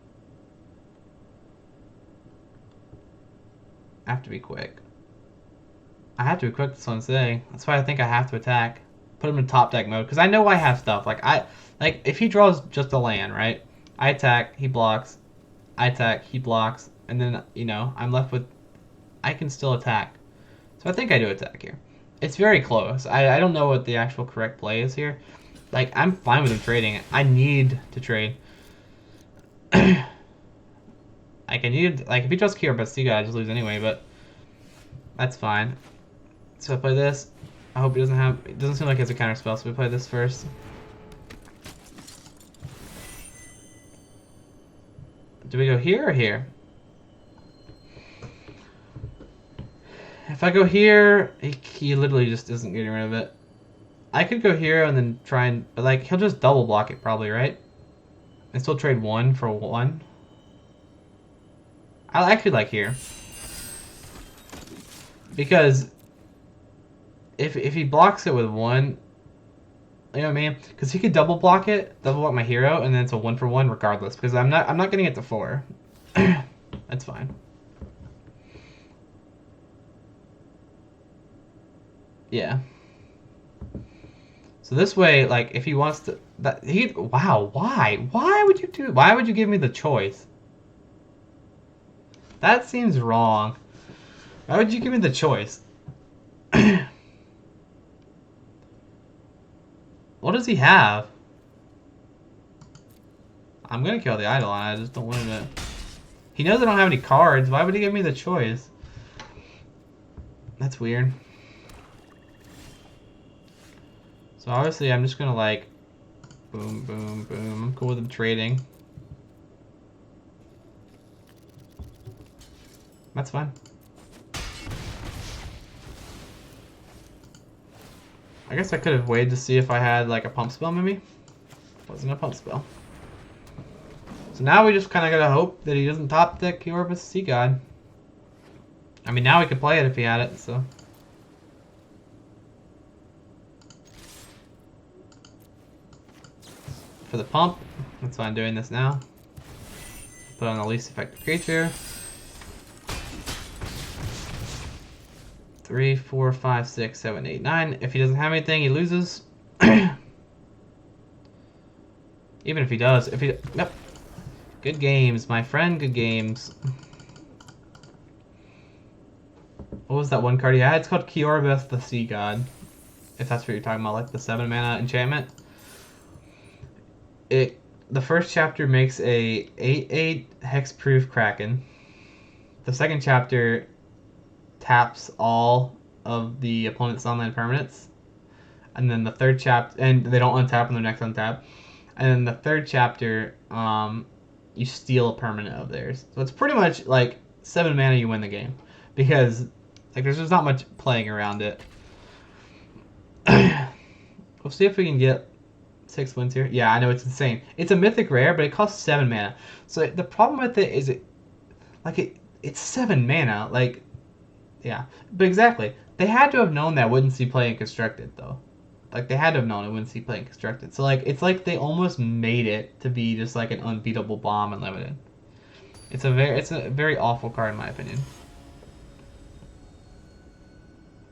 I have to be quick. I have to be quick, that's what I'm saying. That's why I think I have to attack. Put him in top deck mode, because I know I have stuff. Like, if he draws just a land, right? I attack, he blocks. I attack, he blocks. And then, you know, I'm left with... I can still attack. So I think I do attack here. It's very close. I don't know what the actual correct play is here. Like, I'm fine with him trading. I need to trade. Like, I need... Like, if he draws Kiora Bestiga, I just lose anyway, but... That's fine. So I play this. I hope he doesn't have... It doesn't seem like he has a counter spell, so we play this first. Do we go here or here? If I go here, he literally just isn't getting rid of it. I could go here and then try and... But like, he'll just double block it probably, right? And still trade 1 for 1. I actually like here. Because... If he blocks it with 1... You know what I mean? Because he could double block it, double block my hero, and then it's a 1-for-1 regardless. Because I'm not getting it to 4. That's fine. Yeah. So this way, like, if he wants to, wow, why would you do? Why would you give me the choice? That seems wrong. Why would you give me the choice? What does he have? I'm gonna kill the Eidolon. I just don't want him to. He knows I don't have any cards. Why would he give me the choice? That's weird. So obviously I'm just gonna like boom, boom, boom. I'm cool with him trading. That's fine. I guess I could have waited to see if I had like a pump spell maybe. Wasn't a pump spell. So now we just kind of gotta hope that he doesn't top deck Eorbus Sea God. I mean, now he could play it if he had it, so. For the pump, that's why I'm doing this now. Put on the least effective creature. 3, 4, 5, 6, 7, 8, 9. If he doesn't have anything, he loses. Even if he does, yep. Good games, my friend, good games. What was that one card he had? It's called Eorbus the Sea God. If that's what you're talking about, like the 7 mana enchantment. The first chapter makes a 8/8 hexproof Kraken. The second chapter taps all of the opponent's online permanents. And then the third chapter, and they don't untap on their next untap. And then the third chapter, you steal a permanent of theirs. So it's pretty much like 7 mana, you win the game. Because like there's just not much playing around it. We'll see if we can get 6 wins here. Yeah, I know it's insane. It's a mythic rare, but it costs 7 mana. So the problem with it is it's 7 mana. Like, yeah, but exactly. They had to have known that wouldn't see play in constructed though. Like they had to have known it wouldn't see play in constructed. So like it's like they almost made it to be just like an unbeatable bomb in limited. It's a very awful card in my opinion.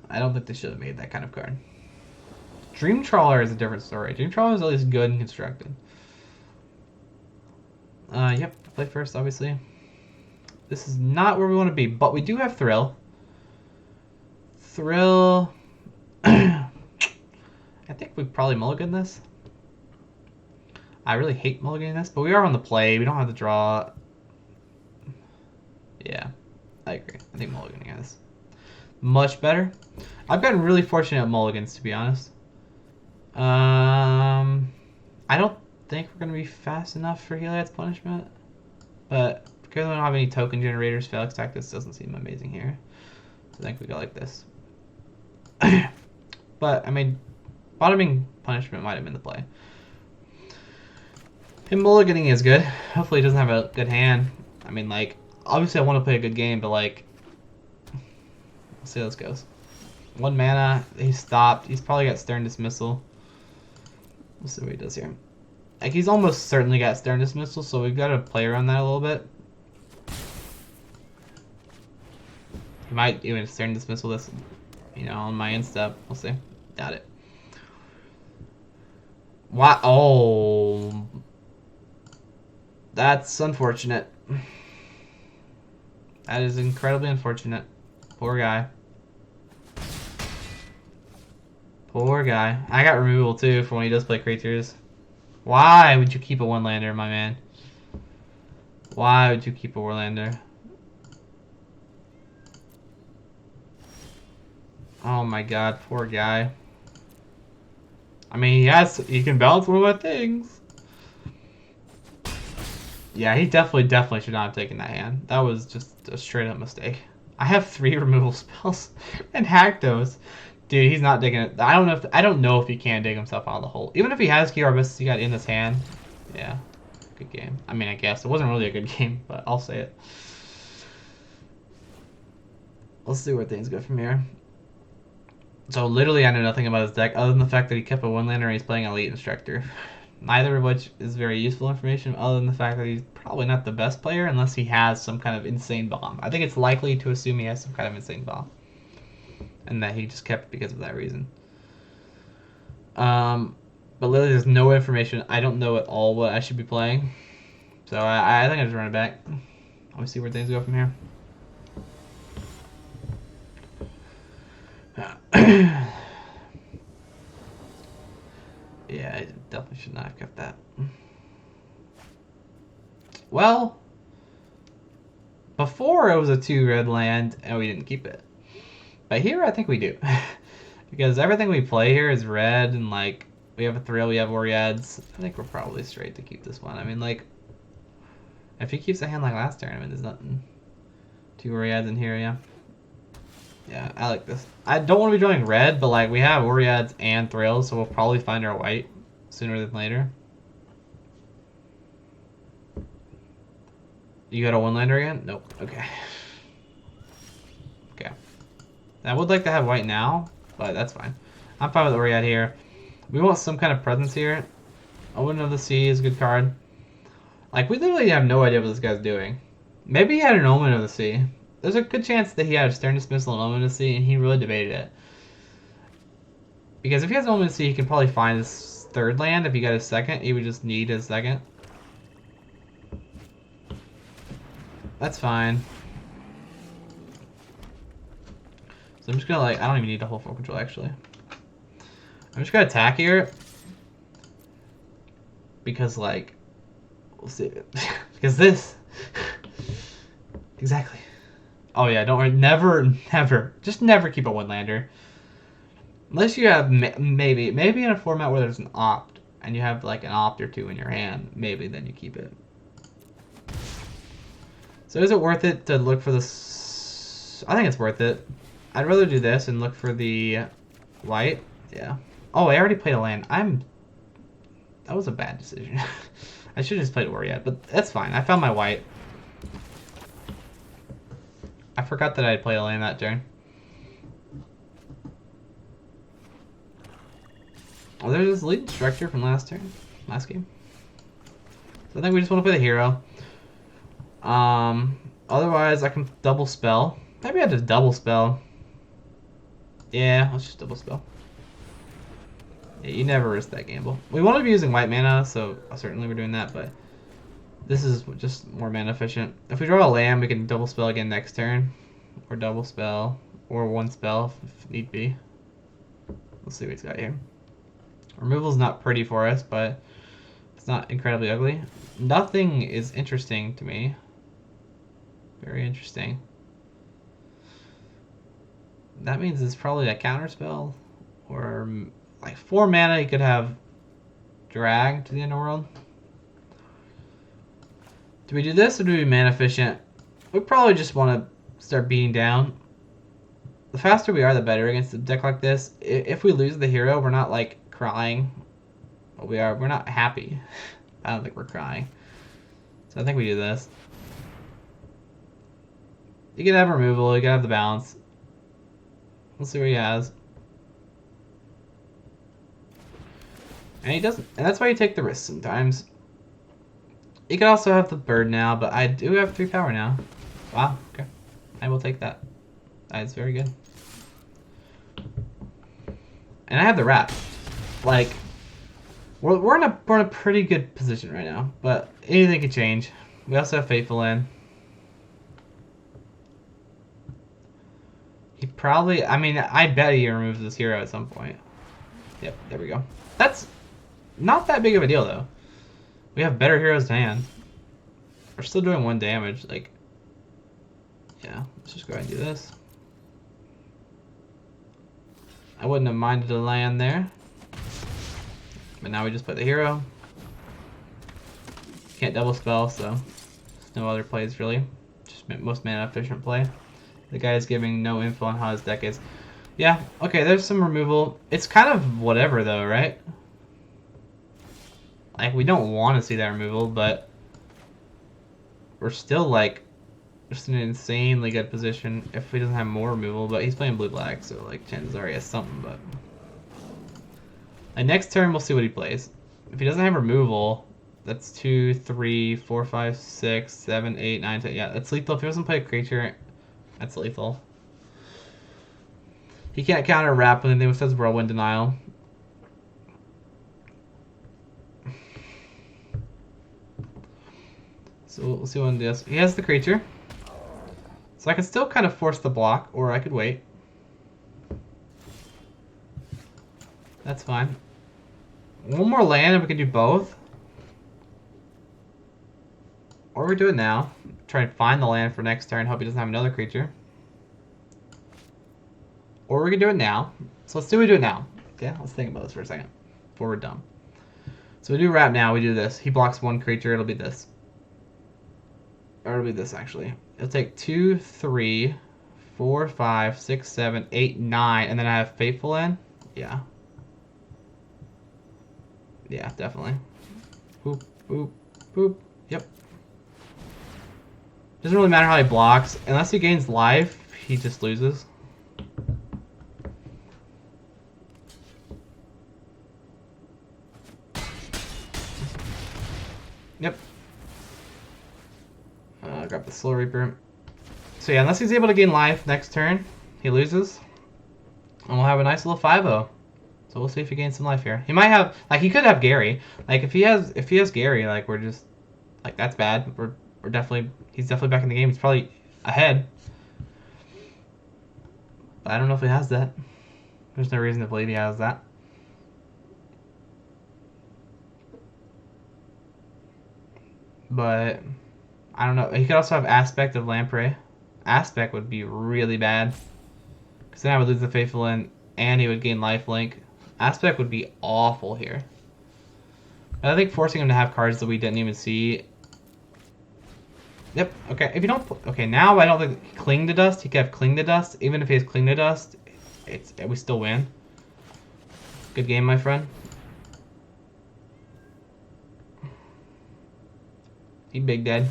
I don't think they should have made that kind of card. Dream Trawler is a different story. Dream Trawler is at least good and constructed. Yep, play first, obviously. This is not where we want to be, but we do have Thrill. Thrill. I think we probably mulligan this. I really hate mulliganing this, but we are on the play. We don't have to draw. Yeah, I agree. I think mulliganing is much better. I've gotten really fortunate at mulligans, to be honest. I don't think we're going to be fast enough for Heliod's Punishment. But because we don't have any token generators, Felix Tactics doesn't seem amazing here. So I think we go like this. But, I mean, bottoming Punishment might have been the play. Him mulliganing is good. Hopefully he doesn't have a good hand. I mean, like, obviously I want to play a good game, but, like, we'll see how this goes. 1 mana, he stopped. He's probably got Stern Dismissal. We'll see what he does here. Like, he's almost certainly got Stern Dismissal, so we've got to play around that a little bit. He might even Stern Dismissal this, you know, on my instep. We'll see. Doubt it. Wow. Oh. That's unfortunate. That is incredibly unfortunate. Poor guy. Poor guy. I got removal too for when he does play creatures. Why would you keep a 1-lander, my man? Why would you keep a Warlander? Oh my god, poor guy. I mean, he can balance one of my things. Yeah, he definitely should not have taken that hand. That was just a straight up mistake. I have 3 removal spells and hack those. Dude, he's not digging it. I don't know if he can dig himself out of the hole. Even if he has Eorbus, he got in his hand. Yeah, good game. I mean, I guess it wasn't really a good game, but I'll say it. Let's see where things go from here. So literally I know nothing about his deck other than the fact that he kept a one-lander and he's playing Elite Instructor. Neither of which is very useful information other than the fact that he's probably not the best player unless he has some kind of insane bomb. I think it's likely to assume he has some kind of insane bomb. And that he just kept it because of that reason. But literally there's no information. I don't know at all what I should be playing. So I think I just run it back. Let me see where things go from here. Yeah, I definitely should not have kept that. Well, before it was a 2-red land and we didn't keep it. But here I think we do. Because everything we play here is red and like we have a thrill, we have Oriads. I think we're probably straight to keep this one. I mean, like, if he keeps a hand like last turn, I mean, there's nothing. 2 Oriads in here, yeah. Yeah, I like this. I don't want to be drawing red, but like we have Oriads and Thrills, so we'll probably find our white sooner than later. You got a one-lander again? Nope. Okay. Okay. I would like to have white now, but that's fine. I'm fine with Oriad here. We want some kind of presence here. Omen of the Sea is a good card. Like, we literally have no idea what this guy's doing. Maybe he had an Omen of the Sea. There's a good chance that he had a Stern Dismissal and Omen of the Sea, and he really debated it. Because if he has Omen of the Sea, he can probably find his third land. If he got his second, he would just need his second. That's fine. So I'm just gonna like, I don't even need to hold full control actually. I'm just gonna attack here. Because like, we'll see. Because this. Exactly. Oh yeah, don't worry, never, just never keep a one-lander. Unless you have, maybe in a format where there's an opt, and you have like an opt or two in your hand, maybe then you keep it. So is it worth it to look for this? I think it's worth it. I'd rather do this and look for the white. Yeah. Oh, I already played a land. That was a bad decision. I should have just played Oriad, but that's fine. I found my white. I forgot that I had played a land that turn. Oh, there's this lead structure from last game. So I think we just want to play the hero. Otherwise I can double spell. Maybe I just double spell. Yeah, let's just double spell. Yeah, you never risk that gamble. We want to be using white mana, so certainly we're doing that, but this is just more mana efficient. If we draw a land, we can double spell again next turn. Or double spell. Or one spell if need be. Let's see what he's got here. Removal's not pretty for us, but it's not incredibly ugly. Nothing is interesting to me. Very interesting. That means it's probably a counter spell. Or like 4 mana you could have drag to the underworld. Do we do this or do we mana efficient? We probably just want to start beating down. The faster we are, the better against a deck like this. If we lose the hero, we're not like crying. But we're not happy. I don't think we're crying. So I think we do this. You can have removal, you can have the balance. Let's see what he has. And he doesn't. And that's why you take the risk sometimes. You can also have the bird now, but I do have 3 power now. Wow, okay. I will take that. That's very good. And I have the wrap. Like, we're in a pretty good position right now, but anything could change. We also have Faithful in. He probably, I mean, I bet he removes this hero at some point. Yep, there we go. That's not that big of a deal, though. We have better heroes to hand. We're still doing 1 damage, like, yeah, let's just go ahead and do this. I wouldn't have minded a land there. But now we just play the hero. Can't double spell, so there's no other plays really. Just most mana efficient play. The guy is giving no info on how his deck is. Yeah, okay, there's some removal. It's kind of whatever though, right? Like, we don't want to see that removal, but we're still like just in an insanely good position if he doesn't have more removal, but he's playing blue-black, so like chances are he has something, but... Like, next turn, we'll see what he plays. If he doesn't have removal, that's 2, 3, 4, 5, 6, 7, 8, 9, 10. Yeah, that's lethal. If he doesn't play a creature, that's lethal. He can't counter Wrap with anything which says Whirlwind Denial. So we'll see what he does. He has the creature. So I can still kind of force the block, or I could wait. That's fine. One more land and we can do both. Or we do it now. Try and find the land for next turn. Hope he doesn't have another creature. Or we can do it now. So let's do it now. Okay, let's think about this for a second. Before we're done. So we do Wrap now. We do this. He blocks one creature. It'll be this. Or it'll be this, actually. It'll take 2, 3, 4, 5, 6, 7, 8, 9. And then I have Fateful in. Yeah. Yeah, definitely. Boop, boop, boop. Yep. Doesn't really matter how he blocks. Unless he gains life, he just loses. Yep. Grab the Slow Reaper. So yeah, unless he's able to gain life next turn, he loses. And we'll have a nice little 5-0. So we'll see if he gains some life here. He might have, like, he could have Gary. Like, if he has Gary, like, we're just, like, that's bad. We're definitely, he's definitely back in the game. He's probably ahead. But I don't know if he has that. There's no reason to believe he has that. But I don't know. He could also have Aspect of Lamprey. Aspect would be really bad. Because then I would lose the Faithful in, and he would gain lifelink. Aspect would be awful here. I think forcing him to have cards that we didn't even see. Yep, okay. If you don't... Okay, now I don't think... Cling to Dust. He could have Cling to Dust. Even if he has Cling to Dust, we still win. Good game, my friend. He big dead.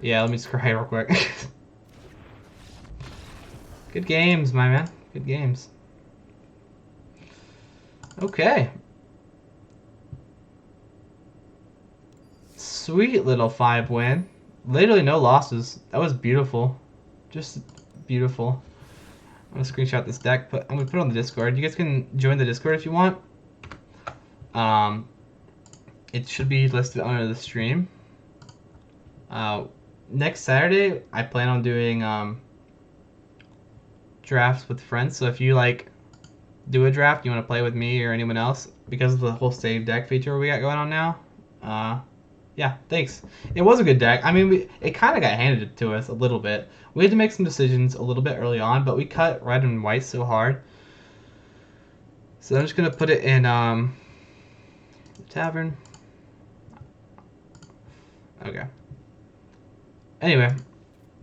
Yeah, let me just cry real quick. Good games, my man. Good games. Okay. Sweet little 5 win. Literally no losses. That was beautiful. Just beautiful. I'm gonna screenshot this deck, but I'm gonna put it on the Discord. You guys can join the Discord if you want. It should be listed under the stream. Next Saturday, I plan on doing drafts with friends. So if you like do a draft, you want to play with me or anyone else, because of the whole save deck feature we got going on now. Yeah, thanks. It was a good deck. I mean, it kind of got handed to us a little bit. We had to make some decisions a little bit early on, but we cut red and white so hard. So I'm just gonna put it in the tavern. Okay. Anyway,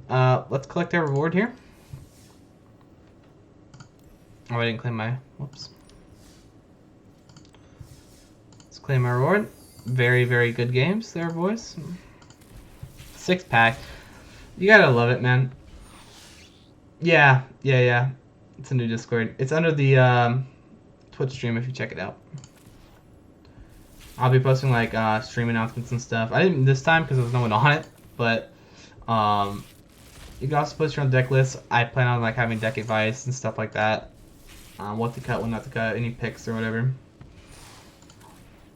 let's collect our reward here. Oh, I didn't claim my... Whoops. Let's claim my reward. Very, very good games there, boys. 6-pack. You gotta love it, man. Yeah. It's a new Discord. It's under the Twitch stream if you check it out. I'll be posting like stream announcements and stuff. I didn't this time because there was no one on it, but you can also post your own deck list. I plan on like having deck advice and stuff like that. What to cut, what not to cut, any picks or whatever.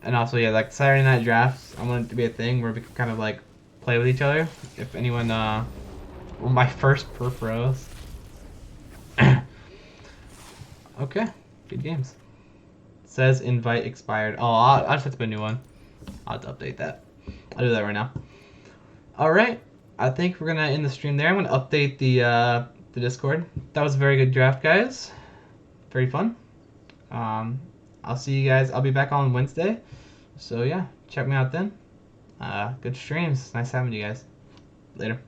And also, yeah, like Saturday night drafts, I want it to be a thing where we can kind of like play with each other. If anyone, well, my first per pros. Okay, good games. It says invite expired. Oh, I'll just have to put a new one. I'll have to update that. I'll do that right now. All right, I think we're gonna end the stream there. I'm gonna update the Discord. That was a very good draft, guys. Very fun. I'll see you guys. I'll be back on Wednesday. So yeah, check me out then. Good streams. Nice having you guys. Later.